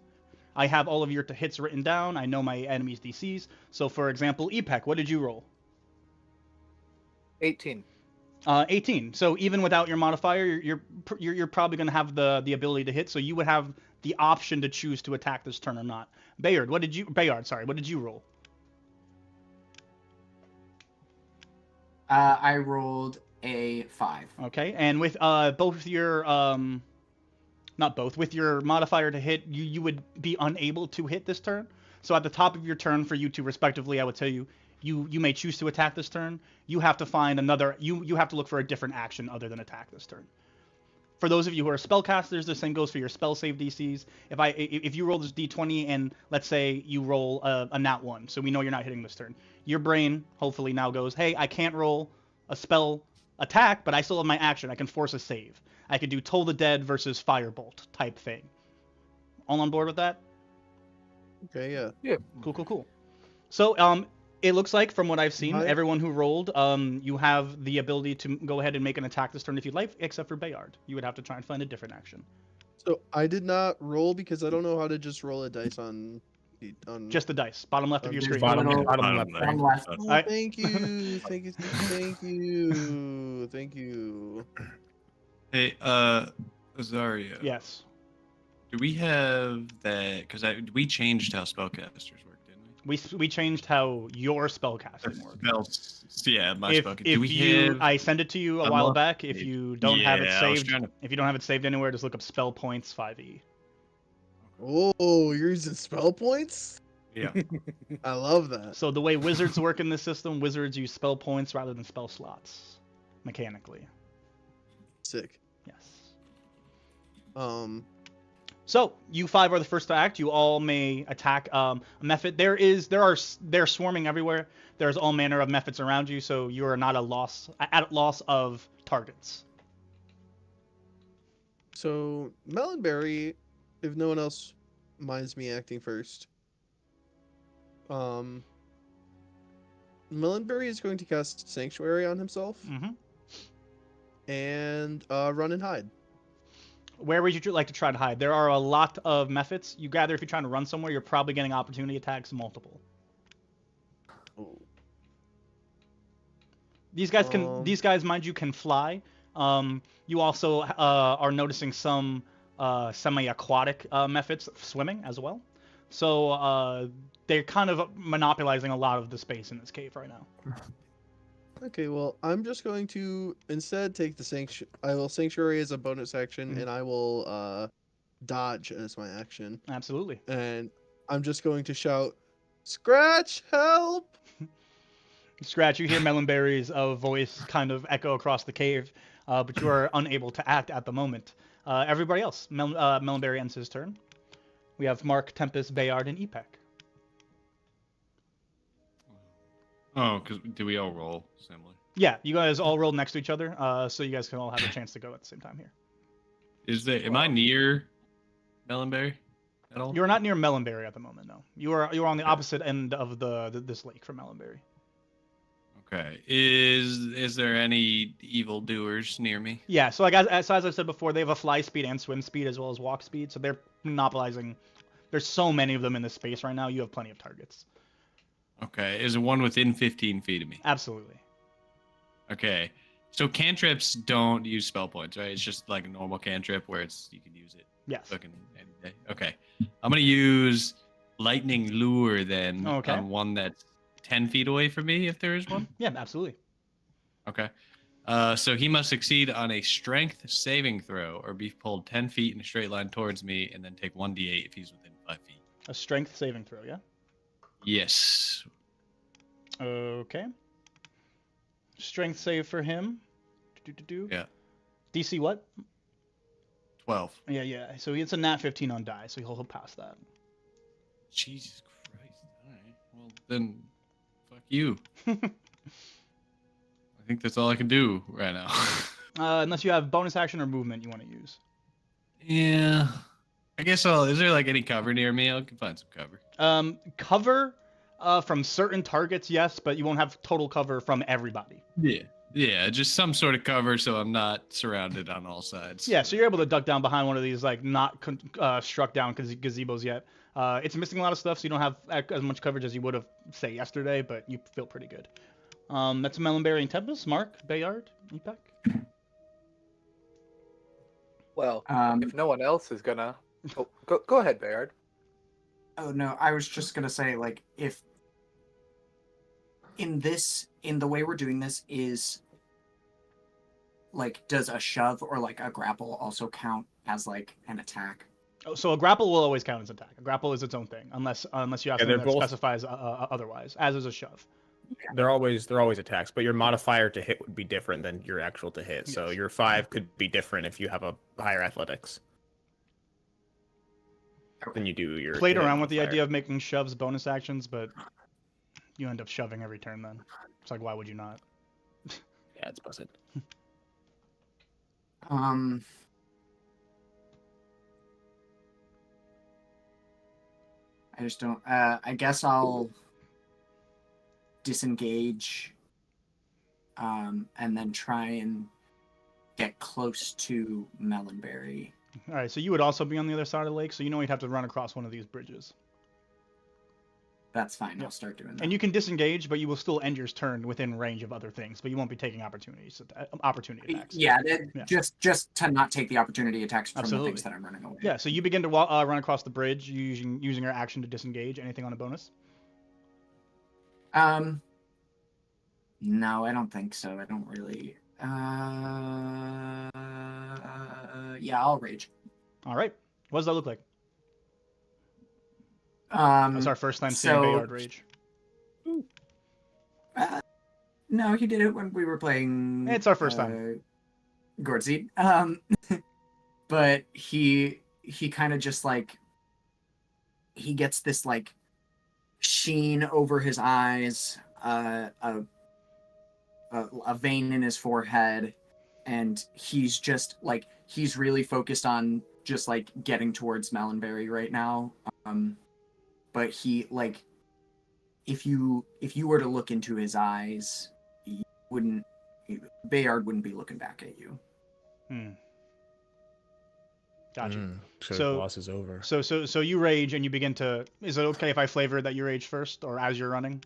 I have all of your hits written down. I know my enemy's DCs. So, for example, Epec, what did you roll? 18. 18. So even without your modifier, you're probably going to have the ability to hit. So you would have the option to choose to attack this turn or not. Bayard, what did you roll? I rolled a 5. Okay, and with with your modifier to hit, you would be unable to hit this turn. So at the top of your turn, for you two respectively, I would tell you, you may choose to attack this turn. You have to find another. You have to look for a different action other than attack this turn. For those of you who are spellcasters, the same goes for your spell save DCs. If you roll this d20 and let's say you roll a nat 1, so we know you're not hitting this turn, your brain hopefully now goes, hey, I can't roll a spell attack, but I still have my action. I can force a save. I could do Toll the Dead versus Firebolt type thing. All on board with that? Okay, yeah. Yeah. Cool. So, it looks like, from what I've seen, everyone who rolled, you have the ability to go ahead and make an attack this turn if you'd like, except for Bayard. You would have to try and find a different action. So I did not roll because I don't know how to just roll a dice on Just the dice, bottom left of your screen. Bottom left. Oh, Alright. thank you. Thank you. Hey, Azaria. Yes. Do we have that? Because we changed how spellcasters work, didn't we? We changed how your spellcasting works. Yeah, my spellcasting. If Do we have... I send it to you a while back. If you don't have it saved, trying to... if you don't have it saved anywhere, just look up spell points 5e. Oh, you're using spell points? Yeah. I love that. So the way wizards work in this system, wizards use spell points rather than spell slots, mechanically. Sick. Yes. So you 5 are the first to act. You all may attack a mephit. They're swarming everywhere. There's all manner of mephits around you, so you are not at loss of targets. So Melonberry, if no one else minds me acting first, Melonberry is going to cast Sanctuary on himself and run and hide. Where would you like to try to hide? There are a lot of mephits. You gather if you're trying to run somewhere, you're probably getting opportunity attacks multiple. Oh. These guys, mind you, can fly. You also are noticing some semi-aquatic mephits swimming as well. So they're kind of monopolizing a lot of the space in this cave right now. Okay, well, I'm just going to instead take the sanctuary as a bonus action, and I will dodge as my action. Absolutely. And I'm just going to shout, "Scratch, help!" Scratch, you hear Melonberry's voice kind of echo across the cave, but you are unable to act at the moment. Everybody else, Melonberry ends his turn. We have Mark, Tempest, Bayard, and Epek. Oh, because do we all roll similar? Yeah, you guys all rolled next to each other, so you guys can all have a chance to go at the same time here. Am I near Melonberry at all? You're not near Melonberry at the moment, no. You are on the opposite end of this lake from Melonberry. Okay. Is there any evildoers near me? Yeah, so as I said before, they have a fly speed and swim speed as well as walk speed, so they're monopolizing. There's so many of them in this space right now. You have plenty of targets. Okay. Is there one within 15 feet of me? Absolutely. Okay. So cantrips don't use spell points, right? It's just like a normal cantrip where you can use it. Yes. Fucking any day. Okay. I'm gonna use lightning lure then on one that's 10 feet away from me, if there is one. Yeah, absolutely. Okay. So he must succeed on a strength saving throw or be pulled 10 feet in a straight line towards me and then take 1d8 if he's within 5 feet. A strength saving throw, yeah? Yes. Okay. Strength save for him. Yeah. DC what? 12. Yeah. So it's a nat 15 on die, so he'll pass that. Jesus Christ. All right. Well, then, fuck you. I think that's all I can do right now. Unless you have bonus action or movement you want to use. Yeah. I guess is there like any cover near me? I can find some cover. Cover from certain targets, yes, but you won't have total cover from everybody. Yeah, just some sort of cover so I'm not surrounded on all sides. Yeah, so you're able to duck down behind one of these like not struck down gazebos yet. It's missing a lot of stuff, so you don't have as much coverage as you would have, say, yesterday, but you feel pretty good. That's Melonberry and Tempest. Mark, Bayard, Epek. Well, if no one else is gonna... Oh, go ahead, Bayard. Oh, no, I was just gonna say, like, if... In the way we're doing this is... Like, does a shove or, like, a grapple also count as, like, an attack? Oh, so a grapple will always count as attack. A grapple is its own thing, unless you have something that specifies otherwise, as is a shove. They're always attacks, but your modifier to hit would be different than your actual to hit. So your 5 could be different if you have a higher athletics than you do your. Played around with the idea of making shoves bonus actions, but you end up shoving every turn. Then it's like, why would you not? Yeah, it's buzzing. I just don't. I guess I'll disengage, and then try and get close to Melonberry. All right, so you would also be on the other side of the lake, so you know you'd have to run across one of these bridges. That's fine. I'll start doing that. And you can disengage, but you will still end your turn within range of other things, but you won't be taking opportunity attacks. Yeah, just to not take the opportunity attacks from the things that I'm running away. Yeah, so you begin to run across the bridge using your action to disengage. Anything on a bonus? No, I don't think so. I don't really. Yeah, I'll rage. All right. What does that look like? That's our first time seeing Bayard rage. No, he did it when we were playing. It's our first time. Gordseed. But he kind of just like he gets this like sheen over his eyes, a vein in his forehead, and he's just like he's really focused on just like getting towards Melonberry right now. But he like if you were to look into his eyes, Bayard wouldn't be looking back at you. Gotcha. So the boss is over. So you rage and you begin to. Is it okay if I flavor that you rage first or as you're running?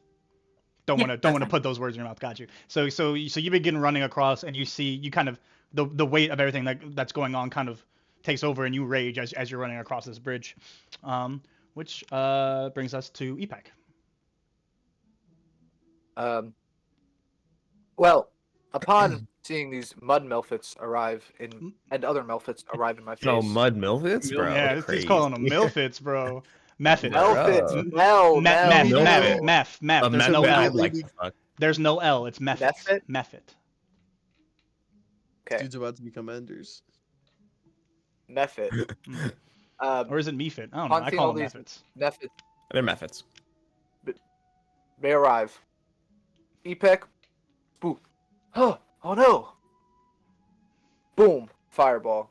Don't want to put those words in your mouth. Got you. So you begin running across and you kind of the weight of everything that's going on kind of takes over and you rage as you're running across this bridge. which brings us to Epec. Well, upon seeing these mud Melfits arrive and other Melfits arrive in my face. No, mud Milvits, bro. Yeah, he's Crazy. calling them Milfits, bro. Method. Melfits, Meth. There's no L. Like the fuck. There's no L. It's method. Method? Method. Okay. Dude's about to become Enders. Method. Or is it Mephit? I don't know. I Haunting call all them these methods. Methods They're methods. may arrive. Epec. Boom. Oh no. Boom. Fireball.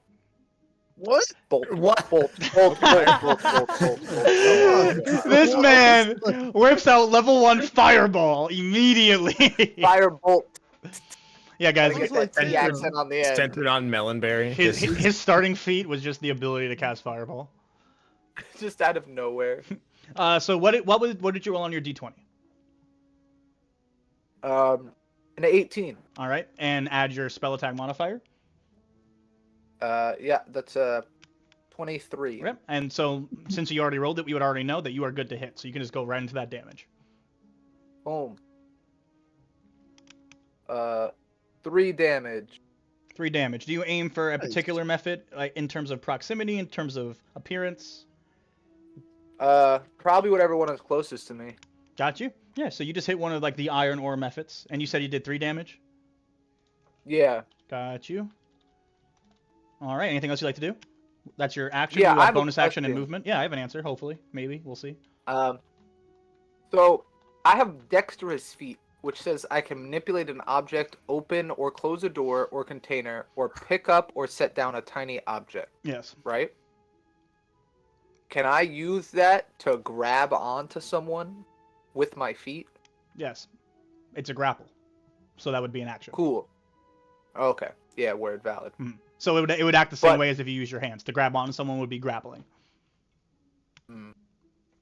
What? Bolt. What? Bolt. Bolt. This man whips out level 1 fireball immediately. Firebolt. Yeah, guys. Get that T accent on the end. Centered on Melonberry. His starting feat was just the ability to cast fireball. Just out of nowhere. So what did you roll on your d20? An 18. All right, and add your spell attack modifier. Yeah, that's 23. Yep. And so since you already rolled it, we would already know that you are good to hit. So you can just go right into that damage. Boom. 3 damage. 3 damage. Do you aim for a particular method, like in terms of proximity, in terms of appearance? Probably whatever one is closest to me. Got you. Yeah. So you just hit one of like the iron ore methods, and you said you did 3 damage. Yeah. Got you. All right. Anything else you'd like to do? That's your action. Yeah, you I have have a bonus action and question. movement. Yeah, I have an answer. Hopefully, maybe we'll see. So I have dexterous feet, which says I can manipulate an object, open or close a door or container, or pick up or set down a tiny object. Yes. Right? Can I use that to grab onto someone with my feet? Yes. It's a grapple, so that would be an action. Cool. Okay. Yeah, word valid. So it would act the same But- way as if you use your hands. To grab onto someone would be grappling.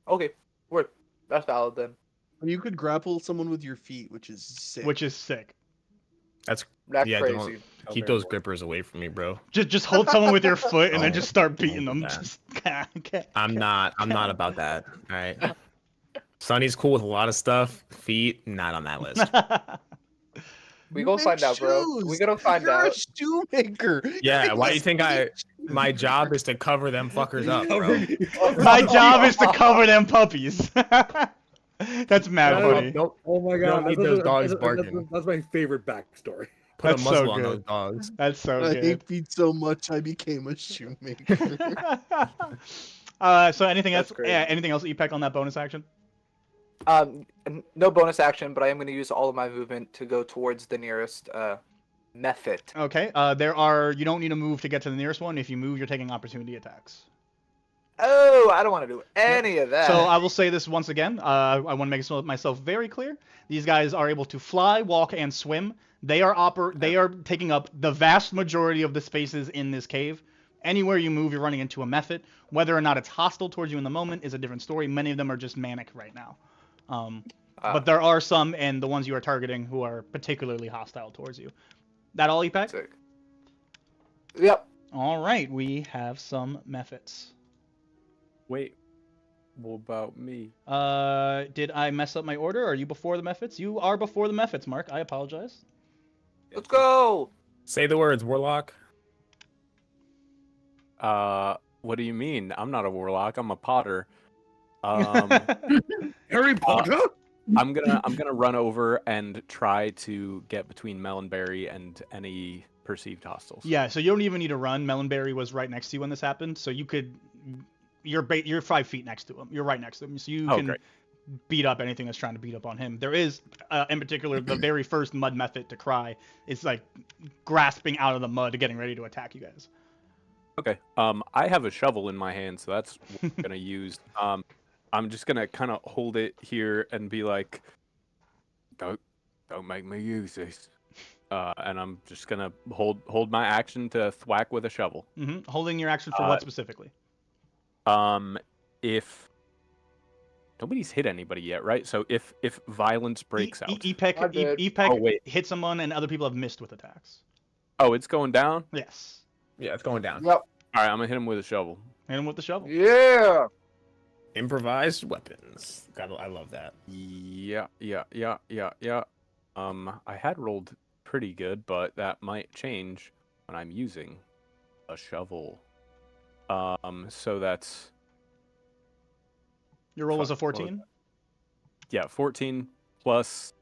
Okay. Word. That's valid then. You could grapple someone with your feet, which is sick. Which is sick. That's Yeah, crazy. keep those grippers away from me, bro. Just hold someone with your foot and then Oh, just start beating them. that. Just, okay. I'm not about that. All right. Sonny's cool with a lot of stuff. Feet, not on that list. We gonna find out, bro. We gonna find You're out. a shoemaker. Yeah, why do you think my job is to cover them fuckers up, bro? My job is to cover them puppies. That's mad funny. Don't Oh my god, don't need those dogs barking. That's my favorite backstory. put That's a so muzzle on good. those dogs. That's so I good. hate feet so much I became a shoemaker. So anything else? That's great. Yeah, anything else that you peck on that bonus action? No bonus action, but I am gonna use all of my movement to go towards the nearest method. Okay. You don't need to move to get to the nearest one. If you move, you're taking opportunity attacks. Oh, I don't want to do any of that. So I will say this once again. I want to make myself very clear. These guys are able to fly, walk, and swim. They are taking up the vast majority of the spaces in this cave. Anywhere you move, you're running into a method. Whether or not it's hostile towards you in the moment is a different story. Many of them are just manic right now. But there are some, and the ones you are targeting, who are particularly hostile towards you. That all, Epec? Sick. Yep. All right, we have some methods. Wait, what about me? Did I mess up my order? Are you before the methods? You are before the methods, Mark. I apologize. Let's go. Say the words, Warlock. What do you mean? I'm not a warlock. I'm a Potter. Harry Potter. I'm gonna run over and try to get between Melonberry and any perceived hostiles. Yeah, so you don't even need to run. Melonberry was right next to you when this happened, so you could. You're 5 feet next to him. You're right next to him, so you can great. beat up anything that's trying to beat up on him. There is, in particular, the very first mud method to cry is like grasping out of the mud, getting ready to attack you guys. Okay. I have a shovel in my hand, so that's what I'm gonna use. I'm just gonna kind of hold it here and be like, "Don't make me use this." And I'm just gonna hold my action to thwack with a shovel. Holding your action for what specifically? If nobody's hit anybody yet, right? So if violence breaks out. Epec hit someone, and other people have missed with attacks. Oh, it's going down? Yes. Yeah, it's going down. Yep. All right, I'm gonna hit him with a shovel. Hit him with the shovel. Yeah. Improvised weapons. God, I love that. Yeah. I had rolled pretty good, but that might change when I'm using a shovel. So that's Your roll was a 14? yeah, 14 plus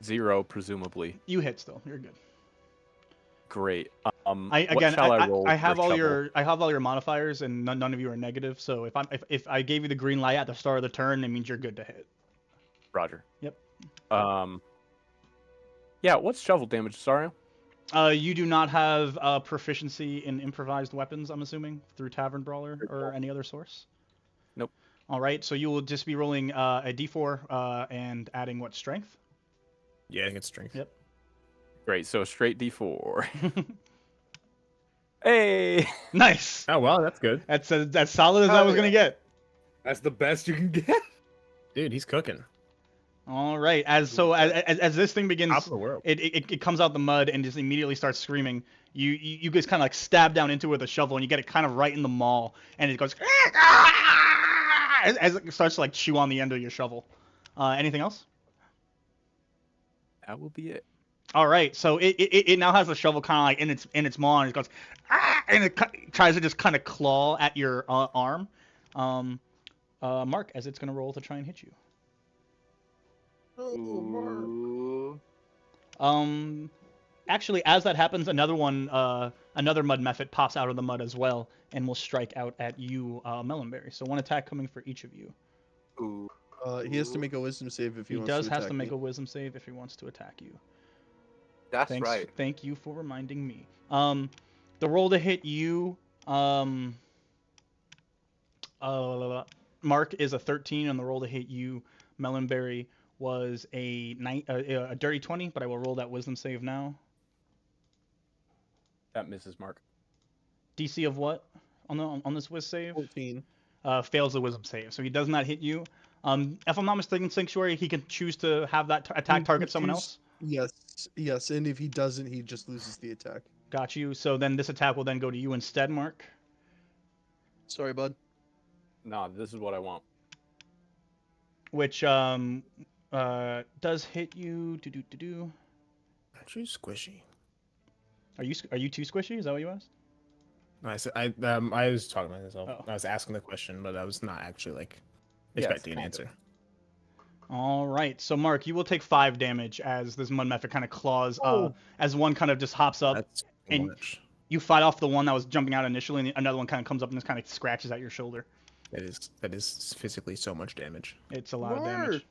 0, presumably. You hit still. You're good. Great. Again, roll I have for all shovel? your modifiers, and none of you are negative. So if I gave you the green light at the start of the turn, it means you're good to hit. Roger. Yep. Yeah, what's shovel damage, sorry? You do not have proficiency in improvised weapons, I'm assuming, through Tavern Brawler or any other source? Nope. All right, so you will just be rolling a d4 and adding what, strength? Yeah, I think it's strength. Yep. Great, so straight D4. Hey! Nice! Oh, well, that's good. That's as solid as I was going to get. That's the best you can get. Dude, he's cooking. All right, as this thing begins, Top of the world. it comes out the mud and just immediately starts screaming. You guys kind of like stab down into it with a shovel, and you get it kind of right in the maw, and it goes as it starts to like chew on the end of your shovel. Anything else? That will be it. All right, so it now has the shovel kind of like in its maw, and it goes and it tries to just kind of claw at your arm. Mark, as it's gonna roll to try and hit you. Ooh. Actually, as that happens, another mud mephit pops out of the mud as well, and will strike out at you, Melonberry. So one attack coming for each of you. Ooh. He has to make a wisdom save if he wants to does attack have to make me. a wisdom save if he wants to attack you. That's Thanks, right. Thank you for reminding me. The roll to hit you, Mark, is a 13, and the roll to hit you, Melonberry, was a dirty 20, but I will roll that wisdom save now. That misses Mark. DC of what on this whiz save? 14. Fails the wisdom save, so he does not hit you. If I'm not mistaken, Sanctuary, he can choose to have that attack target someone else. Yes, and if he doesn't, he just loses the attack. Got you. So then this attack will then go to you instead, Mark. Sorry, bud. Nah, this is what I want. Which does hit you. Aren't you squishy? Are you too squishy? Is that what you asked? No, I was talking about myself. Oh. I was asking the question, but I was not actually expecting an answer. All right, so Mark, you will take 5 damage as this mud mephit kind of claws. As one kind of just hops up, That's and much. you fight off the one that was jumping out initially, and another one kind of comes up and just kind of scratches at your shoulder. That is physically so much damage. It's a lot of damage.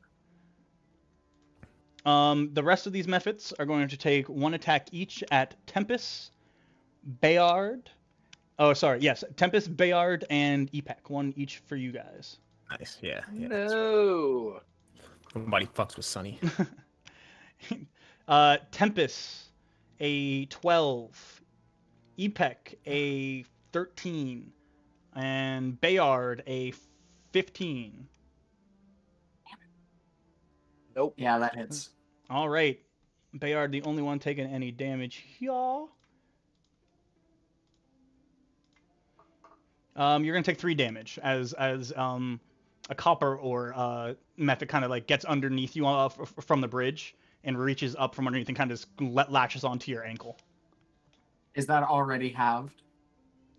The rest of these mephits are going to take 1 attack each at Tempest, Bayard. Oh, sorry. Yes, Tempest, Bayard, and Epec. 1 each for you guys. Nice. Yeah. No. Nobody fucks with Sunny. Tempest, a 12. Epec, a 13. And Bayard, a 15. Nope. Yeah, that hits. All right. Bayard, the only one taking any damage here. You're gonna take 3 damage as a copper or method kind of like gets underneath you from the bridge and reaches up from underneath and kind of just latches onto your ankle. Is that already halved?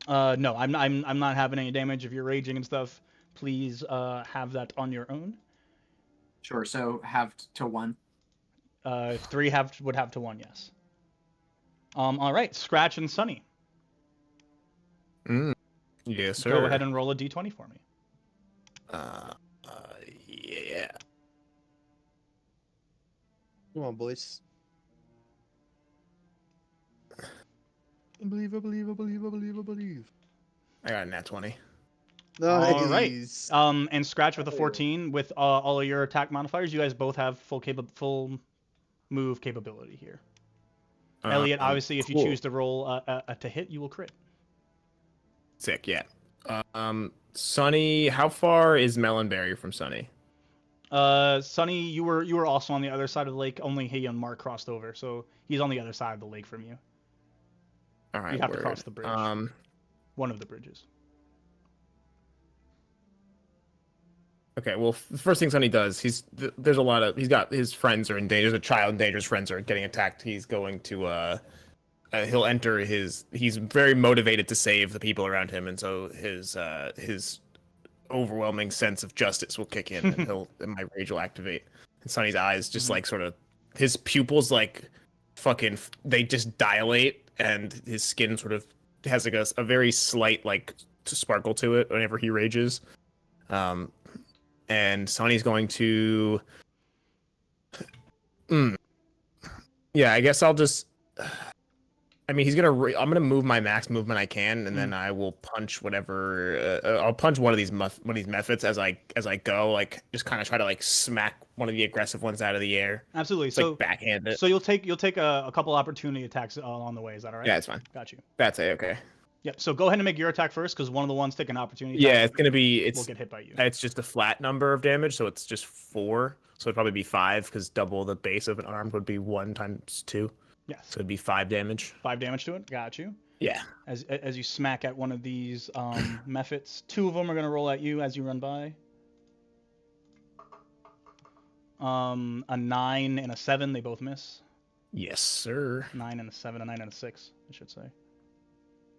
No, I'm not having any damage. If you're raging and stuff, please have that on your own. Sure. So halved to 1. 3 would have to 1, yes. All right, Scratch and Sunny. Yes, sir. Go ahead and roll a d20 for me. Yeah. Come on, boys. I believe. I got a nat 20. Nice. All right. And Scratch with a 14 with all of your attack modifiers. You guys both have full move capability here. Elliot, obviously, if you choose to roll to hit, you will crit. Sick. Yeah. Sunny, how far is Melonberry from Sunny? Sunny, you were also on the other side of the lake. Only he and Mark crossed over, so he's on the other side of the lake from you. All right. You have to cross the bridge. One of the bridges. Okay, well, the first thing Sonny does, there's a lot of, he's got his friends are in danger. There's a child in danger. His friends are getting attacked. He's going to he'll enter he's very motivated to save the people around him, and so his overwhelming sense of justice will kick in, and my rage will activate. And Sonny's eyes just like sort of, his pupils like fucking, they just dilate, and his skin sort of has like a very slight like sparkle to it whenever he rages. And Sonny's going to, yeah, I guess I'll just. I mean, I'm gonna move my max movement I can, and then I will punch whatever. I'll punch one of these methods as I go, like just kind of try to like smack one of the aggressive ones out of the air. Absolutely. Just, So like backhand it. So you'll take a couple opportunity attacks on the way. Is that all right? Yeah, it's fine. Got you. That's it. Okay. Yep. So go ahead and make your attack first, because one of the ones taking opportunity. Yeah, it's gonna be will get hit by you. It's just a flat number of damage, so it's just 4. So it'd probably be 5, because double the base of an arm would be 1 times 2. Yes. So it'd be 5 damage. 5 damage to it. Got you. Yeah. As you smack at one of these methods, 2 of them are gonna roll at you as you run by. A 9 and a 7, they both miss. Yes, sir. 9 and a 7, a 9 and a 6, I should say.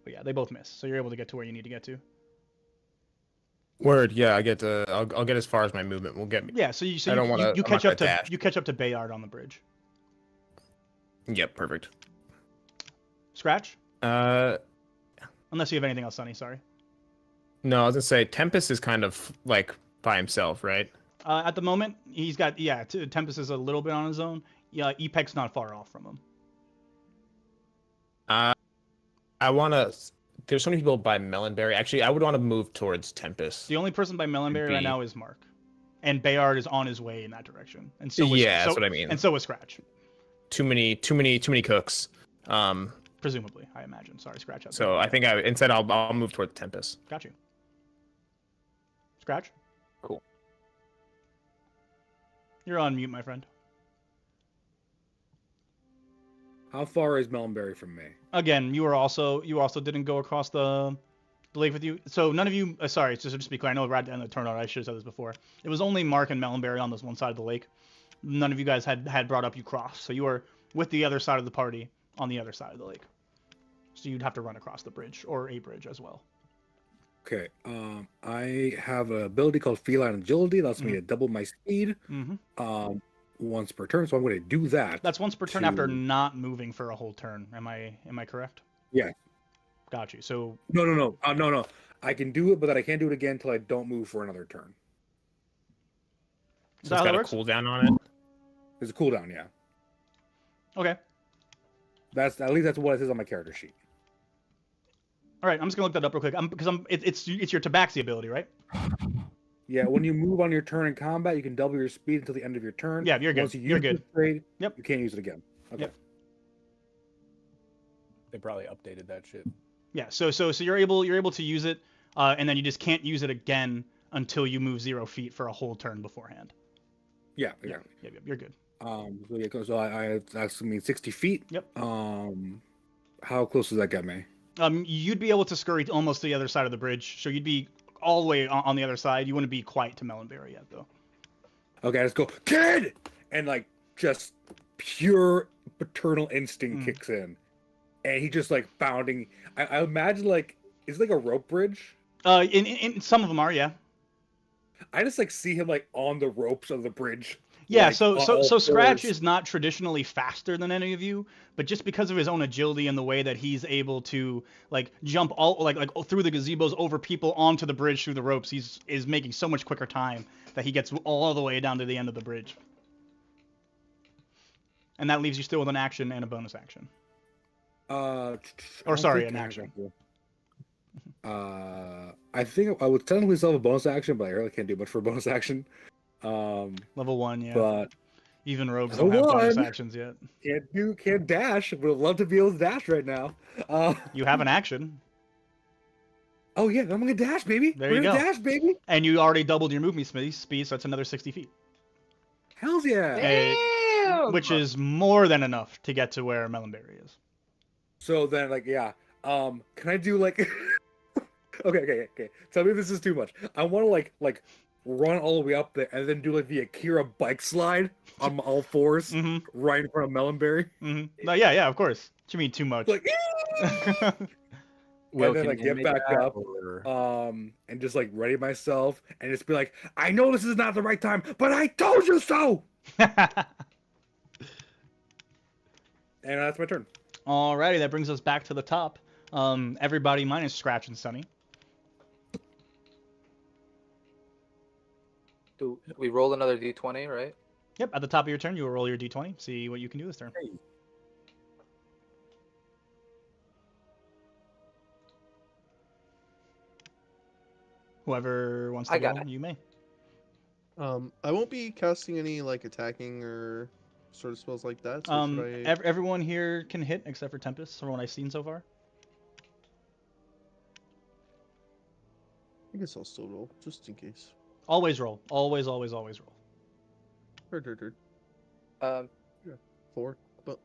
But yeah, they both miss, so you're able to get to where you need to get to. Word, yeah, I get to. I'll get as far as my movement will get me. Yeah, so you I'm catch not up to dash. you catch up to Bayard on the bridge. Yep, perfect. Scratch? Uh, Unless you have anything else, Sonny. Sorry. no, I was gonna say Tempest is kind of like by himself, right? At the moment, he's got Tempest is a little bit on his own. Yeah, Epec's not far off from him. I wanna. There's so many people by Melonberry. Actually, I would want to move towards Tempest. The only person by Melonberry right now is Mark, and Bayard is on his way in that direction. And so that's what I mean. And so is Scratch. Too many cooks. Presumably, I imagine. Sorry, Scratch. So I think instead I'll move towards Tempest. Got you. Scratch. Cool. You're on mute, my friend. How far is Melonberry from me? Again, you also didn't go across the lake with you. So none of you. Sorry, just to be clear, I know right at the end of the turnout I should have said this before. It was only Mark and Melonberry on this one side of the lake. None of you guys had brought up you cross. So you were with the other side of the party on the other side of the lake. So you'd have to run across the bridge or a bridge as well. Okay. I have an ability called Feline Agility. That allows me to double my speed. Once per turn, so I'm going to do that. That's once per turn after not moving for a whole turn. Am I correct? Yeah. Got you. So No. I can do it, but then I can't do it again until I don't move for another turn. So it's got a cooldown on it. There's a cooldown, yeah. Okay. That's at least that's what it says on my character sheet. All right, I'm just gonna look that up real quick. It's your Tabaxi ability, right? Yeah, when you move on your turn in combat, you can double your speed until the end of your turn. Yeah, you're good. Once you You're use good. this trade, Yep. You can't use it again. Okay. Yep. They probably updated that shit. Yeah. So you're able to use it, and then you just can't use it again until you move 0 feet for a whole turn beforehand. Yeah, exactly. Yep. You're good. So I that's I mean 60 feet. Yep. How close does that get me? You'd be able to scurry almost to the other side of the bridge, so you'd be all the way on the other side. You wouldn't be quite to Melonberry yet, though. Okay, let's go, kid! And like just pure paternal instinct kicks in, and he just like bounding. I imagine like it's like a rope bridge. In some of them are, yeah. I just like see him like on the ropes of the bridge. Yeah, like, so Scratch is not traditionally faster than any of you, but just because of his own agility and the way that he's able to like jump all like through the gazebos, over people, onto the bridge through the ropes, is making so much quicker time that he gets all the way down to the end of the bridge. And that leaves you still with an action and a bonus action. An action. I think I would technically still have a bonus action, but I really can't do much for a bonus action. Level 1, yeah. But even rogues don't have bonus actions yet. Can't dash. Would love to be able to dash right now. You have an action. Oh yeah, I'm gonna dash, baby. There you go. Dash, baby. And you already doubled your movement speed, so that's another 60 feet. Hells yeah. Which is more than enough to get to where Melonberry is. So then, like, yeah. Can I do like? Okay. Tell me if this is too much. I want to like run all the way up there, and then do like the Akira bike slide on all fours right in front of Melonberry. No, yeah, of course. What you mean too much? Like, Will, and then can I you get animate back that, up, or- and just like ready myself, and just be like, I know this is not the right time, but I told you so. And that's my turn. Alrighty, that brings us back to the top. Everybody minus Scratch and Sunny. Do we roll another d20, right? Yep, at the top of your turn, you will roll your d20. See what you can do this turn. Whoever wants to I got go, it. you may. I won't be casting any like attacking or sort of spells like that. So should I... Everyone here can hit except for Tempest, from what I've seen so far. I guess I'll still roll just in case. Always roll. Always roll. Heard. Um, Yeah, 4. But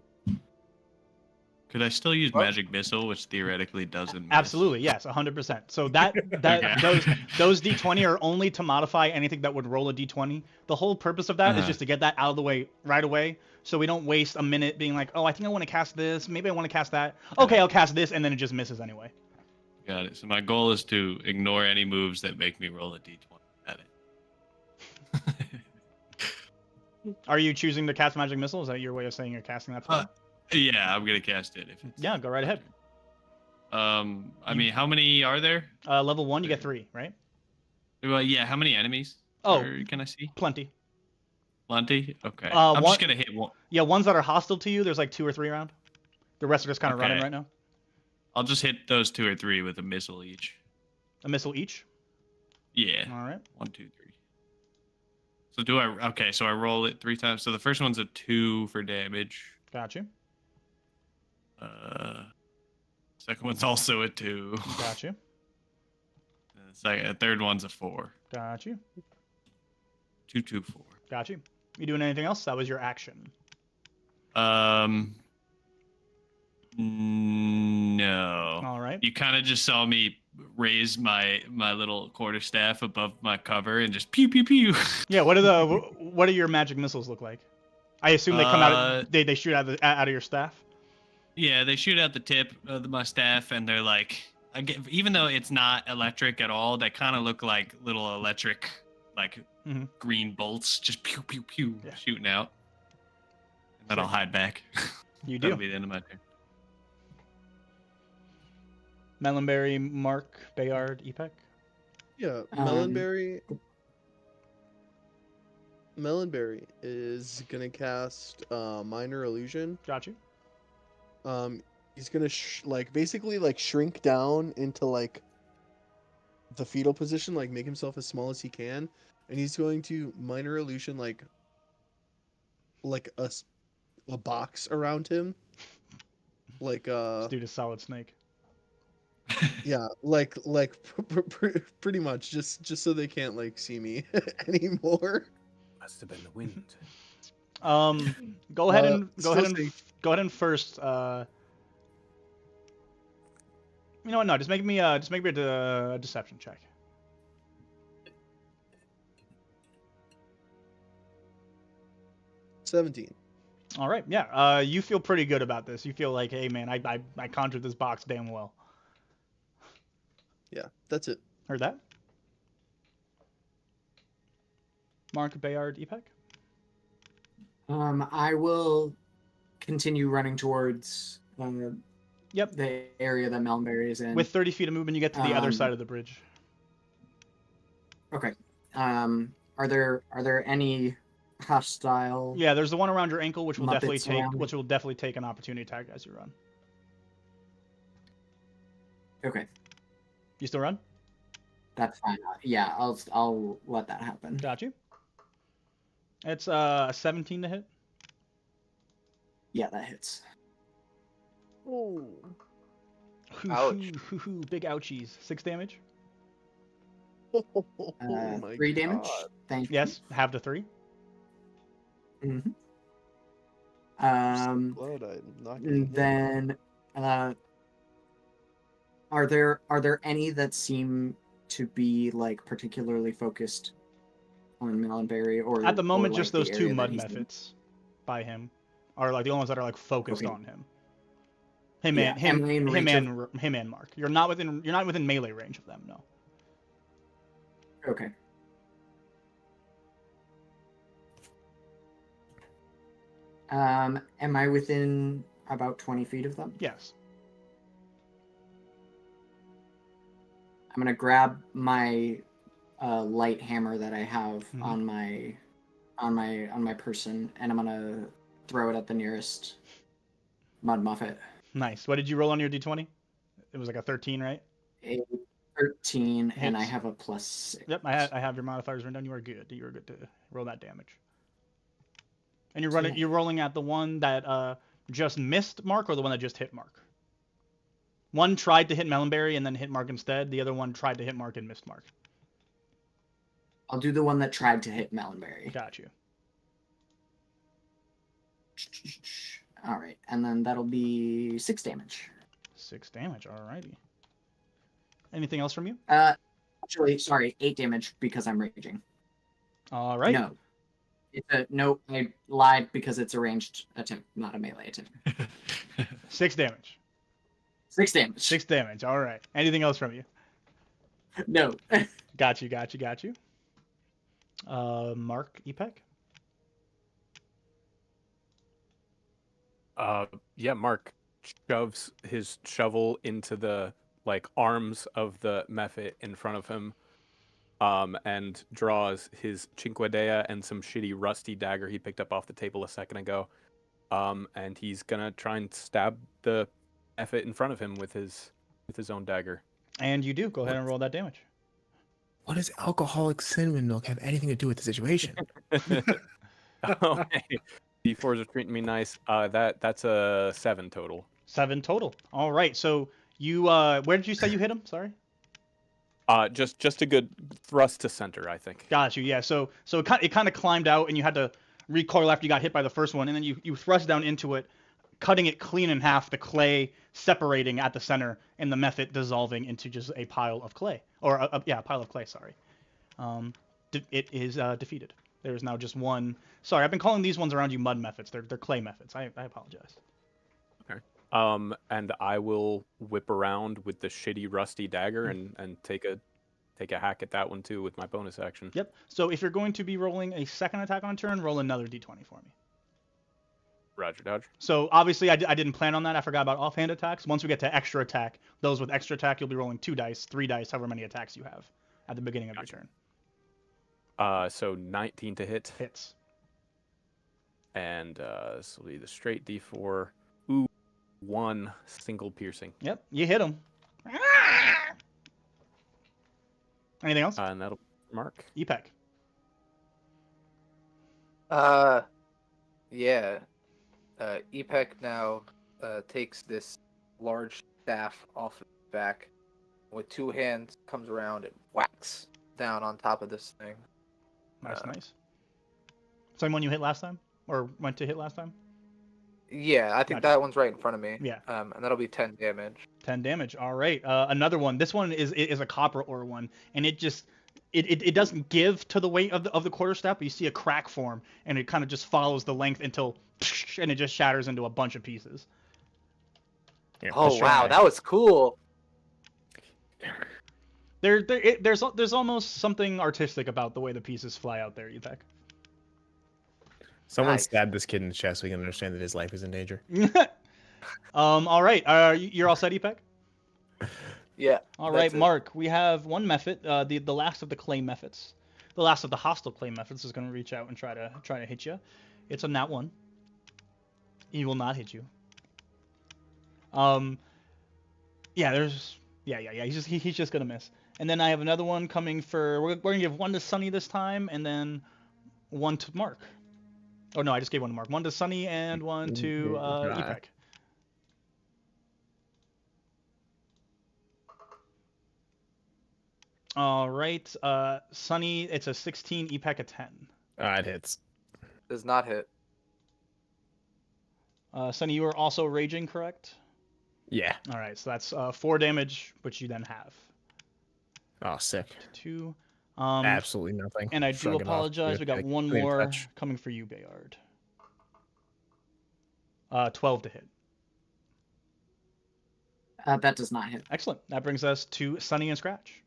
Could I still use magic missile, which theoretically doesn't? Miss? Absolutely, yes, 100%. So that those d20 are only to modify anything that would roll a d20. The whole purpose of that is just to get that out of the way right away, so we don't waste a minute being like, oh, I think I want to cast this. Maybe I want to cast that. Okay, I'll cast this, and then it just misses anyway. Got it. So my goal is to ignore any moves that make me roll a d20. Got it. Are you choosing to cast magic missile? Is that your way of saying you're casting that spell? Yeah, I'm gonna cast it. If it's... Yeah, go right ahead. I mean, how many are there? Level 1, you get 3, right? Well, yeah. How many enemies? Oh, can I see? Plenty. Plenty. Okay. I'm just gonna hit one. Yeah, ones that are hostile to you, there's like 2 or 3 around. The rest are just kind of running right now. I'll just hit those 2 or 3 with a missile each. A missile each? Yeah. All right. 1, 2, 3. So do I? Okay, so I roll it 3 times. So the first one's a 2 for damage. Got you. Second one's also a 2. Got you. The third one's a 4. Got you. 2, 2, 4. Got you. You doing anything else? That was your action. No. All right. You kind of just saw me raise my little quarterstaff above my cover and just pew pew pew. Yeah. What do your magic missiles look like? I assume they come out. They shoot out of your staff. Yeah, they shoot out the tip of my staff, and they're like, even though it's not electric at all, they kind of look like little electric, like green bolts, just pew pew pew shooting out. And then I'll hide back. You do. That'll be the end of my turn. Melonberry, Mark, Bayard, Epec. Yeah, Melonberry is gonna cast Minor Illusion. Got you. He's gonna basically shrink down into like the fetal position, like make himself as small as he can, and he's going to Minor Illusion like a box around him, like This dude is Solid Snake. Yeah, pretty much just so they can't like see me anymore. Must have been the wind. Go ahead and first. You know what? No, just make me a deception check. $17. All right, yeah. You feel pretty good about this. You feel like, hey man, I conjured this box damn well. Yeah, that's it. Heard that? Mark, Bayard, Epec? I will continue running towards the area that Melonberry is in. With 30 feet of movement, you get to the other side of the bridge. Okay. Are there any hostile? Yeah, there's the one around your ankle, which will Muppets definitely take an opportunity attack as you run. Okay. You still run? That's fine. Yeah, I'll let that happen. Got you. It's a 17 to hit. Yeah, that hits. Oh. Ouch. Big ouchies. 6 damage. Oh my 3 damage. God. Thank you. Yes, have the 3. Mm-hmm. Glad I'm not getting hit. Then, are there any that seem to be like particularly focused on Melonberry, or At the moment, or, just like, those the two area that mud he's in? methods by him are like the only ones that are like focused Okay. on him. Him Yeah, and am I in him reach and him and Mark. You're not within melee range of them. No. Okay. Am I within about 20 feet of them? Yes. I'm gonna grab my light hammer that I have Mhm. on my person, and I'm gonna throw it at the nearest mud muffet. Nice. What did you roll on your d20? It was like a 13, right? A 13, and I Hits. have a +6. Yep. I have your modifiers written down. You are good. You are good to roll that damage. And you're rolling at the one that just missed Mark, or the one that just hit Mark. One tried to hit Melonberry and then hit Mark instead. The other one tried to hit Mark and missed Mark. I'll do the one that tried to hit Melonberry. Got you. All right, and then that'll be 6 damage. 6 damage. Alrighty. Anything else from you? Actually, sorry, 8 damage because I'm raging. All right. No. No, I lied because it's a ranged attack, not a melee attack. 6 damage. 6 damage. 6 damage. All right. Anything else from you? No. Got you. Mark, Epek? Yeah, Mark shoves his shovel into the arms of the mephit in front of him, and draws his Cinquedea and some shitty rusty dagger he picked up off the table a second ago. And he's gonna try and stab the mephit in front of him with his own dagger. And you do. Go ahead and roll that damage. What does alcoholic cinnamon milk have anything to do with the situation? Okay. D4s are treating me nice. That's a 7 total. 7 total. All right. So you, where did you say you hit him? Sorry. Just a good thrust to center, I think. Got you. Yeah. So it kind of climbed out, and you had to recoil after you got hit by the first one, and then you thrust down into it, cutting it clean in half. The clay separating at the center, and the mephit dissolving into just a pile of clay, or a pile of clay. Sorry. It is defeated. There is now just one. Sorry, I've been calling these ones around you mud methods. They're clay methods. I apologize. Okay. And I will whip around with the shitty rusty dagger and take a hack at that one too with my bonus action. Yep. So if you're going to be rolling a second attack on a turn, roll another d20 for me. Roger, dodge. So obviously I didn't plan on that. I forgot about offhand attacks. Once we get to extra attack, those with extra attack, you'll be rolling 2 dice, 3 dice, however many attacks you have at the beginning of your turn. So 19 to hit. Hits. And this will be the straight D4. Ooh, 1 single piercing. Yep, you hit him. Anything else? And that'll Mark. Epek. Yeah. Epek now takes this large staff off his back. With 2 hands, comes around and whacks down on top of this thing. Nice. Same one you hit last time? Or went to hit last time? Yeah, I think that one's right in front of me. Yeah. And that'll be 10 damage. 10 damage. All right. Another one. This one is a copper ore one, and it just it doesn't give to the weight of the quarterstaff, but you see a crack form, and it kind of just follows the length until, and it just shatters into a bunch of pieces. Yeah, Oh wow, that was cool. There's almost something artistic about the way the pieces fly out there, Epek. Someone Nice. stabbed this kid in the chest so he can understand that his life is in danger. All right. You're all set, Epek? Yeah. All right, that's it. Mark. We have one method, the last of the clay methods. The last of the hostile clay methods is going to reach out and try to hit you. It's a nat 1. He will not hit you. Yeah. He's just gonna miss. And then I have another one coming for. We're gonna give 1 to Sunny this time, and then 1 to Mark. Oh no, I just gave 1 to Mark. 1 to Sunny and 1 to Epek. All right, Sunny, it's a 16, Epek a 10. It hits. Does not hit. Sunny, you are also raging, correct? Yeah. All right, so that's 4 damage, which you then have. Oh, sick. 2. Absolutely nothing. And I do Shrugging off, apologize. We got like, one clean more touch. coming for you, Bayard. 12 to hit. That does not hit. Excellent. That brings us to Sunny and Scratch.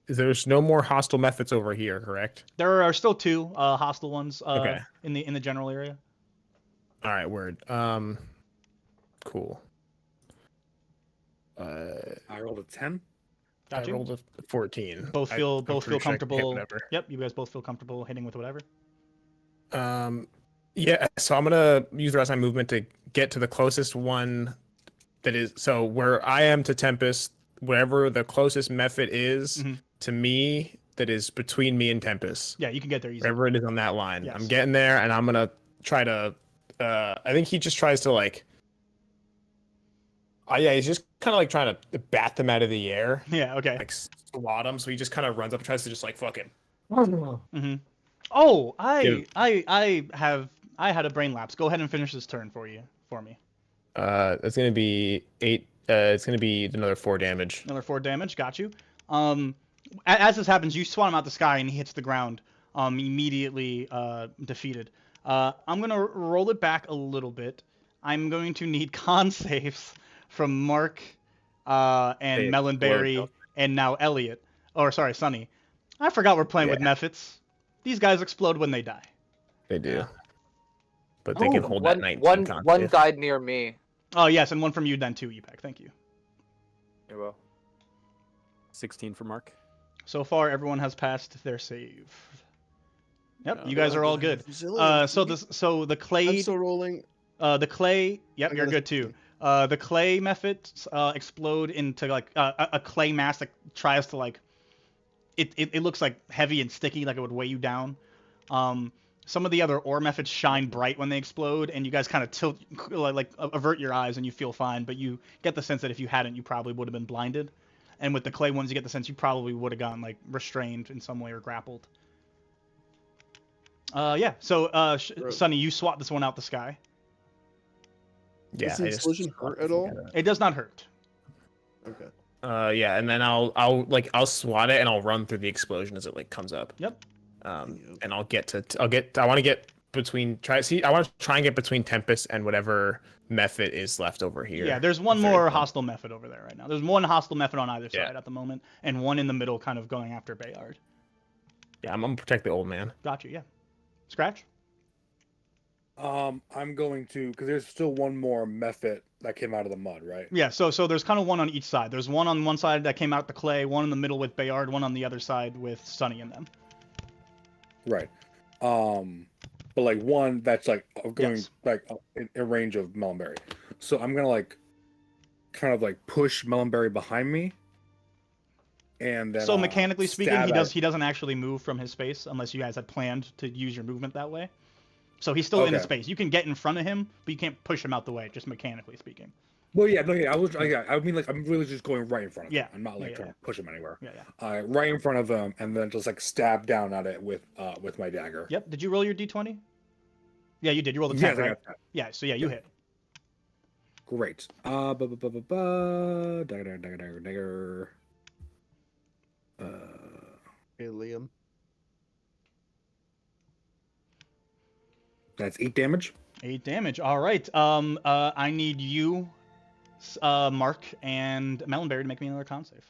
There's no more hostile methods over here, correct? There are still 2 hostile ones Okay. in the general area. All right, word. Cool. I rolled a 10. Got I you. rolled a 14. Both feel I'm both pretty feel sure I can hit comfortable. whatever. Yep, you guys both feel comfortable hitting with whatever. Yeah, so I'm gonna use the rest of my movement to get to the closest one that is so where I am to Tempest, wherever the closest method is to me that is between me and Tempest. Yeah, you can get there easily. Wherever it is on that line. Yes. I'm getting there and I'm gonna try to I think he just tries to like yeah, he's just kind of like trying to bat them out of the air. Yeah, okay. Like swat them, so he just kind of runs up and tries to just like fucking Oh, I had a brain lapse. Go ahead and finish this turn for me. It's gonna be 8. It's gonna be another 4 damage. Another 4 damage. Got you. As this happens, you swat him out the sky and he hits the ground. Immediately defeated. I'm gonna roll it back a little bit. I'm going to need con saves from Mark and Melonberry and now Elliot. Or sorry, Sunny. I forgot we're playing with methods. These guys explode when they die. They do. But they can hold that 19 con one save. died near me. Oh yes, and one from you then too, Epec. Thank you. You're well. 16 for Mark. So far, everyone has passed their save. Yep, you God, guys are all good. resilient. So the clay. I'm still rolling. The clay. Yep, you're good too. The clay methods explode into like a clay mass that tries to like. It looks like heavy and sticky, like it would weigh you down. Some of the other ore methods shine bright when they explode, and you guys kind of tilt, like avert your eyes, and you feel fine. But you get the sense that if you hadn't, you probably would have been blinded. And with the clay ones, you get the sense you probably would have gotten like restrained in some way or grappled. Yeah. So, Sunny, you swat this one out the sky. Yeah. Does the explosion hurt at all? It does not hurt. Okay. Yeah, and then I'll swat it and I'll run through the explosion as it like comes up. Yep. And I want to get between I want to try and get between Tempest and whatever method is left over here. Yeah, there's one more hostile method over there right now. There's one hostile method on either side at the moment, and one in the middle kind of going after Bayard. Yeah, I'm gonna protect the old man. Got you, yeah. Scratch? I'm going to, because there's still one more method that came out of the mud, right? Yeah, so there's kind of one on each side. There's one on one side that came out the clay, one in the middle with Bayard, one on the other side with Sunny and them. Right. But like one that's like going like in range of Melonberry. So I'm gonna like kind of like push Melonberry behind me. And then, so mechanically speaking, stab he doesn't actually move from his space unless you guys had planned to use your movement that way. So he's still in his space. You can get in front of him, but you can't push him out the way, just mechanically speaking. Well, yeah, no, yeah. I mean, like, I'm really just going right in front of him. Yeah. I'm not like trying to push him anywhere. Yeah. Right in front of him, and then just like stab down at it with my dagger. Yep. Did you roll your d20? Yeah, you did. You rolled a 10, right? Yeah. So yeah, you hit. Great. Dagger. Hey, Liam. That's 8 damage. 8 damage. All right. I need you, Mark, and Melonberry to make me another con save.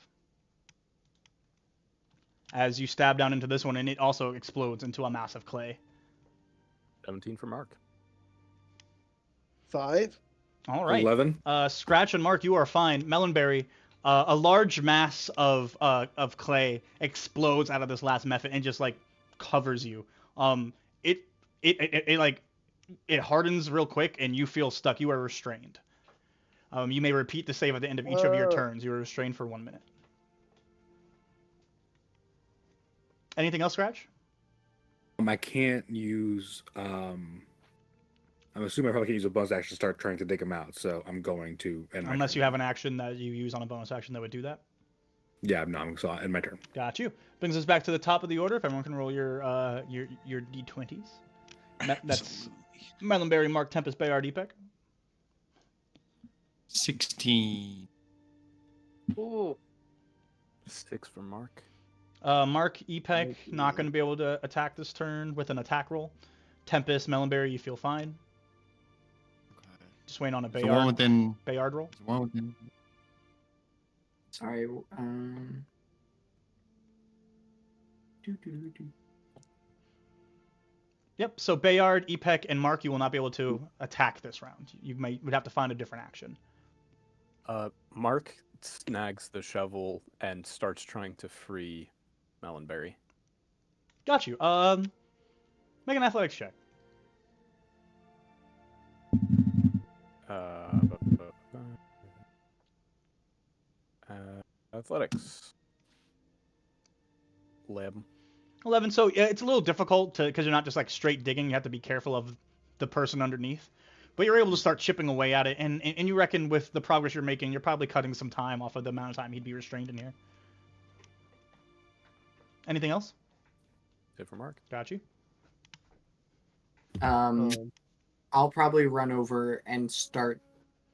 As you stab down into this one, and it also explodes into a mass of clay. 17 for Mark. 5. All right. 11. Scratch and Mark, you are fine. Melonberry, a large mass of clay explodes out of this last method and just like covers you. It hardens real quick and you feel stuck. You are restrained. You may repeat the save at the end of each of your turns. You are restrained for 1 minute. Anything else, Scratch? I can't use. I'm assuming I probably can't use a bonus action to start trying to dig him out. So I'm going to end my Unless turn. you have an action that you use on a bonus action that would do that. Yeah, no, I'm so end my turn. Got you. Brings us back to the top of the order. If everyone can roll your d20s. That's Melonberry, Mark, Tempest, Bayard, Epec. 16. Ooh. 6 for Mark. Mark, Epek, not going to be able to attack this turn with an attack roll. Tempest, Melonberry, you feel fine. Just waiting on a The one within. Bayard roll. The one within. Sorry. Yep. So Bayard, Epek, and Mark, you will not be able to attack this round. You would have to find a different action. Mark snags the shovel and starts trying to free Melonberry. Got you. Make an athletics check. Athletics. 11. So it's a little difficult because you're not just like straight digging. You have to be careful of the person underneath. But you're able to start chipping away at it, and you reckon with the progress you're making, you're probably cutting some time off of the amount of time he'd be restrained in here. Anything else? Good for Mark. Got you. I'll probably run over and start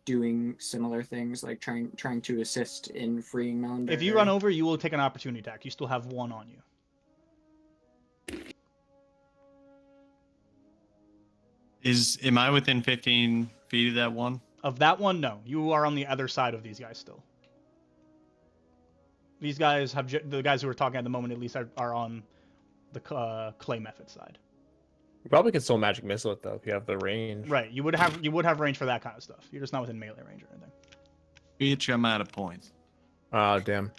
doing similar things, like trying to assist in freeing Melonberry. If you run over, you will take an opportunity attack. You still have 1 on you. Am I within 15 feet of that one? Of that one, no. You are on the other side of these guys still. These guys have the guys who are talking at the moment at least are on the clay method side. You probably can still magic missile it though if you have the range. Right. You would have range for that kind of stuff. You're just not within melee range or anything. Bitch, I'm out of points. Oh damn.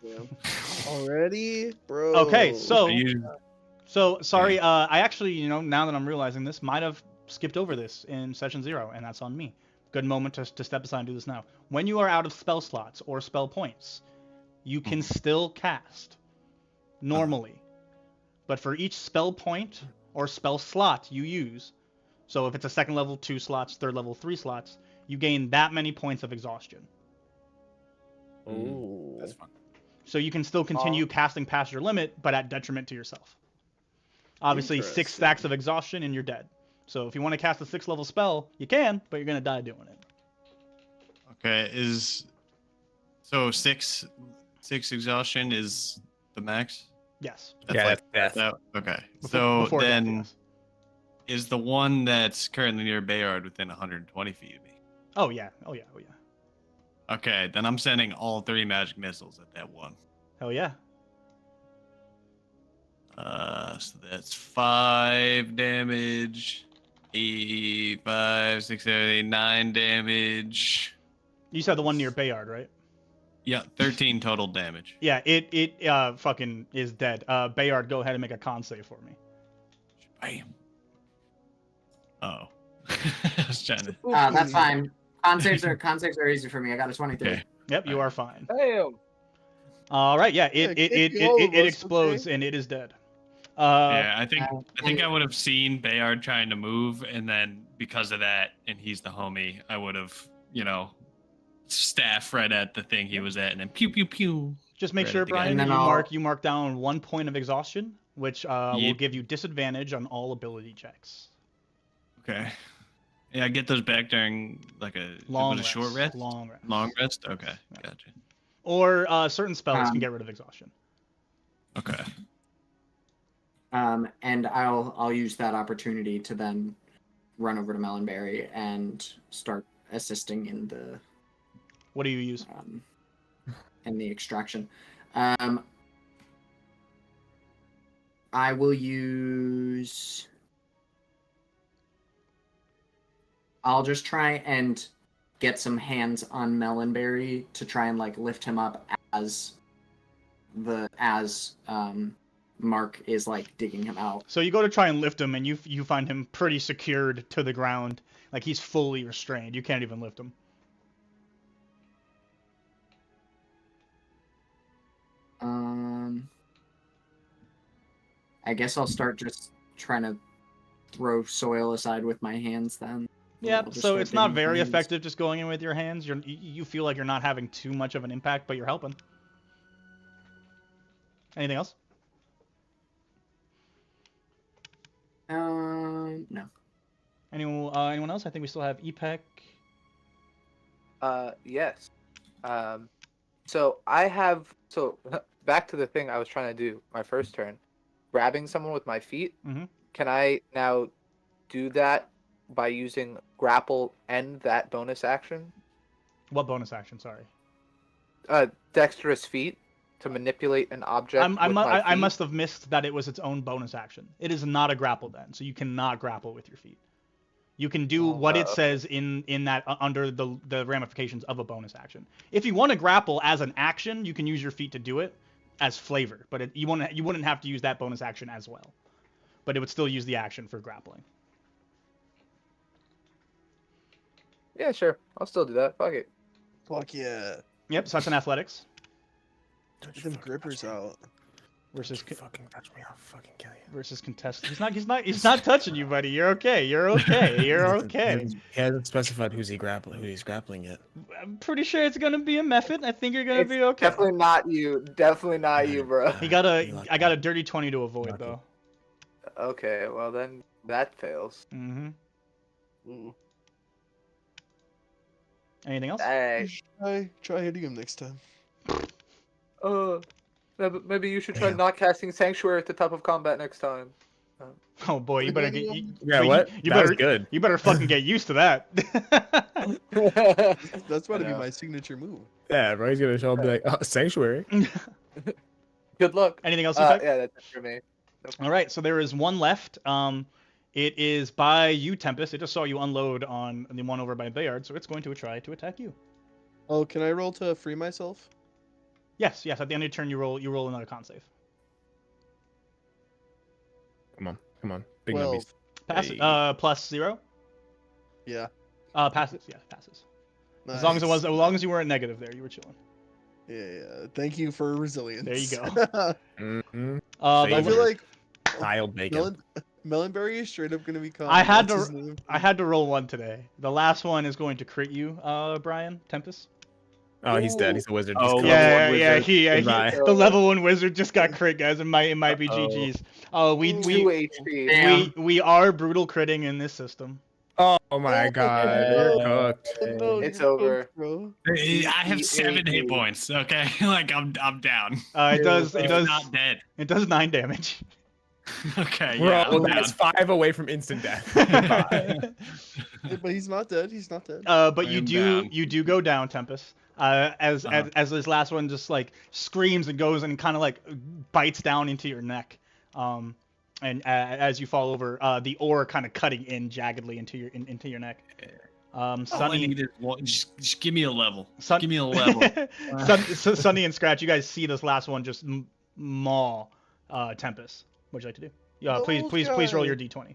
Already, bro. Okay, so sorry. I actually, now that I'm realizing this, might have skipped over this in session 0, and that's on me. Good moment to step aside and do this now. When you are out of spell slots or spell points, you can still cast normally, but for each spell point or spell slot you use, so if it's a 2nd level 2 slots, 3rd level 3 slots, you gain that many points of exhaustion. Ooh, that's fun. So you can still continue casting past your limit, but at detriment to yourself. Obviously, 6 stacks of exhaustion and you're dead. So if you want to cast a 6th level spell, you can, but you're gonna die doing it. Okay, so 6 exhaustion is the max? Yes. That's death. Okay. Before then death, yes. is the one that's currently near Bayard within 120 feet of me? Oh yeah. Okay, then I'm sending all 3 magic missiles at that one. Hell yeah. So that's 5 damage, 5, 6, 7, 8, 9 damage. You said the one near Bayard, right? Yeah, 13 total damage. Yeah, it fucking is dead. Bayard, go ahead and make a con save for me. Bam. Oh. I was trying to... That's fine. Con saves are easy for me. I got a 23. Okay. Yep, you are fine. Damn. All right, yeah, it explodes and it is dead. Yeah, I think I would have seen Bayard trying to move, and then because of that, and he's the homie, I would have, staff right at the thing he was at, and then pew pew pew. Just make right sure, at the guy. Brian, you mark down 1 point of exhaustion, which will give you disadvantage on all ability checks. Okay. Yeah, I get those back during like a short rest. Long rest. Long rest. Okay, Yeah. gotcha. Or certain spells can get rid of exhaustion. Okay. And I'll use that opportunity to then run over to Melonberry and start assisting in the. What do you use? In the extraction. I will use. I'll just try and get some hands on Melonberry to try and lift him up as Mark is digging him out. So you go to try and lift him, and you find him pretty secured to the ground, like he's fully restrained. You can't even lift him. I guess I'll start just trying to throw soil aside with my hands then. Yeah, I'll just so start it's not digging with my very hands. effective just going in with your hands. You feel like you're not having too much of an impact, but you're helping. Anything else? No. Anyone else? I think we still have Epek. Yes. So back to the thing I was trying to do my first turn, grabbing someone with my feet. Mhm. Can I now do that by using grapple and that bonus action? What bonus action? Sorry. Dexterous feet to manipulate an object. I must have missed that it was its own bonus action. It is not a grapple then, so you cannot grapple with your feet. You can do what it says in that under the ramifications of a bonus action. If you want to grapple as an action, you can use your feet to do it as flavor, but you wouldn't have to use that bonus action as well. But it would still use the action for grappling. Yeah, sure. I'll still do that. Fuck it. Fuck yeah. Yep, so that's an athletics. Get them grippers out. Versus fucking touch me, I'll fucking kill you. Versus contest. He's not touching you, buddy. You're okay. You're okay. You're okay. He hasn't specified who he's grappling yet. I'm pretty sure it's gonna be a method. I think you're gonna be okay. Definitely not you. Definitely not you, bro. I got a dirty 20 to avoid though. Okay, well then that fails. Mm-hmm. Anything else? Try hitting him next time. Maybe you should try not casting Sanctuary at the top of combat next time. Oh boy, you better get. What? You that better was good. You better fucking get used to that. That's about to be my signature move. Yeah, bro. He's gonna show up and be like, oh, Sanctuary. Good luck. Anything else? Yeah, that's it for me. Nope. All right, so there is one left. It is by you, Tempest. It just saw you unload on the one over by Bayard, so it's going to try to attack you. Oh, can I roll to free myself? Yes. At the end of your turn, you roll another con save. Come on. Big 12. nubbies. Pass it. Plus 0. Yeah. Passes. Yeah, passes. Nice. As long as you weren't negative there, you were chilling. Yeah. Thank you for resilience. There you go. Mm-hmm. I feel like Dialed bacon. Melonberry is straight up gonna become. I had to roll one today. The last one is going to crit you, Brian Tempest. Oh, he's dead. He's a wizard. Oh, yeah. The level 1 wizard just got crit, guys. It might be GG's. Oh, we are brutal critting in this system. Oh my god, you're cooked. No, it's over. I have 7 hit points. Okay, like I'm down. It does not dead. It does 9 damage. Okay, well, that's 5 away from instant death. But he's not dead. He's not dead. But you do go down, Tempest. As this last one just like screams and goes and kind of like bites down into your neck. And as you fall over, the ore kind of cutting in jaggedly into your neck. Sunny, just give me a level. Sun, give me a level. Sunny and Scratch, you guys see this last one just maul Tempest. What would you like to do? Yeah, please roll your d20.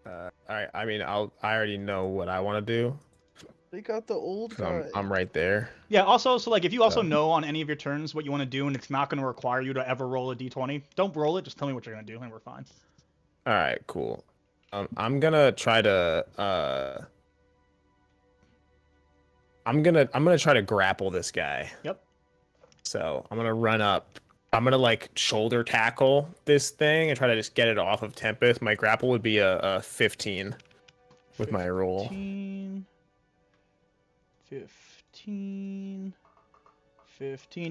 All right. I mean, I already know what I want to do. They got the old guy. I'm right there. Yeah. Also, so like if you also know on any of your turns what you want to do, and it's not going to require you to ever roll a d20, don't roll it. Just tell me what you're going to do, and we're fine. All right. Cool. I'm gonna try to. I'm gonna try to grapple this guy. Yep. So I'm gonna run up. I'm gonna like shoulder tackle this thing and try to just get it off of Tempest. My grapple would be a 15 with my roll. 15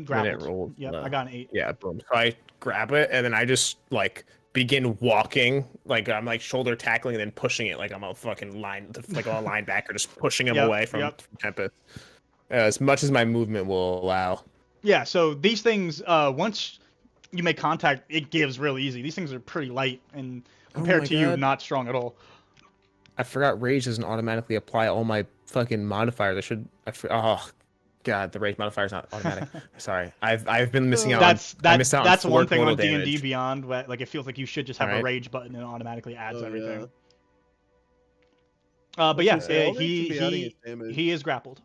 grappled. Yep, I got an 8. Yeah, boom. So I grab it and then I just like begin walking, like I'm like shoulder tackling and then pushing it like I'm a fucking linebacker, just pushing him away from Tempest as much as my movement will allow. Yeah, so these things, once you make contact, it gives real easy. These things are pretty light, and compared to you, not strong at all. I forgot rage doesn't automatically apply all my fucking modifiers. Oh god, the rage modifier is not automatic. Sorry, I've been missing out. That's one thing on D&D Beyond. Where, like, it feels like you should just have a rage button and it automatically adds everything. Yeah. But yeah, he is grappled.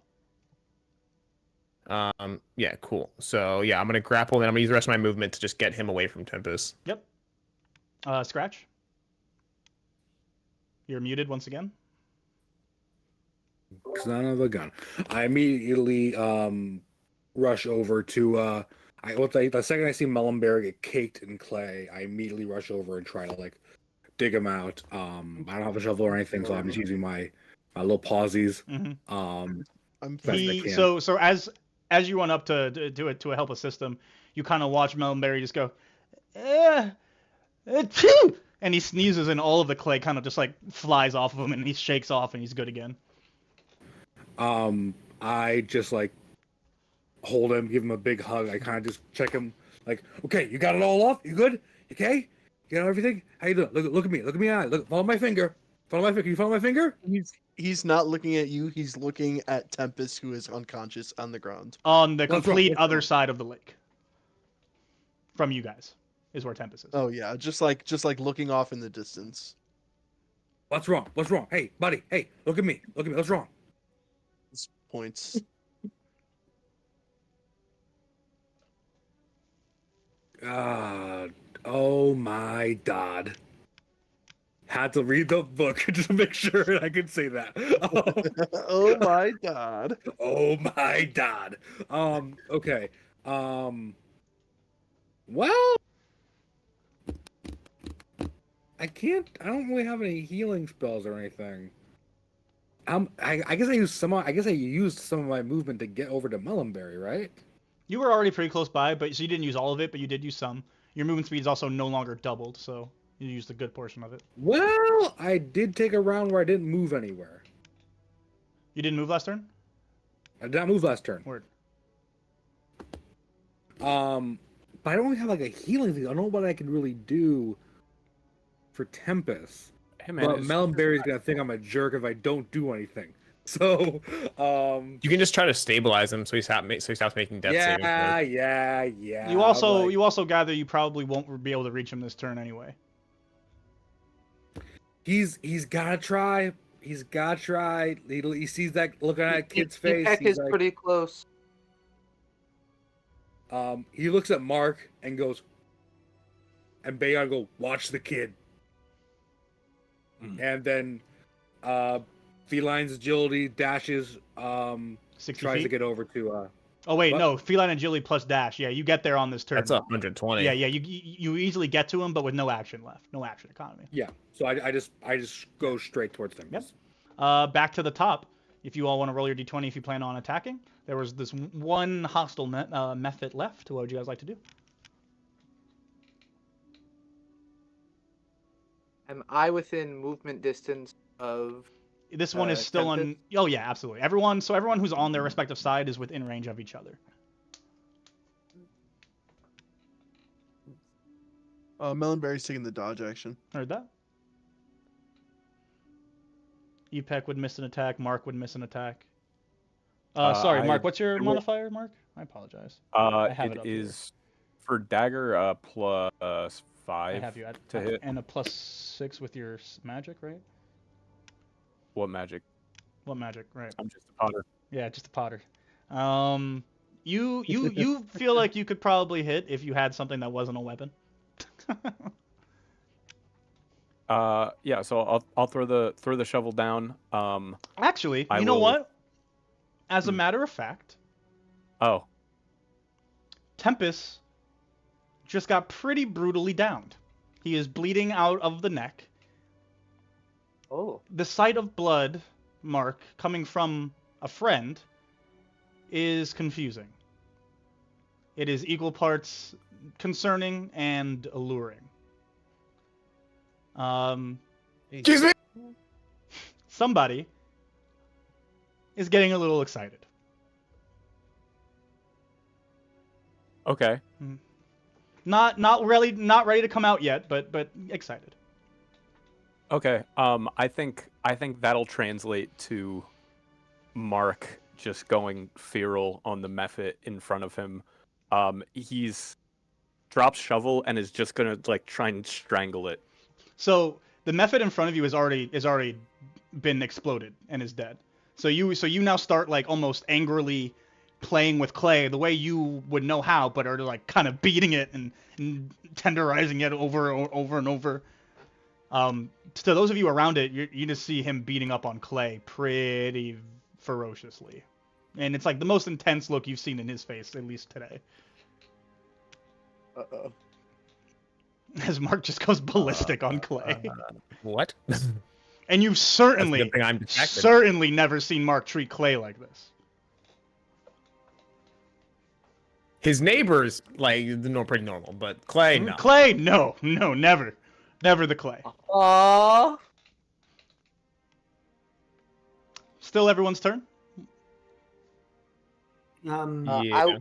Yeah, cool. So yeah, I'm gonna grapple, and I'm gonna use the rest of my movement to just get him away from Tempest. Yep. Scratch. You're muted once again. Son of a gun. I immediately rush over to the second I see Melonberry get caked in clay, I immediately rush over and try to like dig him out. I don't have a shovel or anything, so I'm just using my little pawsies. So as you run up to help assist him, you kind of watch Melonberry just go, achoo! And he sneezes, and all of the clay kind of just like flies off of him, and he shakes off, and he's good again. I just like hold him, give him a big hug. I kind of just check him, like, okay, you got it all off? You good? You okay? You got everything? How you doing? Look at me. Look at me in the eye. Look, follow my finger. Follow my finger. You follow my finger? He's not looking at you. He's looking at Tempest, who is unconscious on the ground. On the What's wrong? complete What's other wrong? side of the lake. From you guys is where Tempest is. Oh yeah, just like looking off in the distance. What's wrong? What's wrong? Hey, buddy. Hey, look at me. Look at me. What's wrong? This points. Oh my God. Had to read the book just to make sure I could say that. Oh my God. Oh my God. Okay. Well, I don't really have any healing spells or anything. I guess I used some of my movement to get over to Melonberry, right? You were already pretty close by, so you didn't use all of it, but you did use some. Your movement speed is also no longer doubled, so you used a good portion of it. Well, I did take a round where I didn't move anywhere. You didn't move last turn? I did not move last turn. Word. But I don't really have like a healing thing. I don't know what I can really do for Tempest. Hey man, But Melonberry's gonna think I'm a jerk if I don't do anything. So, You can just try to stabilize him so he stops making death saving throws. yeah. You also gather you probably won't be able to reach him this turn anyway. He's gotta try. He's gotta try. He sees that look on that kid's face. Peck He's is like, pretty close. he looks at Mark and goes, and Bayon go, watch the kid. And then Feline's agility dashes, 60 tries to feet? get over to Oh wait, what? no, feline agility plus dash. Yeah, you get there on this turn. That's 120. Yeah, you easily get to him, but with no action left, no action economy. yeah. So I just go straight towards them. Yep. Back to the top. If you all want to roll your d20, if you plan on attacking, there was this one hostile method left. What would you guys like to do? Am I within movement distance of? This one is still on. Tempest? Oh yeah, absolutely. Everyone who's on their respective side is within range of each other. Melonberry's taking the dodge action. Heard that? Epec would miss an attack. Mark would miss an attack. Sorry, Mark. What's your modifier, Mark? I apologize. I have it It up is for dagger plus 5 I have you at to hit. and a +6 with your magic, right? What magic? What magic? Right. I'm just a potter. Yeah, just a potter. You feel like you could probably hit if you had something that wasn't a weapon. Yeah. So I'll throw the shovel down. Actually, I you know will- what? As a matter of fact, Oh. Tempest just got pretty brutally downed. He is bleeding out of the neck. Oh. The sight of blood, Mark, coming from a friend is confusing. It is equal parts concerning and alluring. Excuse me? Somebody is getting a little excited. Okay. Not ready to come out yet, but excited. Okay. I think that'll translate to Mark just going feral on the mephit in front of him. He's drops shovel and is just gonna like try and strangle it. So the method in front of you is already been exploded and is dead. So you now start like almost angrily playing with clay the way you would know how, but are like kind of beating it and tenderizing it over and over. To those of you around it, you just see him beating up on clay pretty ferociously, and it's like the most intense look you've seen in his face, at least today. Uh-oh. As Mark just goes ballistic on clay. What? And you've That's a good thing I'm detected. certainly never seen Mark treat clay like this. His neighbors, like, they're pretty normal, but Clay, no. Clay, no, never. Never the Clay. Aww. Still everyone's turn? Yeah.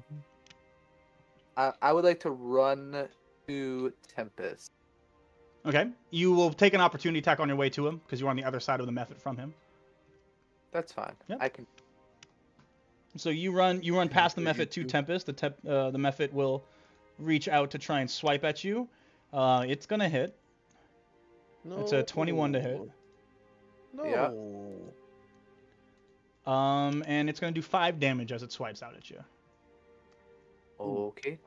I would like to run to Tempest. Okay. You will take an opportunity attack on your way to him, because you're on the other side of the method from him. That's fine. Yep. I can. So you run past the method to Tempest. The method will reach out to try and swipe at you. It's gonna hit. No. It's a 21 to hit. No. Yeah. And it's gonna do 5 damage as it swipes out at you. Okay.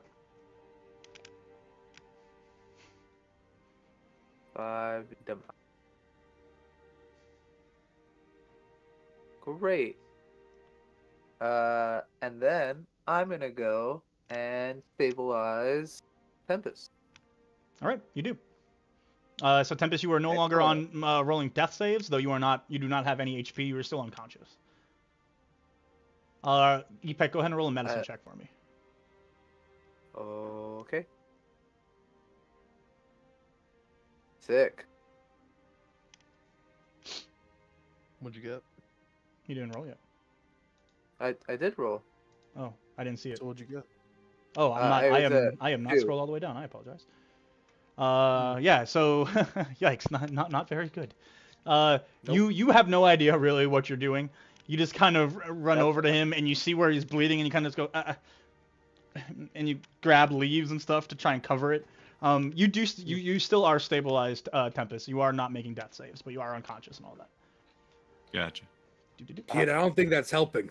5 damage. Great. And then I'm gonna go and stabilize Tempest. All right, you do. So Tempest, you are no longer on rolling death saves, though you do not have any HP. You are still unconscious. Epek, go ahead and roll a medicine check for me. Okay. Sick. What'd you get? You didn't roll yet. I did roll. Oh, I didn't see it. So what'd you get? Oh, I am not 2. scrolled all the way down. I apologize. Yeah. So, yikes, not very good. Nope. You have no idea really what you're doing. You just kind of run over to him and you see where he's bleeding and you kind of just go, and you grab leaves and stuff to try and cover it. You still are stabilized, Tempest. You are not making death saves, but you are unconscious and all that. Gotcha. Kid, I don't think that's helping.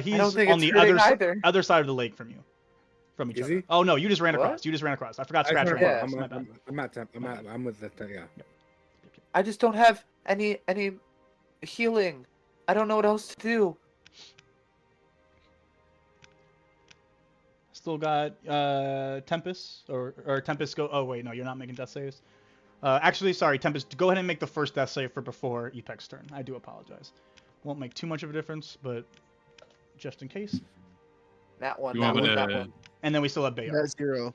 He's I don't think on it's the either. other side of the lake from you. From each Is other. he? Oh no, you just ran What? across. You just ran across. I forgot to I scratch just your wanna- across. My bad. I'm with that. Yeah. I just don't have any healing. I don't know what else to do. Still got Tempest or Tempest go. Oh wait, no, you're not making death saves. Actually, sorry, Tempest. Go ahead and make the first death save for before Epek's turn. I do apologize. Won't make too much of a difference, but just in case. That one. You That want me one. That to- one. And then we still have Bayard. That's 0.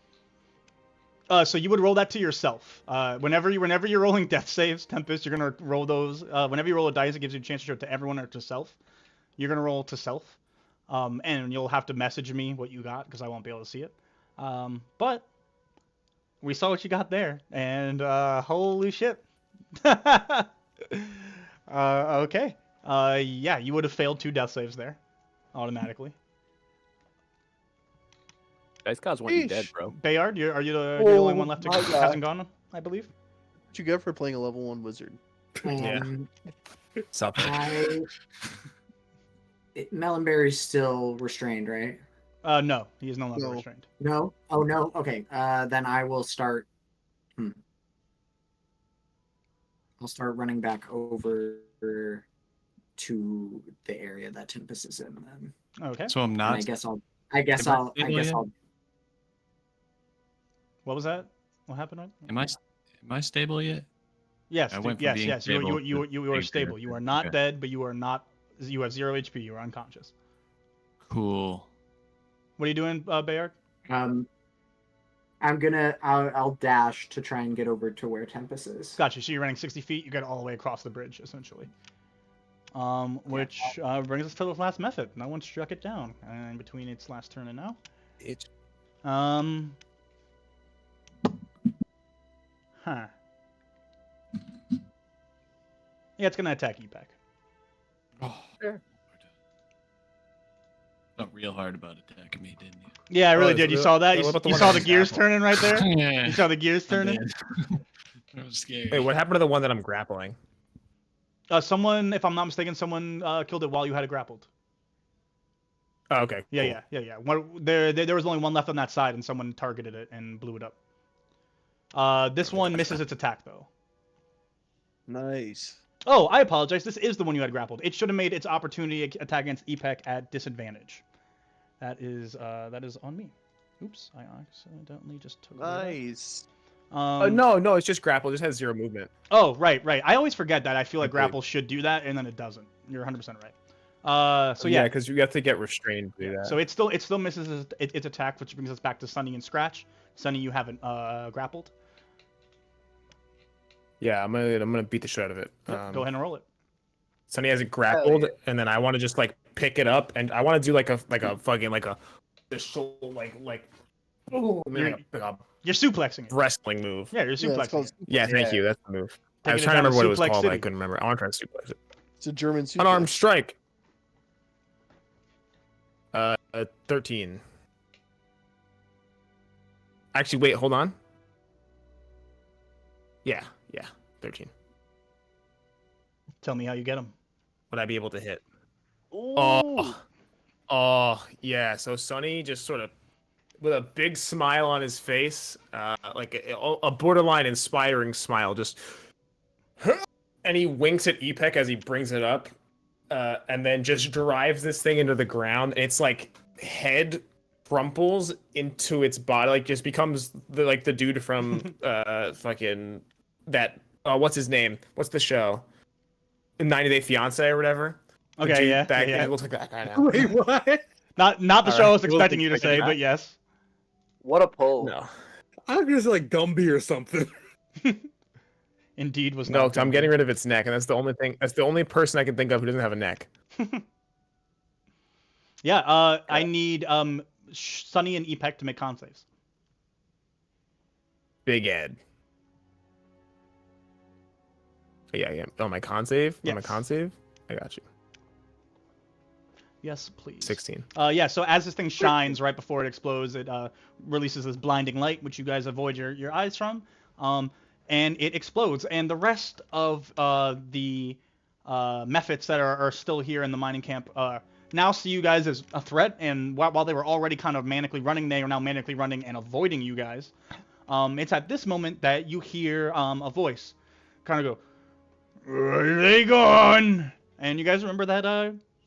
So you would roll that to yourself. Whenever you're rolling death saves, Tempest, you're gonna roll those. Whenever you roll a dice, it gives you a chance to show it to everyone or to self. You're gonna roll to self, and you'll have to message me what you got because I won't be able to see it. But we saw what you got there, and holy shit. Okay. Yeah, you would have failed 2 death saves there, automatically. Dice Gods want you dead, Sheesh. bro. Bayard, you're the only one left who my God. hasn't gone, I believe. What'd you get for playing a level 1 wizard? Something. Melonberry's still restrained, right? No, he is no longer No. restrained. No? Oh, no? Okay. Then I will start... I'll start running back over to the area that Tempest is in then. Okay. So I'm And not. I guess Am I'll I stable What was that? What happened? Right? Am I stable yet? Yes. I went from Yes. being Yes. stable You to are being stable. critical. You are not Okay. dead, but you are not. You have 0 HP. You are unconscious. Cool. What are you doing, Bayard? I'll dash to try and get over to where Tempest is. Gotcha. So you're running 60 feet. You get all the way across the bridge, essentially. Which brings us to the last method. No one struck it down. And between its last turn and now. Huh. Yeah, it's gonna attack Epek. Oh. Sure. Felt real hard about attacking me, didn't you? Yeah, I really Oh, did. You so- saw that? what about the You one saw that the was gears grappled? turning right there? Yeah. You saw the gears I turning? did. I was scared. Wait, what happened to the one that I'm grappling? Someone, if I'm not mistaken, someone killed it while you had it grappled. Oh, okay. Yeah, cool. yeah. There was only one left on that side, and someone targeted it and blew it up. This one misses its attack, though. Nice. Oh, I apologize. This is the one you had grappled. It should have made its opportunity attack against Epek at disadvantage. That is on me. Oops, I accidentally just took it out. Nice. No, it's just grapple. It just has 0 movement. Oh, right. I always forget that. I feel like Okay. grapple should do that, and then it doesn't. You're 100% right. So yeah, because you have to get restrained to do that. so it still misses its attack, which brings us back to Sunny and Scratch. Sunny, you haven't grappled. Yeah, I'm gonna beat the shit out of it. Go ahead and roll it. Sonny has it grappled, yeah. and then I want to just like pick it up, and I want to do like a fucking like a oh man, like a You're suplexing it. wrestling move. Yeah, you're Yeah, it's suplexing called it. Yeah, thank Yeah. you. That's the move. I Taking was it trying to down to remember what it was Suplex called, but I City. couldn't remember. I want to try to suplex it. It's a German suplex. Unarmed strike. 13. Actually, wait, hold on. Yeah, 13. Tell me how you get him. Would I be able to hit? Ooh. Oh, yeah. So Sonny just sort of, with a big smile on his face, like a borderline inspiring smile, just, and he winks at Epek as he brings it up, and then just drives this thing into the ground. It's like head crumples into its body, like just becomes the dude from fucking that. What's his name? What's the show? 90 Day Fiance or whatever. The Okay, dude yeah, back yeah. then, it looks like that guy now. Wait, what? Not the All show I was right. expecting you to say, Expecting but yes. What a pull. No, I'm gonna say like Gumby or something. Indeed was no, not. 'cause I'm getting rid of its neck, and that's the only thing. That's the only person I can think of who doesn't have a neck. Yeah, I need Sunny and Epek to make con saves. Big Ed. Yeah. Oh, my con save. Yes. Oh, my con save. I got you. Yes, please. 16. Yeah, so as this thing shines right before it explodes, it releases this blinding light, which you guys avoid your eyes from, and it explodes. And the rest of the Mephits that are still here in the mining camp now see you guys as a threat, and while they were already kind of manically running, they are now manically running and avoiding you guys. It's at this moment that you hear a voice kind of go, "Where are they gone?" And you guys remember that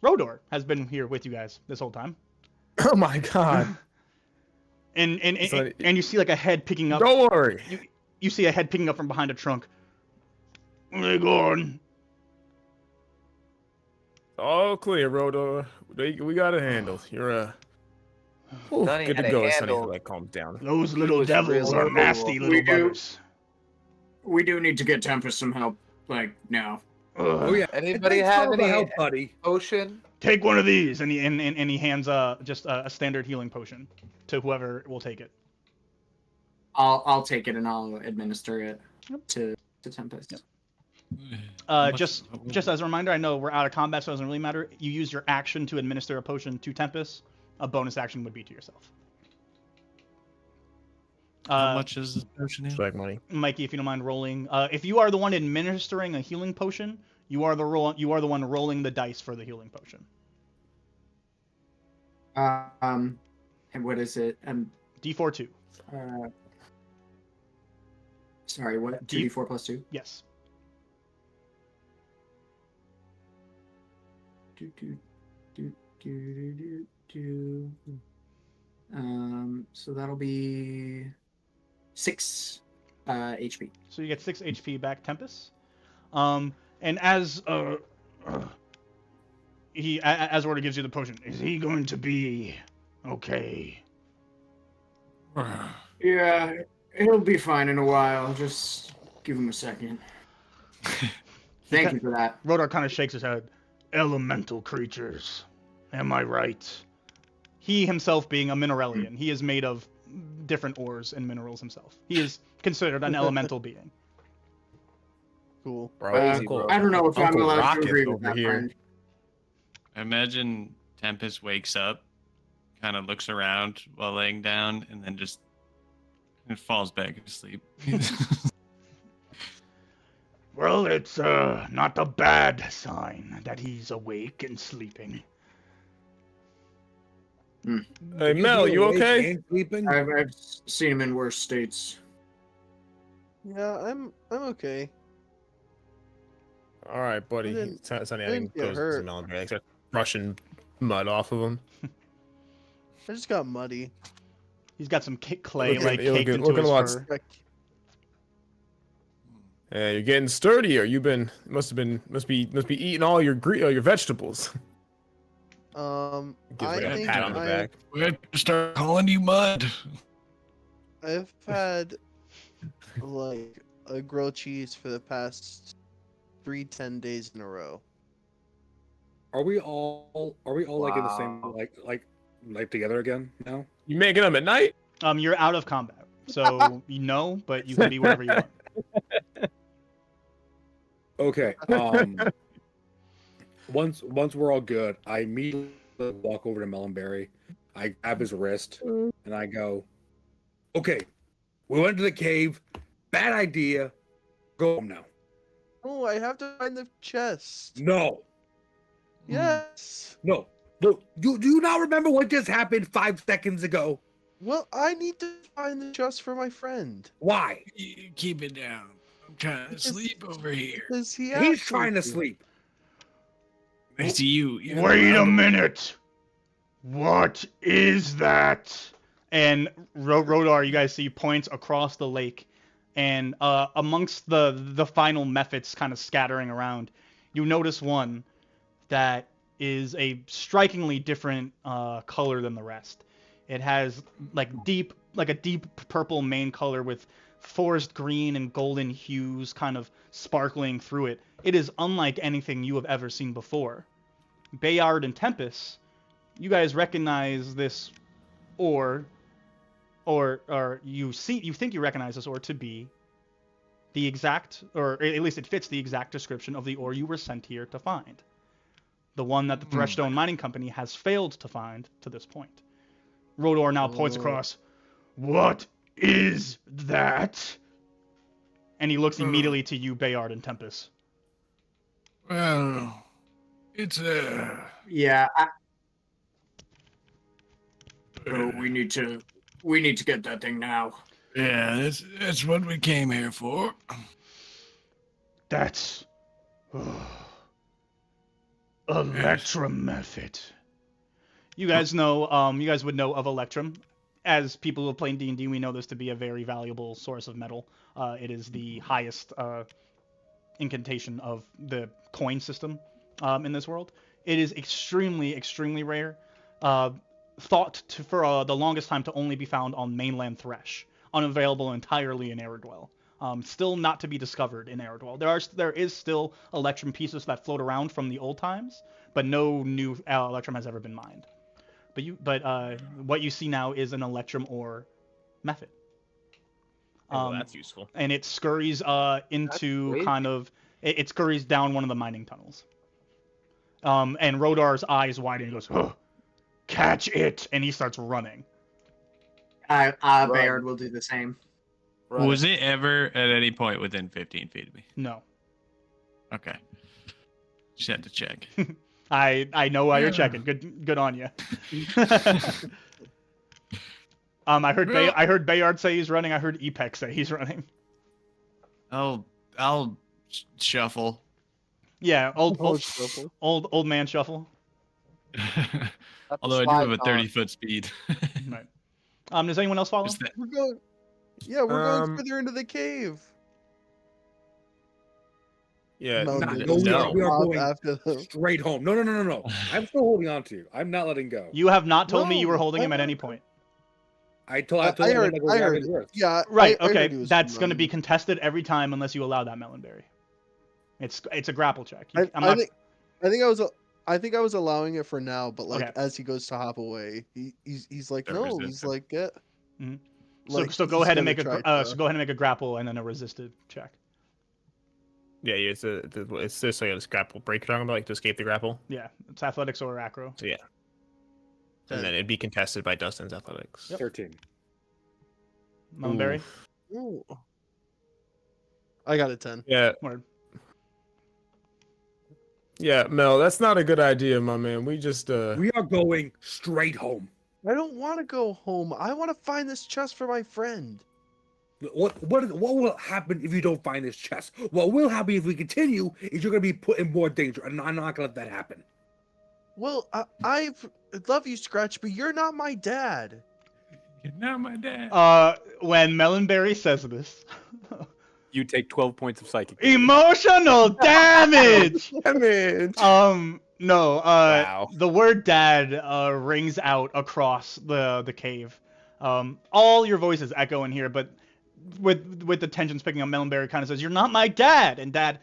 Rodor has been here with you guys this whole time. Oh my god. And So- you see like a head picking up. Don't worry. You see a head picking up from behind a trunk. Where are they gone? All clear, Rodo. We got it handled. You're Ooh, Sonny good had to a go. As Sonny handle. like calms down. Those little was devils really are cool. nasty little We do. buggers. We do need to get Tempest some help, like now. Oh yeah. Anybody Thanks have for all the any help, buddy? potion? Take one of these, and he hands just a standard healing potion to whoever will take it. I'll take it and I'll administer it to Tempest. Just as a reminder, I know we're out of combat, so it doesn't really matter. You use your action to administer a potion to Tempest. A bonus action would be to yourself. How much is this potion? It's like money. Mikey, if you don't mind rolling, if you are the one administering a healing potion, you are the one rolling the dice for the healing potion. And what is it? D4 2. Sorry, what? 2d4 plus 2? Yes. So that'll be 6 HP. So you get 6 HP back, Tempest. And as as Order gives you the potion, is he going to be okay? Yeah, he'll be fine in a while. Just give him a second. Thank you for that. Rodar kind of shakes his head. Elemental creatures. Am I right? He himself being a mineralian, he is made of different ores and minerals himself. He is considered an elemental being. Cool. Bro, I don't know if I'm Uncle allowed Rocket to agree with over that, here. friend. I imagine Tempest wakes up, kind of looks around while laying down, and then just falls back asleep. Well, it's not a bad sign that he's awake and sleeping. Hey Mel, you awake okay? and sleeping? I've seen him in worse states. Yeah, I'm okay. All right, buddy. I didn't- Sonny, I I think didn't get goes hurt. to Mel and Barry, except brushing mud off of him. I just got muddy. He's got some clay Looking- like you're caked looking- into looking his a lot fur. Yeah, you're getting sturdier. You've been must be eating all your your vegetables. Gives I like a think pat on the back. We have to start calling you Mud. I've had like a grilled cheese for the past 10 days in a row. Are we all like in the same Wow. like together again now? You making them at night? You're out of combat, so you know, but you can be wherever you want. Okay. Once we're all good, I immediately walk over to Melonberry. I grab his wrist and I go, "Okay, we went to the cave. Bad idea. Go home now." Oh, I have to find the chest. No, Yes. no. Do you not remember what just happened 5 seconds ago? Well, I need to find the chest for my friend. Why? You keep it down. I'm trying to sleep over here. Because he He's asked me trying to sleep. I see you. You're Wait a allowed to- minute. What is that? And Rodar, you guys see, points across the lake, and amongst the final mephits kind of scattering around, you notice one that is a strikingly different color than the rest. It has like a deep purple main color with forest green and golden hues kind of sparkling through it. It is unlike anything you have ever seen before. Bayard and Tempest, you guys recognize this ore, or you think you recognize this ore to be the exact, or at least it fits the exact description of the ore you were sent here to find. The one that the Threshstone Mining Company has failed to find to this point. Rodor now points across. What is that? And he looks immediately to you, Bayard and Tempest. Well, it's Yeah. Oh, we need to get that thing now. yeah, that's what we came here for. That's Electromethod. You guys know, you guys would know of Electrum. As people who have played D&D, we know this to be a very valuable source of metal. It is the highest incantation of the coin system in this world. It is extremely, extremely rare. Thought to, for the longest time, to only be found on mainland Thresh, unavailable entirely in Aerodwell. Still not to be discovered in Aerodwell. There is still Electrum pieces that float around from the old times, but no new Electrum has ever been mined. But what you see now is an Electrum ore method. That's useful. And it scurries into crazy. kind of it scurries down one of the mining tunnels. And Rodar's eyes widen and goes, oh, catch it, and he starts running. Bayard will do the same. Right. Was it ever at any point within 15 feet of me? No. Okay. Just had to check. I know why you're checking. Good on you. I heard Bayard say he's running. I heard Epec say he's running. I'll shuffle. Yeah, old man shuffle. Although I do have a 30-foot speed. Right. Does anyone else follow? Is that- We're going. Yeah, we're going further into the cave. Yeah. No, we are going after them. straight home. No. I'm still holding on to you. I'm not letting go. You have not told me you were No, holding him at I- any point. I told I him heard. to go I grab heard. his wrist. Yeah. Right. I heard Okay. he was That's going to running. be contested every time unless you allow that Melonberry. It's a grapple check. I not. think I was allowing it for now, but like Okay. as he goes to hop away, he's like Don't no, resist he's him. like yeah. Mhm. Like, So go he's ahead and gonna make try a to- so go ahead and make a grapple and then a resisted check. Yeah, it's just like a grapple break you're talking about, like to escape the grapple. Yeah, it's athletics or acro. So yeah. And then it'd be contested by Dustin's athletics. 13. Melonberry. Ooh. I got a 10. Yeah. Word. Yeah, Mel, that's not a good idea, my man. We just We are going straight home. I don't want to go home. I want to find this chest for my friend. What will happen if you don't find this chest? What will happen if we continue is you're going to be put in more danger, and I'm not going to let that happen. Well, I love you, Scratch, but you're not my dad. You're not my dad. When Melonberry says this, You take 12 points of psychic. emotional damage. damage. No, Wow. the word dad rings out across the cave. All your voices echo in here, but with the tensions picking up, Melonberry kind of says, "You're not my dad," and dad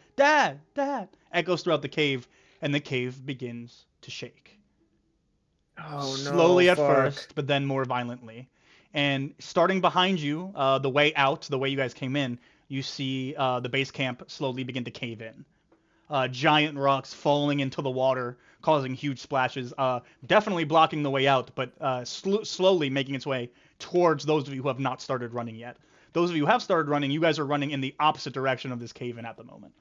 echoes throughout the cave, and the cave begins to shake. Oh, Slowly no, at fuck. first, but then more violently. And starting behind you, the way out, the way you guys came in, you see the base camp slowly begin to cave in. Giant rocks falling into the water, causing huge splashes, definitely blocking the way out, but slowly making its way towards those of you who have not started running yet. Those of you who have started running, you guys are running in the opposite direction of this cave-in at the moment.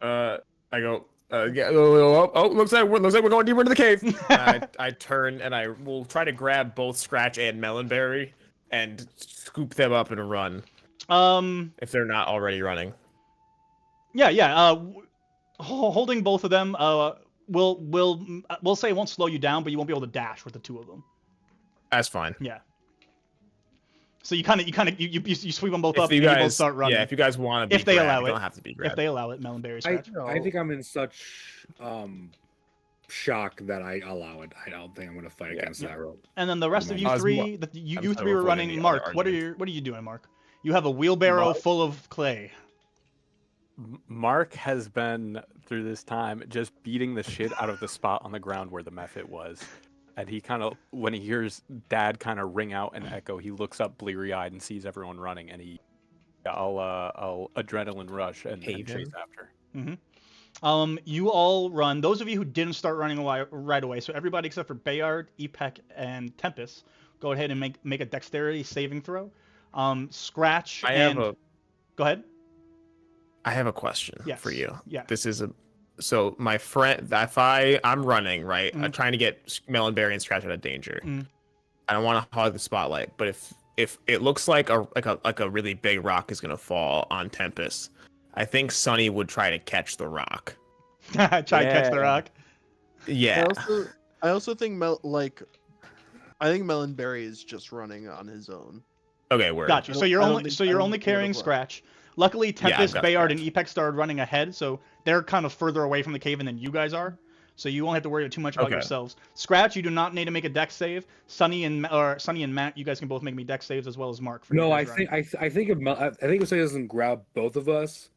I go, yeah, looks like we're going deeper into the cave. I turn and I will try to grab both Scratch and Melonberry and scoop them up and run. If they're not already running. Yeah. Holding both of them, we'll say it won't slow you down, but you won't be able to dash with the two of them. That's fine. Yeah. So you sweep them both If up you and you both guys start running. Yeah, if you guys want to be If they grabbed, allow you it. don't have to be grabbed. If they allow it, Melonberry Scratch. I think I'm in such shock that I allow it. I don't think I'm gonna fight against that rope. And then the rest of you Osmo- three, you three were running. any Mark, other what are you doing, Mark? You have a wheelbarrow full of clay. Mark has been through this time just beating the shit out of the spot on the ground where the method was. And he kind of, when he hears Dad kind of ring out and echo, he looks up bleary-eyed and sees everyone running, and I'll adrenaline rush and chase after. You all run. Those of you who didn't start running right away, so everybody except for Bayard, Epek, and Tempest, go ahead and make a dexterity saving throw. Scratch. Go ahead. I have a question for you. Yeah. So my friend, if I'm running, right? I'm trying to get Melonberry and Scratch out of danger. I don't want to hog the spotlight, but if it looks like a really big rock is gonna fall on Tempest, I think Sunny would try to catch the rock. Try to catch the rock. Yeah. I also think I think Melonberry is just running on his own. Okay, word. Gotcha. So you're only carrying Scratch. Luckily, Tempest, Bayard, and Epek started running ahead, so they're kind of further away from the cave than you guys are. So you won't have to worry too much about yourselves. Scratch, you do not need to make a dex save. Sunny and Matt, you guys can both make me dex saves as well as Mark. No, I think if Sunny doesn't grab both of us,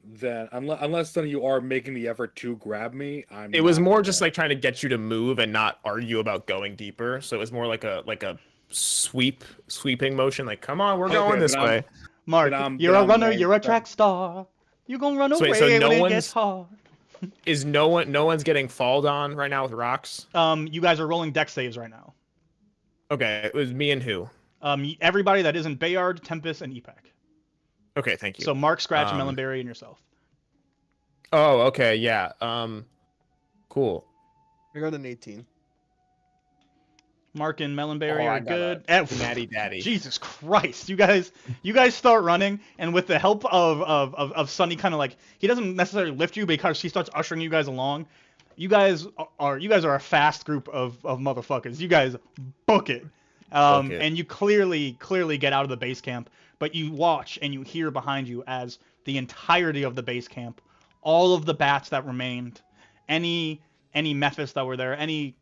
then unless Sunny you are making the effort to grab me, It was more just like trying to get you to move and not argue about going deeper. So it was more like a sweeping motion. Like, come on, we're going this way. Mark, you're a runner. You're a track star. You're gonna run away when it gets hard. Is no one's getting falled on right now with rocks? You guys are rolling dex saves right now. Okay, it was me and who? Everybody that isn't Bayard, Tempest, and Epek. Okay, thank you. So Mark, Scratch, Melonberry, and yourself. Oh, okay, yeah. Cool. I got an 18. Mark and Melonberry are good. Natty daddy. Jesus Christ, you guys start running, and with the help of Sunny, kind of like he doesn't necessarily lift you because he starts ushering you guys along. You guys are a fast group of motherfuckers. You guys book it. And you clearly get out of the base camp, but you watch and you hear behind you as the entirety of the base camp, all of the bats that remained, any mephis that were there, any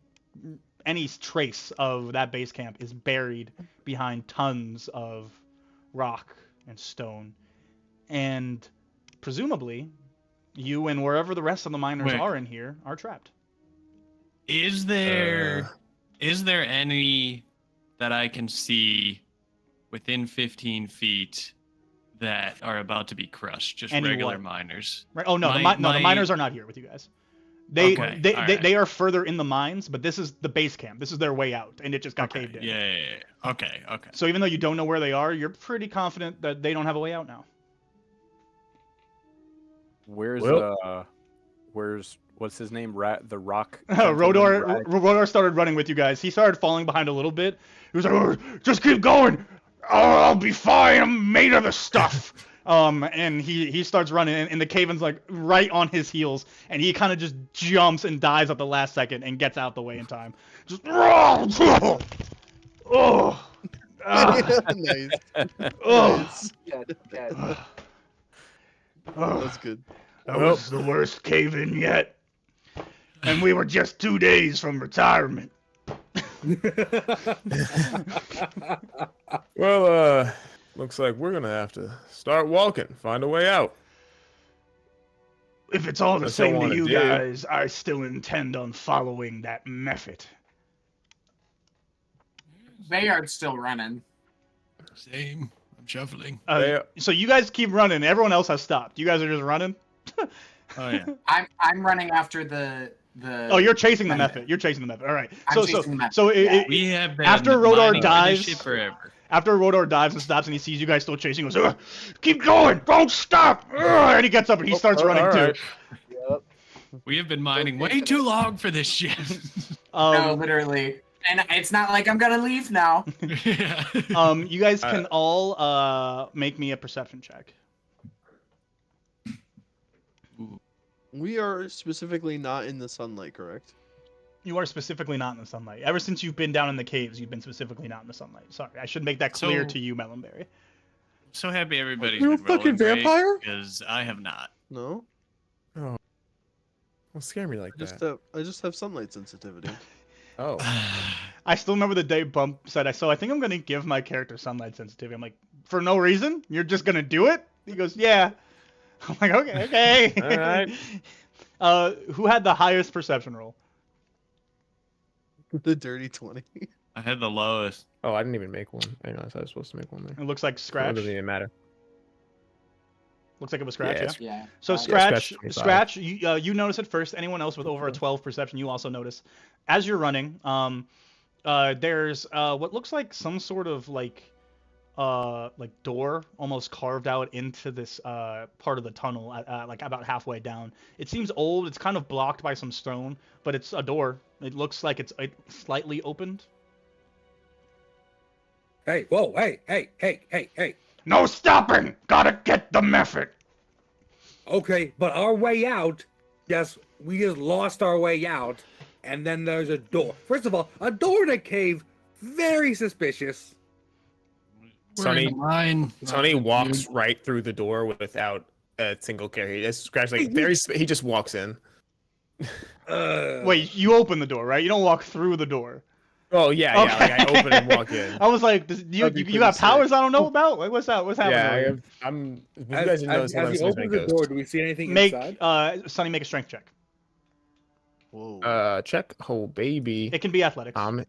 trace of that base camp is buried behind tons of rock and stone. And presumably, you and wherever the rest of the miners are in here are trapped. Is there any that I can see within 15 feet that are about to be crushed? Just regular miners. Right? Oh no, the miners are not here with you guys. They are further in the mines, but this is the base camp. This is their way out, and it just got caved in. Yeah. Okay. So even though you don't know where they are, you're pretty confident that they don't have a way out now. Where's what's his name? The rock. Rodor started running with you guys. He started falling behind a little bit. He was like, "Oh, just keep going. I'll be fine. I'm made of this stuff." And he starts running, and the Caven's like right on his heels, and he kind of just jumps and dives at the last second and gets out the way in time. Just Nice. Nice. That's good. That was the worst cave-in yet. And we were just 2 days from retirement. Well, looks like we're gonna have to start walking, find a way out. If it's all the That's what I same to wanna you do. guys, I still intend on following that method. Bayard's still running. Same. I'm shuffling. So you guys keep running. Everyone else has stopped. You guys are just running. Oh yeah. I'm running after the. Oh, you're chasing the method. You're chasing the method. All right. I'm chasing the method. So Yeah. We have been after Rodor mining for this dives. shit forever. After Rodor dives and stops and he sees you guys still chasing, he goes, "Ugh, keep going, don't stop!" Ugh, and he gets up and he starts running all too. right. Yep. We have been mining way too long for this shit. No, literally. And it's not like I'm gonna leave now. Yeah. You guys can all make me a perception check. We are specifically not in the sunlight, correct? You are specifically not in the sunlight. Ever since you've been down in the caves, you've been specifically not in the sunlight. Sorry, I should make that clear So- to you, Melonberry. So happy everybody's You're a been rolling fucking great, vampire? because I have not. No. Don't scare me like that. I just have sunlight sensitivity. Oh. I still remember the day Bump said, "So I think I'm gonna give my character sunlight sensitivity." I'm like, "For no reason? You're just gonna do it?" He goes, "Yeah." I'm like, "Okay." All right. Who had the highest perception roll? The dirty 20. I had the lowest. Oh, I didn't even make one. I know I was supposed to make one there. It looks like It Scratch. doesn't even matter. Looks like it was Scratch. Yeah, Yeah. Yeah. So Scratch Scratch, 25. you notice it first. Anyone else with over a 12 perception, you also notice. As you're running, there's what looks like some sort of like door almost carved out into this part of the tunnel, like about halfway down. It seems old. It's kind of blocked by some stone, but it's a door. It looks like it's slightly opened. Hey, whoa, hey. No stopping! Gotta get the method! Okay, but our way out, yes, we just lost our way out, and then there's a door. First of all, a door in a cave, very suspicious. Sonny, mine. Sonny walks right through the door without a single carry. It's Scratch like he just walks in. Wait, you open the door, right? You don't walk through the door. Oh yeah, Okay. like I open and walk in. I was like, you That'd be got pretty powers sick. I don't know about? Like, what's happening? Yeah, over I'm. You As, guys didn't as, notice as he opens the door, do we see anything Make inside? Sonny make a strength check. Whoa. Check. Oh baby. It can be athletics. I'm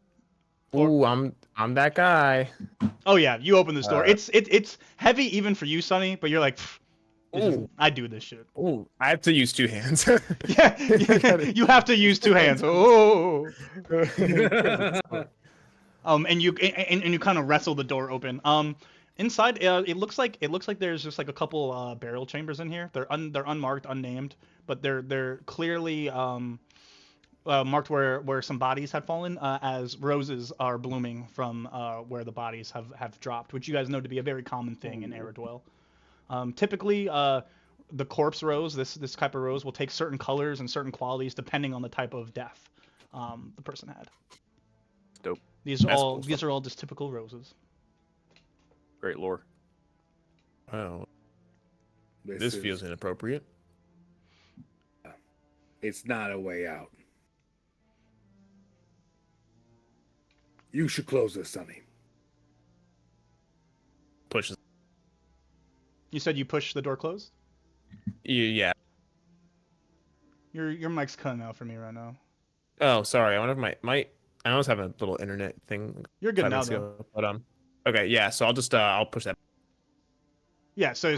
that guy. Oh yeah, you open this door. It's heavy even for you, Sonny, but you're like, I do this shit. Oh, I have to use two hands. Yeah, you have to use two hands. Oh. And you kind of wrestle the door open. Inside, it looks like there's just like a couple burial chambers in here. They're unmarked, unnamed, but they're clearly marked where some bodies had fallen, as roses are blooming from where the bodies have dropped, which you guys know to be a very common thing in Aerodwell. Typically, the corpse rose, this type of rose, will take certain colors and certain qualities depending on the type of death the person had. Dope. These are That's all cool these stuff. are all just typical roses. Great lore. Oh, this is- feels inappropriate. It's not a way out. You should close this, Sonny. Pushes. You said you pushed the door closed? Yeah. Your mic's cutting out for me right now. Oh, sorry. I wonder if my I always have a little internet thing. You're good 5 now, minutes though. ago, but okay, yeah. So I'll just I'll push that. Yeah, so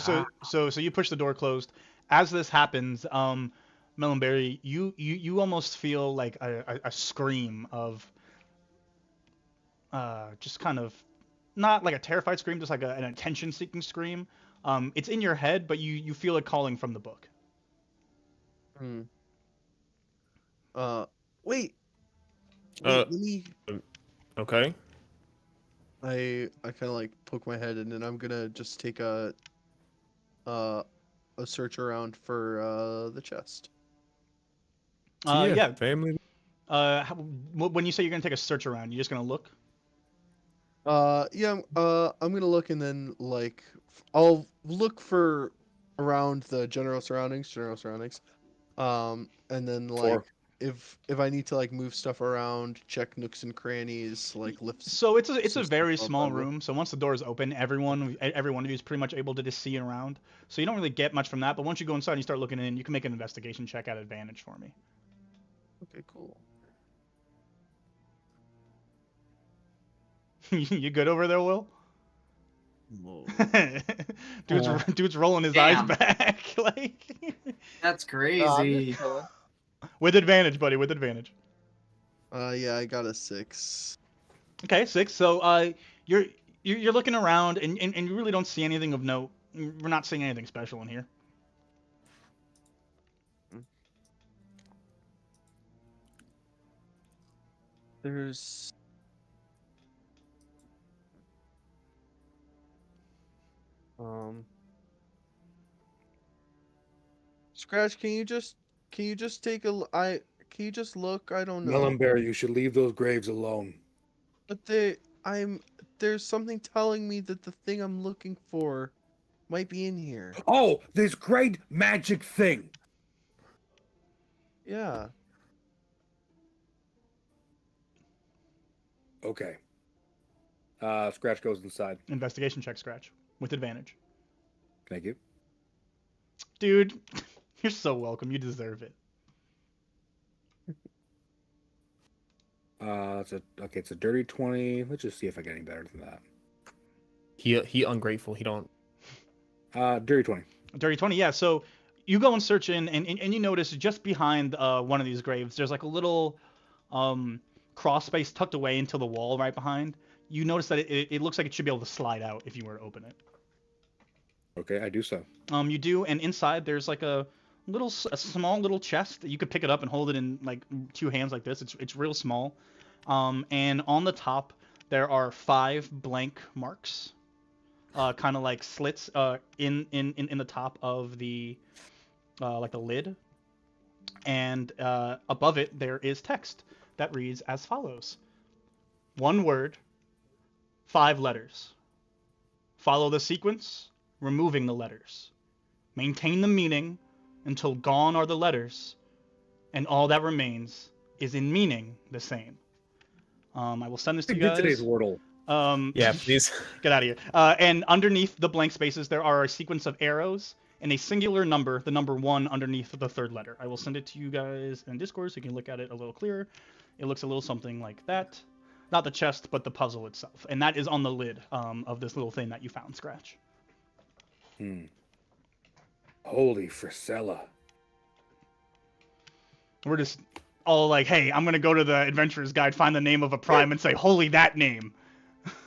you push the door closed. As this happens, Melonberry, you almost feel like a scream of just kind of not like a terrified scream, just like an attention-seeking scream. It's in your head, but you feel it calling from the book. Wait. Uh, Let me. Okay. I kind of like poke my head and then I'm gonna just take a search around for the chest. Yeah. Family. When you say you're gonna take a search around, you're just gonna look. Yeah. I'm gonna look and then like I'll look for around the general surroundings. And then like if I need to like move stuff around, check nooks and crannies, like lift. So it's a some very stuff up, small I will. room. So once the door is open, every one of you is pretty much able to just see around. So you don't really get much from that. But once you go inside and you start looking in, you can make an investigation check at advantage for me. Okay, cool. You good over there, Will? Whoa. Dude's rolling his Damn. eyes back like That's No, I'm just crazy. chilling. with advantage, buddy, with advantage. Yeah, I got a 6. Okay, 6. So you're looking around and you really don't see anything of note. We're not seeing anything special in here. There's. Scratch, can you just take a can you just look? I don't know. Melonberry, you should leave those graves alone. But there's something telling me that the thing I'm looking for might be in here. Oh, this great magic thing. Yeah. Okay. Scratch goes inside. Investigation check, Scratch, with advantage. Thank you. Dude, you're so welcome. You deserve it. It's a dirty 20. Let's just see if I get any better than that. He ungrateful. He don't. Dirty 20. Dirty 20, yeah. So you go and search in, and you notice just behind one of these graves, there's like a little cross space tucked away into the wall right behind. You notice that it looks like it should be able to slide out if you were to open it. Okay, I do so. You do, and inside there's like a small little chest that you could pick it up and hold it in like 2 hands like this. It's real small. And on the top there are 5 blank marks, kind of like slits in the top of the like the lid. And above it there is text that reads as follows: 1 word, 5 letters. Follow the sequence, removing the letters. Maintain the meaning until gone are the letters, and all that remains is in meaning the same. I will send this to you guys. Today's Wordle. Yeah, please. Get out of here. And underneath the blank spaces, there are a sequence of arrows and a singular number, the number 1 underneath the 3rd letter. I will send it to you guys in Discord so you can look at it a little clearer. It looks a little something like that. Not the chest, but the puzzle itself. And that is on the lid of this little thing that you found, Scratch. Holy Frisella. We're just all like, hey, I'm going to go to the Adventurer's Guide, find the name of a prime, and say, holy, that name.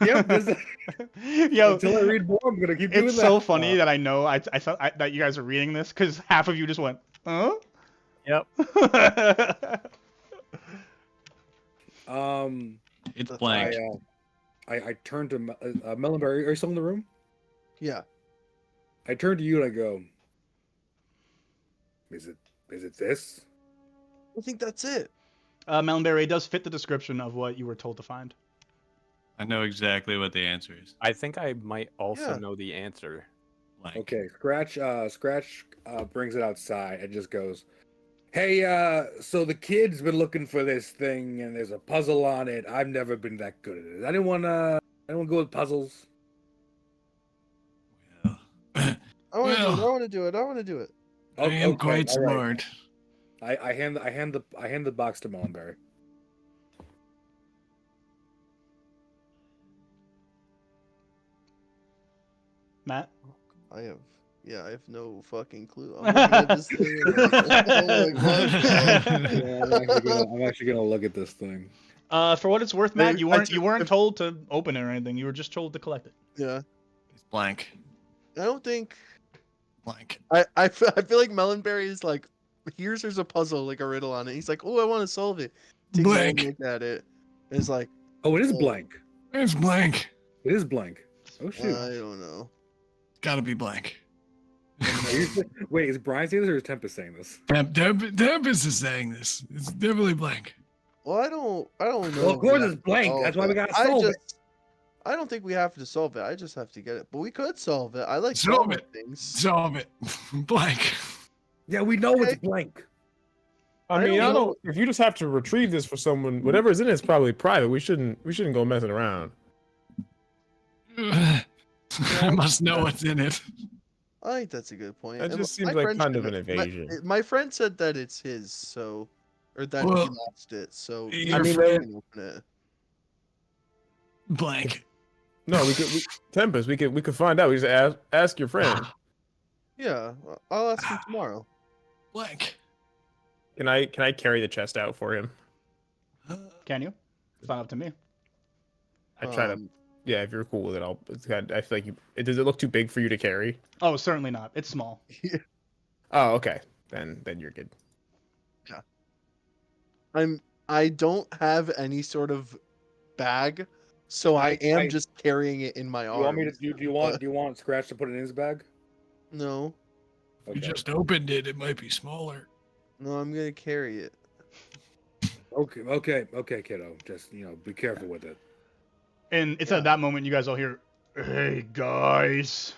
Yep. Yo, Until I read more, I'm going to keep doing that. It's so funny that I know I thought that you guys are reading this, because half of you just went, huh? Yep. It's blank. I turned to Melonberry. Are you still in the room? Yeah. I turn to you and I go, Is it this? I think that's it. Melonberry does fit the description of what you were told to find. I know exactly what the answer is. I think I might also Yeah. know the answer. Blank. Okay, Scratch brings it outside and just goes, hey, so the kid's been looking for this thing and there's a puzzle on it. I've never been that good at it. Anyone go with puzzles? Well, I want to do it. Well. I want to do it. I want to do it. I am Okay, quite all right. smart. I hand the box to Melonberry. Matt? I have no fucking clue. I'm looking at this thing. And I'm like, oh my God. Yeah, I'm actually gonna look at this thing. For what it's worth, Matt, Maybe- you weren't told to open it or anything. You were just told to collect it. Yeah. It's blank. I don't think. Blank. I feel like Melonberry is like, there's a puzzle, like a riddle on it. He's like, oh, I want to solve it. Takes a Blank. look at it. And it's like, Oh, it is Oh. blank. It's blank. It is blank. Oh shoot. I don't know. Gotta be blank. Wait, is Brian saying this or is Tempest saying this? Tempest is saying this. It's definitely blank. Well, I don't know. Well, of if we course have it's to blank. solve That's why we it. gotta solve it. I don't think we have to solve it. I just have to get it. But we could solve it. I like Solve solving it. things. Solve it. Blank. Yeah, we know Okay. it's blank. I mean, I don't. If you just have to retrieve this for someone, whatever's in it's probably private. We shouldn't go messing around. I must know what's in it. I think that's a good point. That And just seems my like friend kind said of an that- invasion. My friend said that it's his, so or that Well, he lost it. So your maybe friend- we can open it. Blank. No, Tempest. We could find out. We just ask your friend. Yeah, I'll ask him tomorrow. Blank. Can I carry the chest out for him? Can you? It's not up to me. I try to. Yeah, if you're cool with it, I'll. It's kind of, I feel like you. Does it look too big for you to carry? Oh, certainly not. It's small. Oh, okay. Then you're good. I don't have any sort of bag, so I am just carrying it in my arms. You want me to? Do you want Scratch to put it in his bag? No, You just opened it. It might be smaller. no, I'm gonna carry it. Okay, kiddo. Just be careful with it. And it's at that moment you guys all hear, "Hey guys,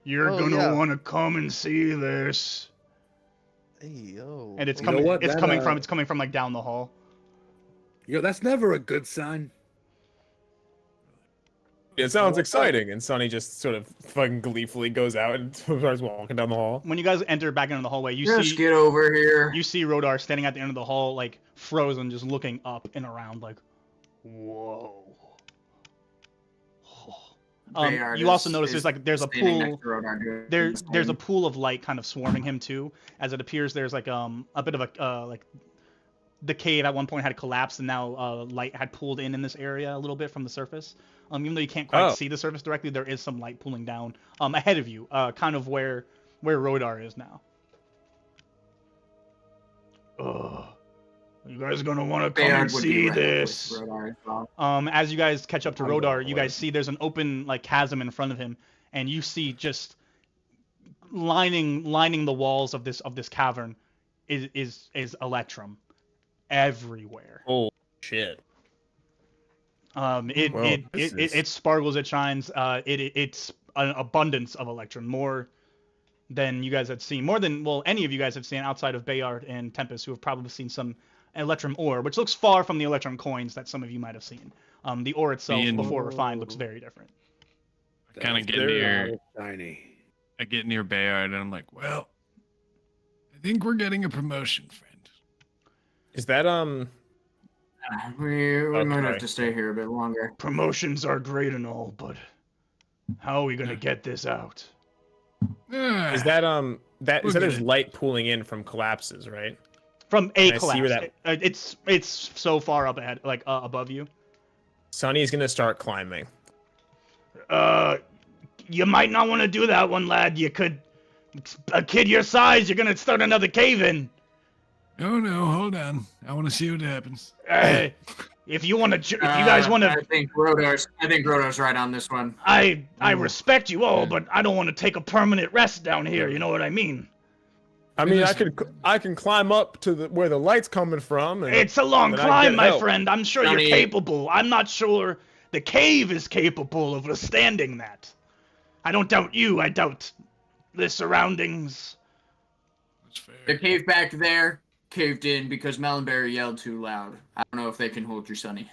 you're gonna want to come and see this." Hey yo. And it's You know coming. what? It's Then, coming from like down the hall. That's never a good sign. It sounds exciting, and Sonny just sort of fucking gleefully goes out and starts walking down the hall. When you guys enter back into the hallway, you Just see get over here. You see Rodar standing at the end of the hall, like frozen, just looking up and around, like, whoa. Bayard You also is- notice is there's a standing pool. next to Rodar doing There's the a same. pool of light kind of swarming him too, as it appears there's like a bit of a like the cave at one point had collapsed and now light had pooled in this area a little bit from the surface. Even though you can't quite see the surface directly, there is some light pooling down ahead of you, kind of where Rodar is now. You guys are gonna want to come Bayard and would be see right up with this. Rodar as well. As you guys catch up to I'll go Rodar, for you it. guys see there's an open like chasm in front of him, and you see just lining the walls of this cavern is Electrum everywhere. Oh shit! It sparkles, it shines. It's an abundance of Electrum, more than you guys had seen, more than any of you guys have seen outside of Bayard and Tempest, who have probably seen some Electrum ore, which looks far from the Electrum coins that some of you might have seen. The ore itself, before refined, looks very different. Kind of get near. Tiny. I get near Bayard and I'm like, well, I think we're getting a promotion, friend. Is that We might have Okay. to stay here a bit longer. Promotions are great and all, but how are we gonna get this out? is that that We're is that there's good. light pooling in from collapses, right? From a Can I see collapse? where It's so far up ahead, like above you. Sonny's gonna start climbing. You might not want to do that one, lad. You could, a kid your size, you're gonna start another cave in. Oh no, hold on. I want to see what happens. If you want to, if you guys want to, I think Rodar's right on this one. I respect you all, but I don't want to take a permanent rest down here. You know what I mean? I mean, I can climb up to where the light's coming from. And It's a long then I climb, get my help. friend. I'm sure Johnny- you're capable. I'm not sure the cave is capable of withstanding that. I don't doubt you. I doubt the surroundings. That's fair. The cave back there caved in because Melonberry yelled too loud. I don't know if they can hold you, Sonny.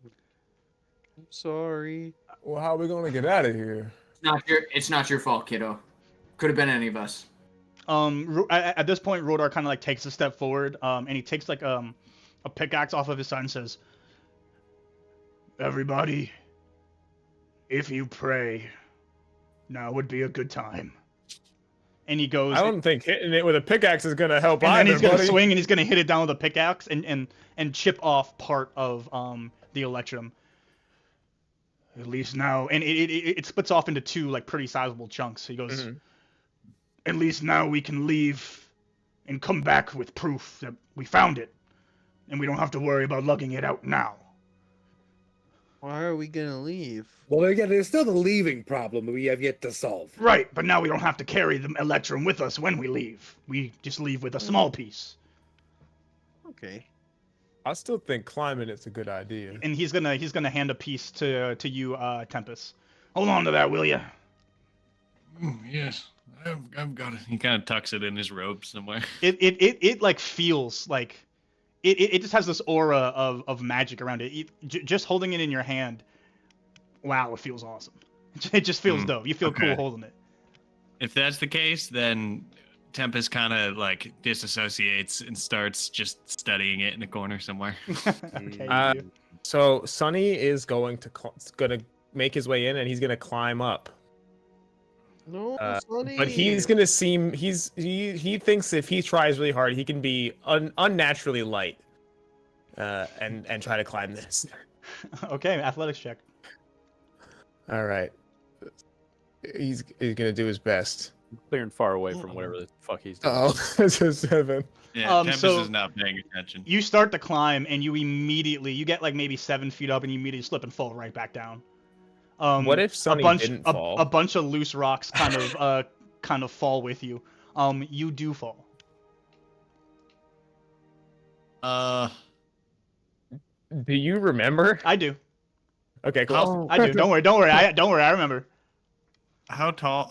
I'm sorry. Well, how are we gonna get out of here? It's not your fault, kiddo. Could have been any of us. At this point, Rodar kind of like takes a step forward, and he takes like a pickaxe off of his side and says, "Everybody, if you pray, now would be a good time." And he goes. I don't think hitting it with a pickaxe is gonna help And either, then he's gonna buddy. swing and he's gonna hit it down with a pickaxe and chip off part of the Electrum. At least now, and it splits off into two like pretty sizable chunks. He goes, at least now we can leave and come back with proof that we found it, and we don't have to worry about lugging it out now. Why are we gonna leave? Well, yeah, there's still the leaving problem that we have yet to solve. Right, but now we don't have to carry the Electrum with us when we leave. We just leave with a small piece. Okay. I still think climbing is a good idea. And he's gonna hand a piece to you, Tempest. Hold on to that, will ya? Yes. I've got it. He kind of tucks it in his robe somewhere. It like feels like it just has this aura of magic around it. Just holding it in your hand, wow, it feels awesome. It just feels dope. You feel cool holding it. If that's the case, then Tempest kind of like disassociates and starts just studying it in a corner somewhere. Okay, So Sonny is going to make his way in, and he's gonna climb up. No, Sonny. But he's gonna seem he thinks if he tries really hard, he can be unnaturally light, and try to climb this. Okay, athletics check. All right, he's gonna do his best. Clearing far away from whatever the fuck he's doing. Oh, it's a 7. Yeah, Tempest so is not paying attention. You start to climb, and you get like maybe 7 feet up, and you immediately slip and fall right back down. What if Sonny didn't fall? A bunch of loose rocks kind of fall with you. You do fall. Do you remember? I do. Okay, cool. I do. Don't worry. Don't worry. I remember. How tall?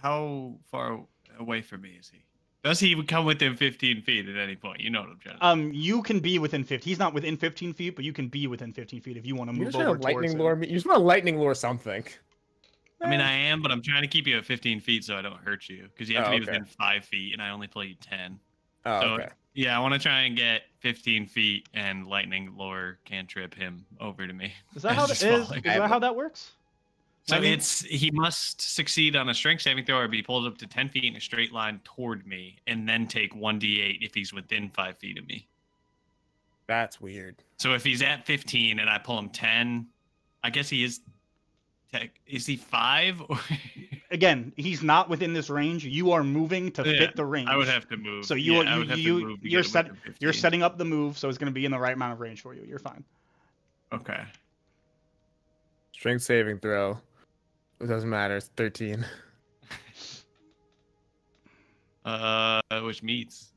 How far away from me is he? Does he come within 15 feet at any point? You know what I'm trying to You can be within 15. He's not within 15 feet, but you can be within 15 feet if you want to You move just over want to lightning towards lure him. me. You just want to lightning lure something. I mean, I am, but I'm trying to keep you at 15 feet so I don't hurt you. Because you have to be okay. within 5 feet, and I only play you 10. Oh, So, okay. yeah, I want to try and get 15 feet and lightning lure cantrip him over to me. Is that how that works? So Lightning- he must succeed on a strength saving throw or be pulled up to 10 feet in a straight line toward me, and then take 1d8 if he's within 5 feet of me. That's weird. So if he's at 15 and I pull him 10, I guess he is. Is he 5? Again, he's not within this range. You are moving to fit the range. I would have to move. So you're setting up the move, so it's going to be in the right amount of range for you. You're fine. Okay. Strength saving throw. It doesn't matter. It's 13. Which meets.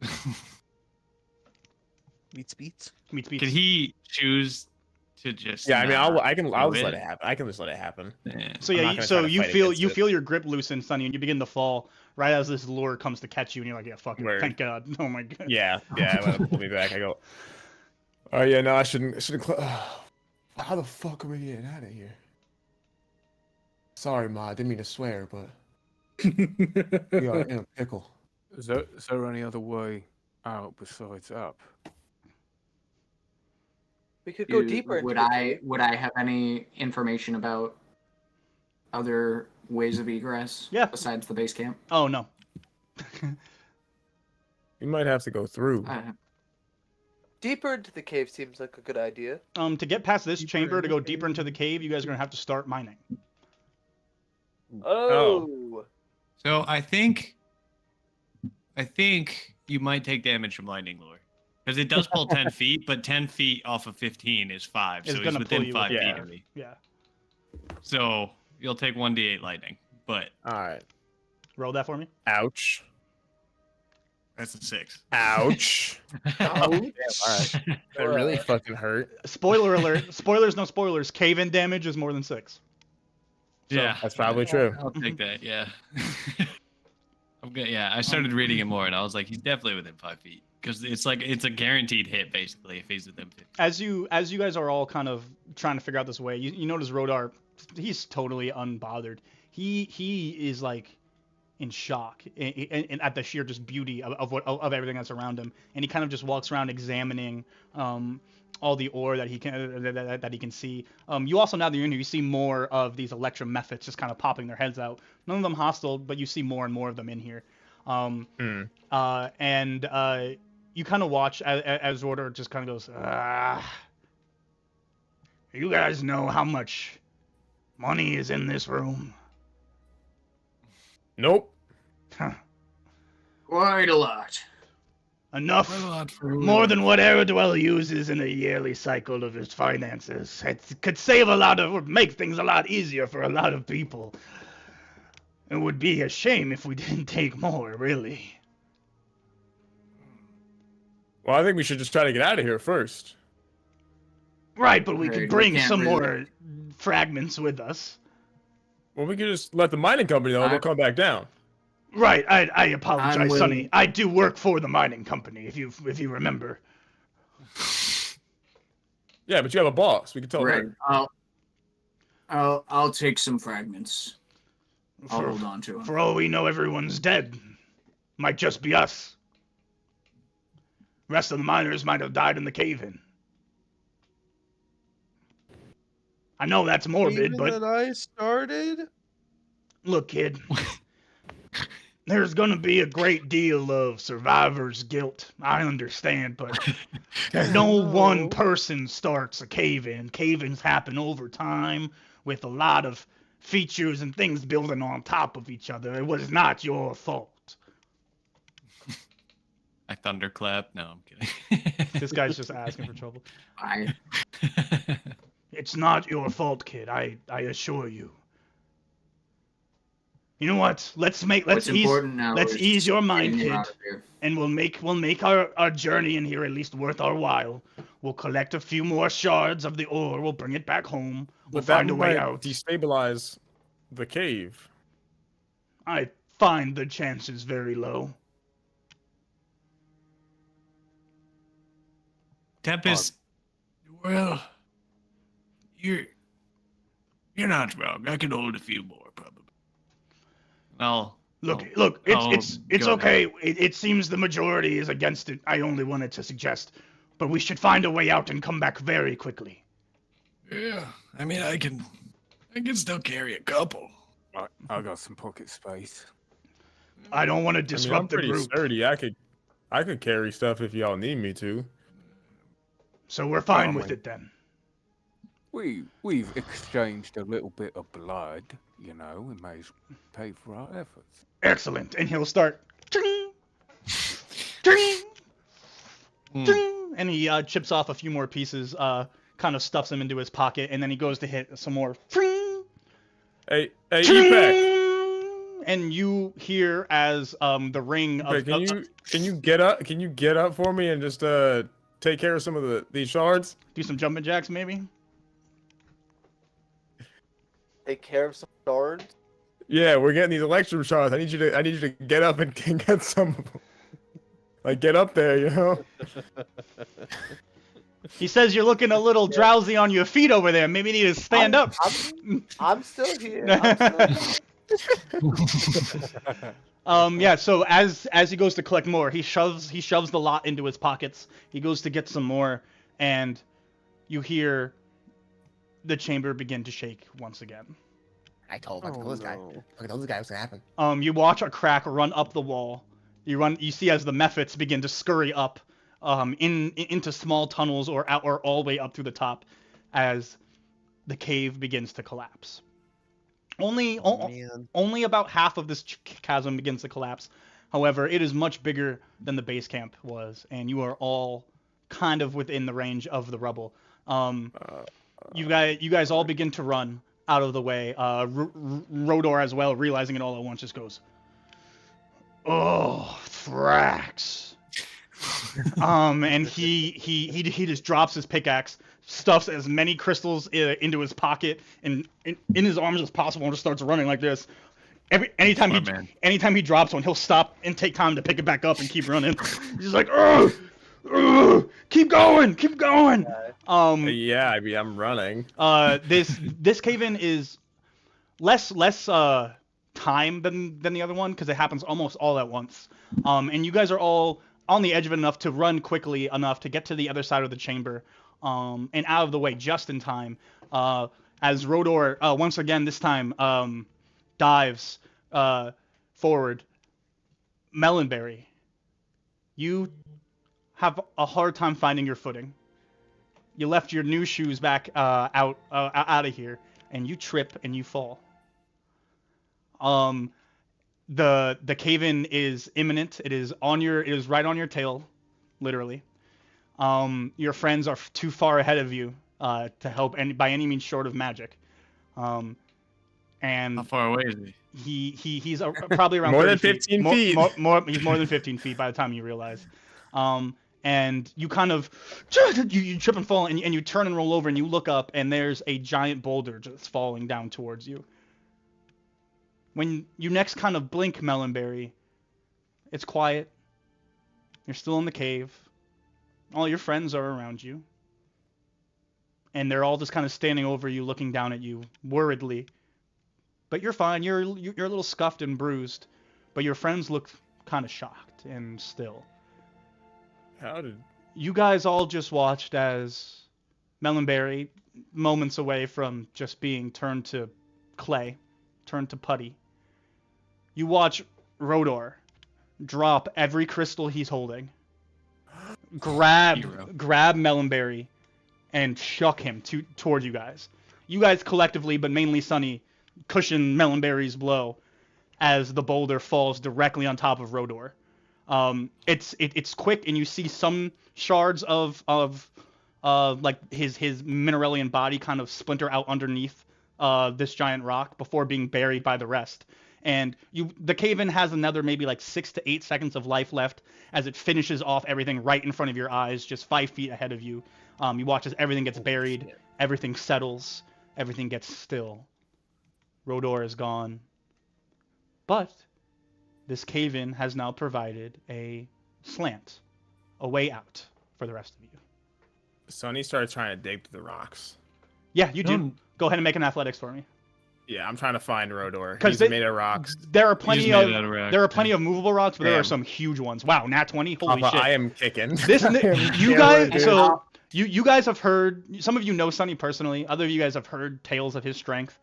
Meets beats. Can he choose to just? Yeah, I mean, I'll just do let it happen. I can just let it happen. Yeah. So I'm not yeah, gonna so try to you fight feel against it. your grip loosen, Sonny, and you begin to fall right as this lure comes to catch you, and you're like, yeah, fuck it, Word. thank God. Oh my God. Yeah, I'm gonna pull me back. I go. Oh yeah, no, I shouldn't. How the fuck are we getting out of here? Sorry, Ma. I didn't mean to swear, but we are in a pickle. Is there any other way out besides up? We could go deeper. Would I have any information about other ways of egress? Yeah. Besides the base camp. Oh no. You might have to go through. Deeper into the cave seems like a good idea. To get past this chamber, to go deeper into the cave, you guys are gonna have to start mining. Oh. So I think you might take damage from lightning lure. Because it does pull 10 feet, but 10 feet off of 15 is 5. It's So he's gonna pull within you 5 with- feet yeah. of me. Yeah. So you'll take 1d8 lightning. But All right. Roll that for me. Ouch. that's a 6. Ouch. Oh. All right. That really fucking hurt. Spoiler alert. Spoilers, no spoilers. Cave-in damage is more than 6. So, Yeah. That's probably true. I'll take that, yeah. I started reading it more, and I was like, he's definitely within 5 feet. Because it's a guaranteed hit, basically, if he's within 50. As you guys are all kind of trying to figure out this way, you notice Rodar, he's totally unbothered. He is like in shock and at the sheer just beauty of everything that's around him, and he kind of just walks around examining all the ore that he can see. You also, now that you're in here, you see more of these electromethods just kind of popping their heads out. None of them hostile, but you see more and more of them in here. You kind of watch as Rodar just kind of goes, you guys know how much money is in this room? Nope. Quite a lot. Enough. More than what Aerodwell uses in a yearly cycle of his finances. It could save would make things a lot easier for a lot of people. It would be a shame if we didn't take more, really. Well, I think we should just try to get out of here first. Right, but we could We bring can't some really- more fragments with us. Well, we could just let the mining company know and they'll come back down. Right, I apologize, I'm Sonny. willing- I do work for the mining company, if you remember. Yeah, but you have a boss. We can tell Right. her. I'll take some fragments. I'll hold on to them. For all we know, everyone's dead. Might just be us. Rest of the miners might have died in the cave-in. I know that's morbid, Even but that I started. look, kid. There's gonna be a great deal of survivor's guilt. I understand, but no one person starts a cave-in. Cave-ins happen over time with a lot of features and things building on top of each other. It was not your fault. I thunderclap. No, I'm kidding. This guy's just asking for trouble. I It's not your fault, kid. I assure you. You know what? Let's What's important now is ease your mind, getting you kid, out of here. and we'll make our journey in here at least worth our while. We'll collect a few more shards of the ore. We'll bring it back home. We'll But that find a way might out. destabilize the cave. I find the chances very low. Tempest, well, you're not wrong. I can hold a few more, probably. Look, I'll it's go okay. It seems the majority is against it. I only wanted to suggest, but we should find a way out and come back very quickly. Yeah, I mean, I can still carry a couple. I got some pocket space. I don't want to I'm disrupt the pretty group, sturdy. I could carry stuff if y'all need me to. so we're fine Oh with my- it then. We've exchanged a little bit of blood, you know. We may as well pay for our efforts. Excellent. And he'll start. Ting, ting, ting, and he chips off a few more pieces. Kind of stuffs them into his pocket, and then he goes to hit some more. Ting, Hey, Epek. ting, and you hear as the ring of. Can you get up? Can you get up for me and just take care of some of these shards? Do some jumping jacks, maybe. Take care of some shards. Yeah, we're getting these electrum shards. I need you to get up and get some of them. Like get up there, you know. He says you're looking a little drowsy on your feet over there. Maybe you need to stand up. I'm still here. Yeah, so as he goes to collect more, he shoves the lot into his pockets. He goes to get some more, and you hear the chamber begin to shake once again. I told this guy. I told this guy what's gonna happen. You watch a crack run up the wall. You see as the mephits begin to scurry up, into small tunnels or all the way up through the top, as the cave begins to collapse. Only about half of this chasm begins to collapse. However, it is much bigger than the base camp was, and you are all kind of within the range of the rubble. You guys all begin to run out of the way. Rodor as well, realizing it all at once, just goes, "Oh, Thrax." And he just drops his pickaxe, stuffs as many crystals into his pocket and in his arms as possible, and just starts running like this. Anytime he drops one, he'll stop and take time to pick it back up and keep running. He's like, "Ugh, ugh, keep going." Yeah, I mean, I'm running. This cave-in is less time than the other one because it happens almost all at once. And you guys are all on the edge of it enough to run quickly enough to get to the other side of the chamber, and out of the way just in time. As Rodor once again this time dives forward. Melonberry, you have a hard time finding your footing. You left your new shoes back out of here, and you trip and you fall. The cave-in is imminent. It is right on your tail, literally. Your friends are too far ahead of you to help by any means short of magic. And how far away is he? He's probably around more 30 than 15 feet. He's more than 15 feet by the time you realize. And you kind of you trip and fall, and you turn and roll over, and you look up, and there's a giant boulder just falling down towards you. When you next kind of blink, Melonberry, it's quiet. You're still in the cave. All your friends are around you. And they're all just kind of standing over you, looking down at you, worriedly. But you're fine. You're a little scuffed and bruised. But your friends look kind of shocked and still. How did... You guys all just watched as Melonberry, moments away from just being turned to clay, turned to putty. You watch Rodor drop every crystal he's holding, grab Melonberry, and shuck him toward you guys. You guys collectively, but mainly Sunny, cushion Melonberry's blow as the boulder falls directly on top of Rodor. It's quick, and you see some shards of like his mineralian body kind of splinter out underneath this giant rock before being buried by the rest. And the cave-in has another maybe like 6 to 8 seconds of life left as it finishes off everything right in front of your eyes, just 5 feet ahead of you. You watch as everything gets buried, everything settles, everything gets still. Rodor is gone. But this cave-in has now provided a slant, a way out for the rest of you. Sonny started trying to dig through the rocks. Yeah, you do. Go ahead and make an athletics for me. Yeah, I'm trying to find Rodor. Because He's made of rocks. There are plenty of movable rocks, but there are some huge ones. Wow, nat 20. Holy Papa, shit! I am kicking. You guys. So you guys have heard. Some of you know Sonny personally. Other of you guys have heard tales of his strength.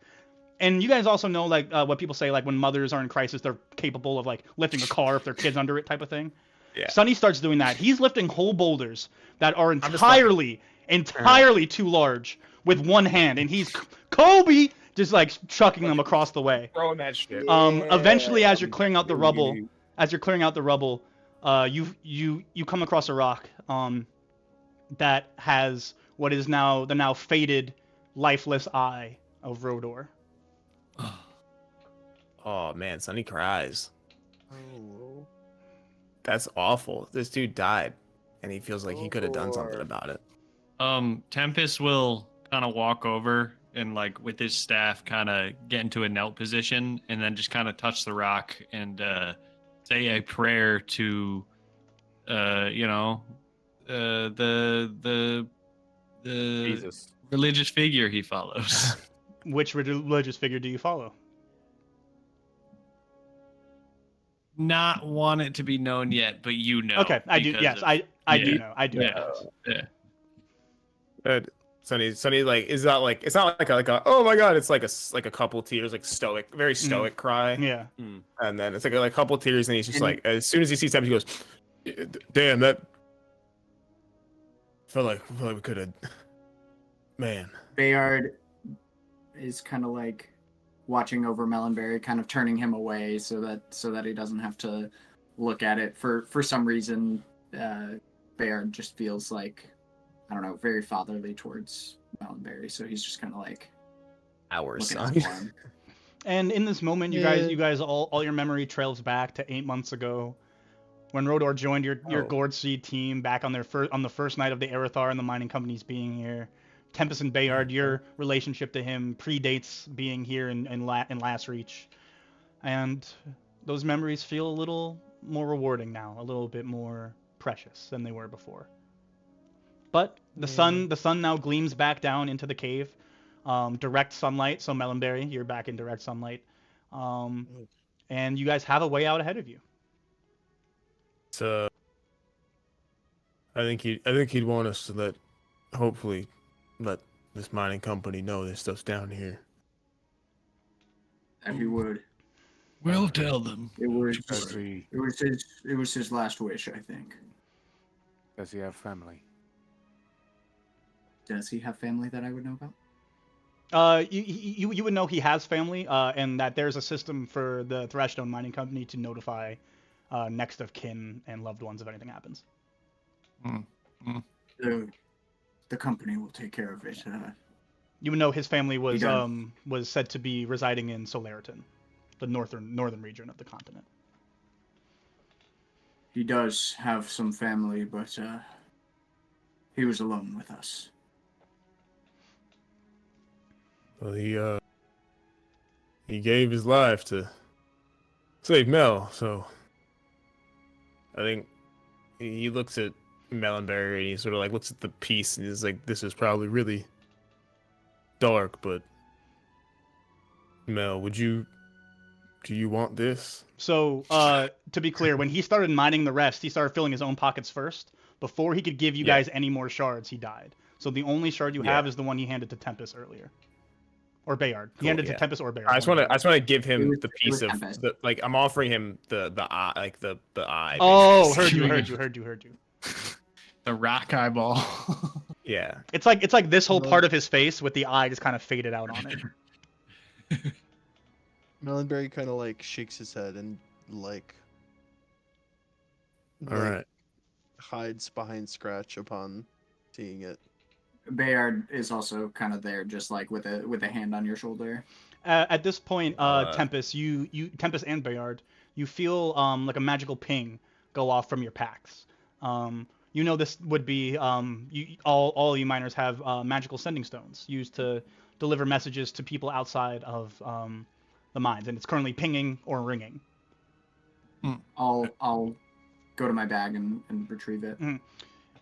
And you guys also know like what people say, like when mothers are in crisis, they're capable of like lifting a car if their kid's under it, type of thing. Yeah. Sonny starts doing that. He's lifting whole boulders that are entirely too large with one hand, and he's Kobe just like chucking them across the way. Throwing that shit. Eventually, as you're clearing out the rubble, you come across a rock that has what is now the faded, lifeless eye of Rodor. Oh man, Sonny cries. Oh. That's awful. This dude died, and he feels like he could have done something about it. Tempest will kind of walk over and like with his staff kind of get into a knelt position and then just kind of touch the rock and say a prayer to the Jesus. Religious figure he follows. Which religious figure do you follow? Not want it to be known yet, but you know. Okay, I do. Yes, I do know. I do know. Yeah. Sonny, like, is that like, it's not like a oh my god, it's like a couple tears, like stoic, very stoic cry. Yeah. And then it's like a couple tears, and he's just like, as soon as he sees Tempest, he goes, damn, that felt like we could have, man. Bayard is kind of like watching over Melonberry, kind of turning him away so that he doesn't have to look at it. For some reason, Bayard just feels like, I don't know, very fatherly towards Melonberry. So he's just kind of like our son. And in this moment, you guys all your memory trails back to 8 months ago, when Rodor joined your Gourd Seed team back on the first night of the Aerothar and the mining companies being here. Tempest and Bayard, your relationship to him predates being here in Last Reach, and those memories feel a little more rewarding now, a little bit more precious than they were before. But the sun now gleams back down into the cave, direct sunlight. So Melonberry, you're back in direct sunlight, and you guys have a way out ahead of you. So I think he'd want us to hopefully let this mining company know there's stuff's down here. And he would. We'll tell them. It was his last wish, I think. Does he have family? Does he have family that I would know about? You would know he has family, and that there's a system for the Threshstone Mining Company to notify next of kin and loved ones if anything happens. The company will take care of it. You would know his family was said to be residing in Solaritan, the northern region of the continent. He does have some family, but he was alone with us. Well, he gave his life to Save Mel. So I think he looks at Mel and Barry and he sort of like looks at the piece and he's like, "This is probably really dark, but Mel, do you want this?" So, to be clear, when he started mining the rest, he started filling his own pockets first. Before he could give you guys any more shards, he died. So the only shard you have is the one he handed to Tempest earlier. Or Bayard. He handed to Tempest or Bayard. I just want to give him the piece of the, like, I'm offering him the eye, like the eye. Oh, heard you. The rock eyeball. Yeah. It's like this whole part of his face with the eye just kind of faded out on it. Melonberry kind of like shakes his head and like All right. hides behind Scratch upon seeing it. Bayard is also kind of there, just like with a hand on your shoulder. At this point, Tempest, you Tempest and Bayard, you feel like a magical ping go off from your packs. You know this would be all you miners have magical sending stones used to deliver messages to people outside of the mines, and it's currently pinging or ringing. I'll go to my bag and retrieve it.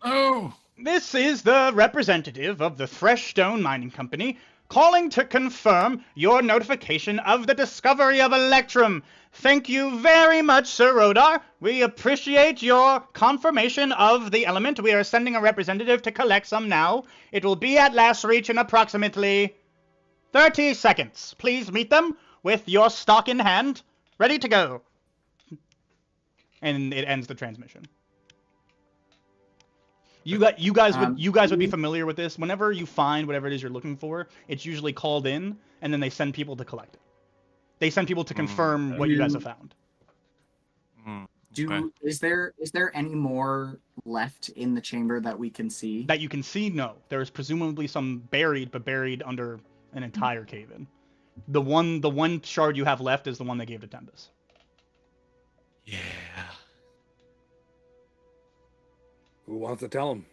Oh! This is the representative of the Threshstone Mining Company calling to confirm your notification of the discovery of Electrum. Thank you very much, Sir Rodar. We appreciate your confirmation of the element. We are sending a representative to collect some now. It will be at last reach in approximately 30 seconds. Please meet them with your stock in hand, ready to go. And it ends the transmission. You guys would be familiar with this. Whenever you find whatever it is you're looking for, it's usually called in, and then they send people to collect it. They send people to confirm what you guys have found. Is there any more left in the chamber that we can see? That you can see? No. There is presumably some buried under an entire cave-in. The one shard you have left is the one they gave to Tempest. Yeah. Who wants to tell him?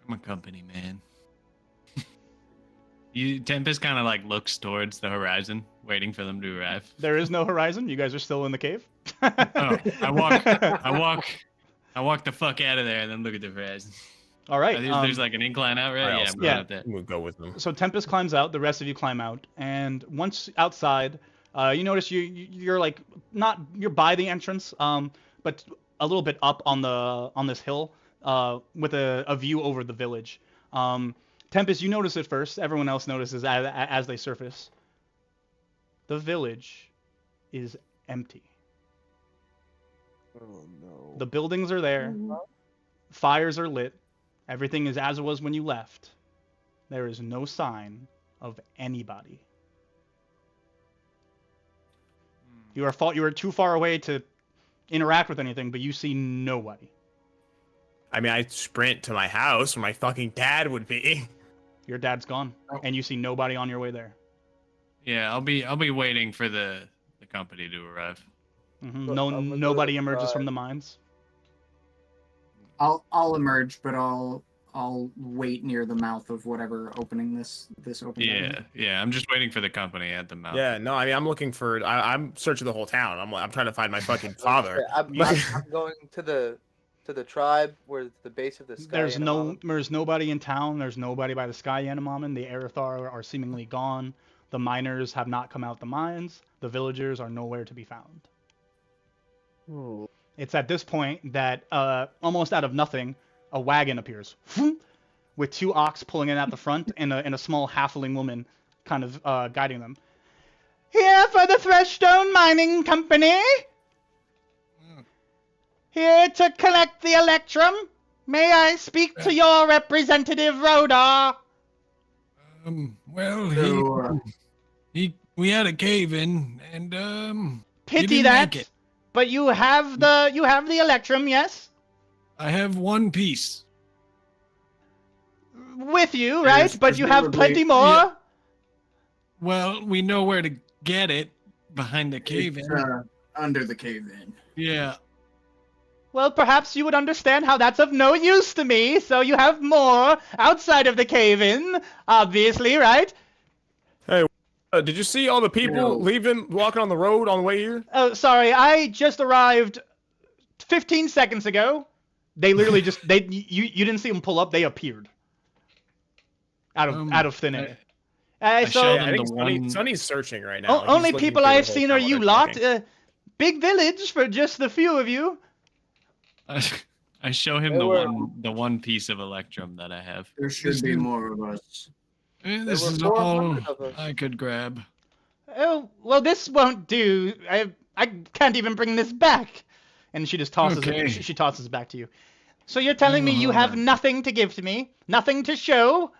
I'm a company man. Tempest kind of like looks towards the horizon, waiting for them to arrive. There is no horizon. You guys are still in the cave. Oh, I walk the fuck out of there and then look at the horizon. All right. There's like an incline out, right? Yeah, I'm going up there. We'll go with them. So Tempest climbs out. The rest of you climb out, and once outside, you notice you're like you're by the entrance, but a little bit up on this hill, with a view over the village. Tempest, you notice it first. Everyone else notices as they surface. The village is empty. Oh no. The buildings are there. Fires are lit. Everything is as it was when you left. There is no sign of anybody. You are too far away to interact with anything, but you see nobody. I mean, I sprint to my house where my fucking dad would be. Your dad's gone, and you see nobody on your way there. Yeah, I'll be waiting for the company to arrive. Mm-hmm. Nobody emerges from the mines. I'll emerge, but I'll wait near the mouth of whatever opening this opening. Yeah. I'm just waiting for the company at the mouth. Yeah, no, I mean, I'm looking for. I'm searching the whole town. I'm trying to find my fucking father. I'm going to the tribe where the base of the sky. There's nobody in town. There's nobody by the Sky Yanomamin. The Aerothar are seemingly gone. The miners have not come out the mines. The villagers are nowhere to be found. Oh. It's at this point that almost out of nothing, a wagon appears with two ox pulling in at the front and a small halfling woman kind of guiding them. Here for the Threshstone Mining Company. Here to collect the Electrum. May I speak to your representative, Rodar? Well, we had a cave-in, and pity that. But you have the Electrum, yes? I have one piece with you, right? But you have plenty more. Yeah. Well, we know where to get it behind the cave-in. Under the cave-in. Yeah. Well, perhaps you would understand how that's of no use to me, so you have more outside of the cave-in, obviously, right? Hey, Did you see all the people No. leaving, walking on the road on the way here? Oh, sorry, I just arrived 15 seconds ago. They literally just you didn't see them pull up. They appeared out of thin air. I So showed Yeah, I them think the one. Sonny's searching right now. He's only looking people through the I've whole seen are town you while lot. they're talking. Big village for just the few of you. I show him the one piece of electrum that I have. There should be more of us. This were is all 400 of us. I could grab. Oh well, this won't do. I can't even bring this back. And she just tosses Okay. it. She tosses it back to you. So you're telling me you have nothing to give to me, nothing to show,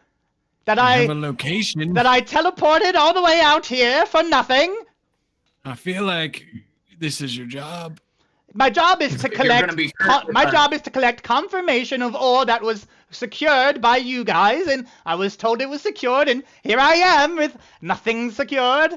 that I have a location. that I teleported all the way out here for nothing. I feel like this is your job. My job is to You're collect. gonna be hurt My with job is to collect confirmation of ore that was secured by you guys, and I was told it was secured, and here I am with nothing secured.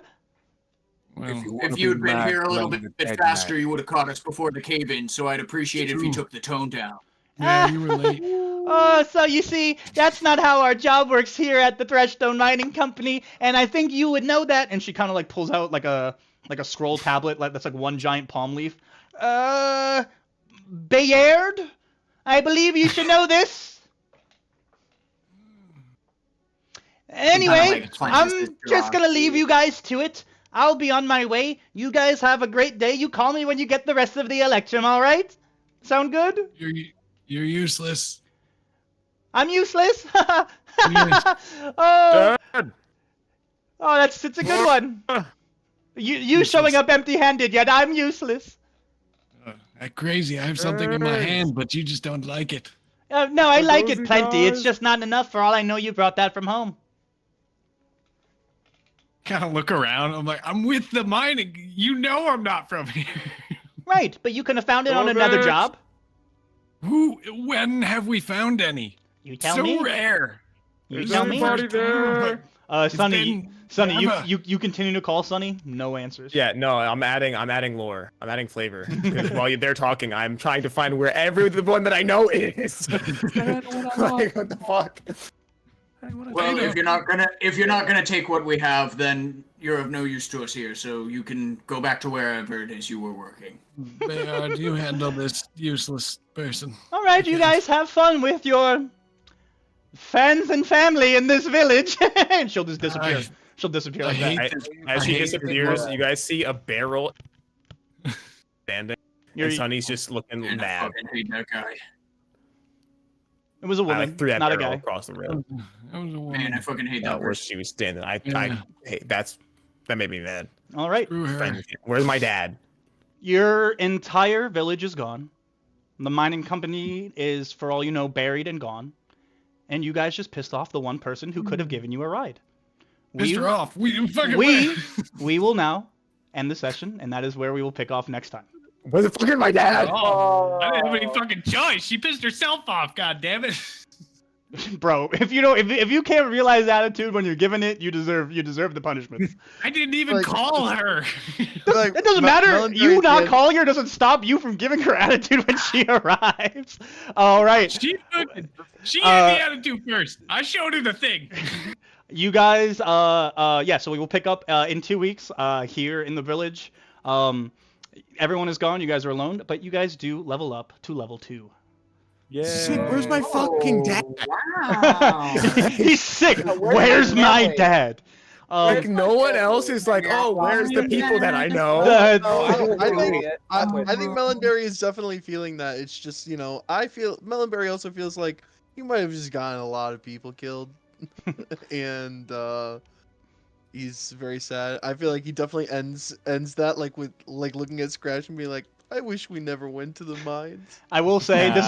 Well, If you had been here a little bit faster, you would have caught us before the cave-in, so I'd appreciate it if you True. took the tone down. yeah, you were late. Oh, so you see, that's not how our job works here at the Thrushstone Mining Company, and I think you would know that. And she kind of like pulls out like a scroll tablet, that's like one giant palm leaf. Bayard, I believe you should know this. Anyway, like I'm punches this just jaw. gonna leave you guys to it. I'll be on my way. You guys have a great day. You call me when you get the rest of the electrum, all right? Sound good? You're useless. I'm useless. Yes. Oh, Dad! it's a good one. You showing up empty-handed, yet I'm useless. That crazy. I have something in my hand, but you just don't like it. No, I like it Cozy plenty. It's guys. just not enough. For all I know, you brought that from home. Kind of look around. I'm like, I'm with the mining. You know I'm not from here. Right, but you could have found it on another Robert. job. When have we found any? You tell so me. rare. You This tell is me. the first time, but Sonny, been Sonny, forever. you continue to call Sonny. No answers. Yeah, no, I'm adding lore. I'm adding flavor. 'Cause while they're talking, I'm trying to find where the one that I know is. Like, what the fuck? Well, if you're not gonna take what we have, then you're of no use to us here. So you can go back to wherever it is you were working. Bayard, you handle this useless person. All right, you guys have fun with your friends and family in this village. And she'll just disappear. She'll disappear I like that. hate this. As I she hate disappears, this. you guys see a barrel standing, You're- and Sonny's just looking And I mad. fucking hate that guy. It was a I woman, threw that not a barrel guy. across the road. That was a Man, woman. I fucking hate that Where person. she was standing. I Yeah. hey, that made me mad. All right. Screw her. Friend with you. Where's my dad? Your entire village is gone. The mining company is, for all you know, buried and gone. And you guys just pissed off the one person who could have given you a ride. Pissed her off. We fucking We will now end the session, and that is where we will pick off next time. Where's the fucking my dad? Oh, I didn't have any fucking choice. She pissed herself off. God damn it. Bro, if you can't realize attitude when you're giving it, you deserve the punishments. I didn't even Like- call her. Like, It doesn't Me- matter. Melandri You at the not end- calling her doesn't stop you from giving her attitude when she arrives. All right. She had the attitude first. I showed her the thing. You guys, yeah, so we will pick up in 2 weeks here in the village. Everyone is gone. You guys are alone, but you guys do level up to level 2. Yeah. Where's my fucking dad? Wow. He's sick. Where's Where's my my family? dad? Like no one else is like, oh, where's the people that I know? I think Melonberry is definitely feeling that. It's just, I feel Melonberry also feels like he might have just gotten a lot of people killed. And he's very sad. I feel like he definitely ends that with looking at Scratch and being like, I wish we never went to the mines. I will say Nah. this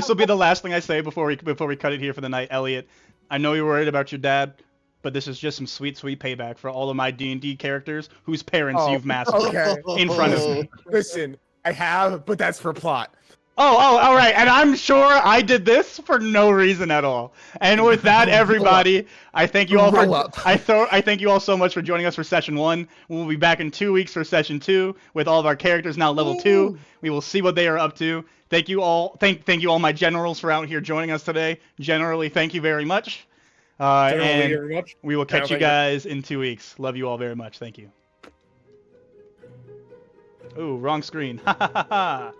will be the last thing I say before we cut it here for the night, Elliot. I know you're worried about your dad, but this is just some sweet payback for all of my D&D characters whose parents you've massacred Okay. in front of me. Listen, I have, but that's for plot. Oh, all right. And I'm sure I did this for no reason at all. And with that, everybody, I thank you all Roll up. I thank you all so much for joining us for session 1. We'll be back in 2 weeks for session 2 with all of our characters now level 2. We will see what they are up to. Thank you all. Thank you all my generals for out here joining us today. Generally, thank you very much. General Lee, And very much. we will catch you Thank you. guys in 2 weeks. Love you all very much. Thank you. Ooh, wrong screen. Ha ha ha ha.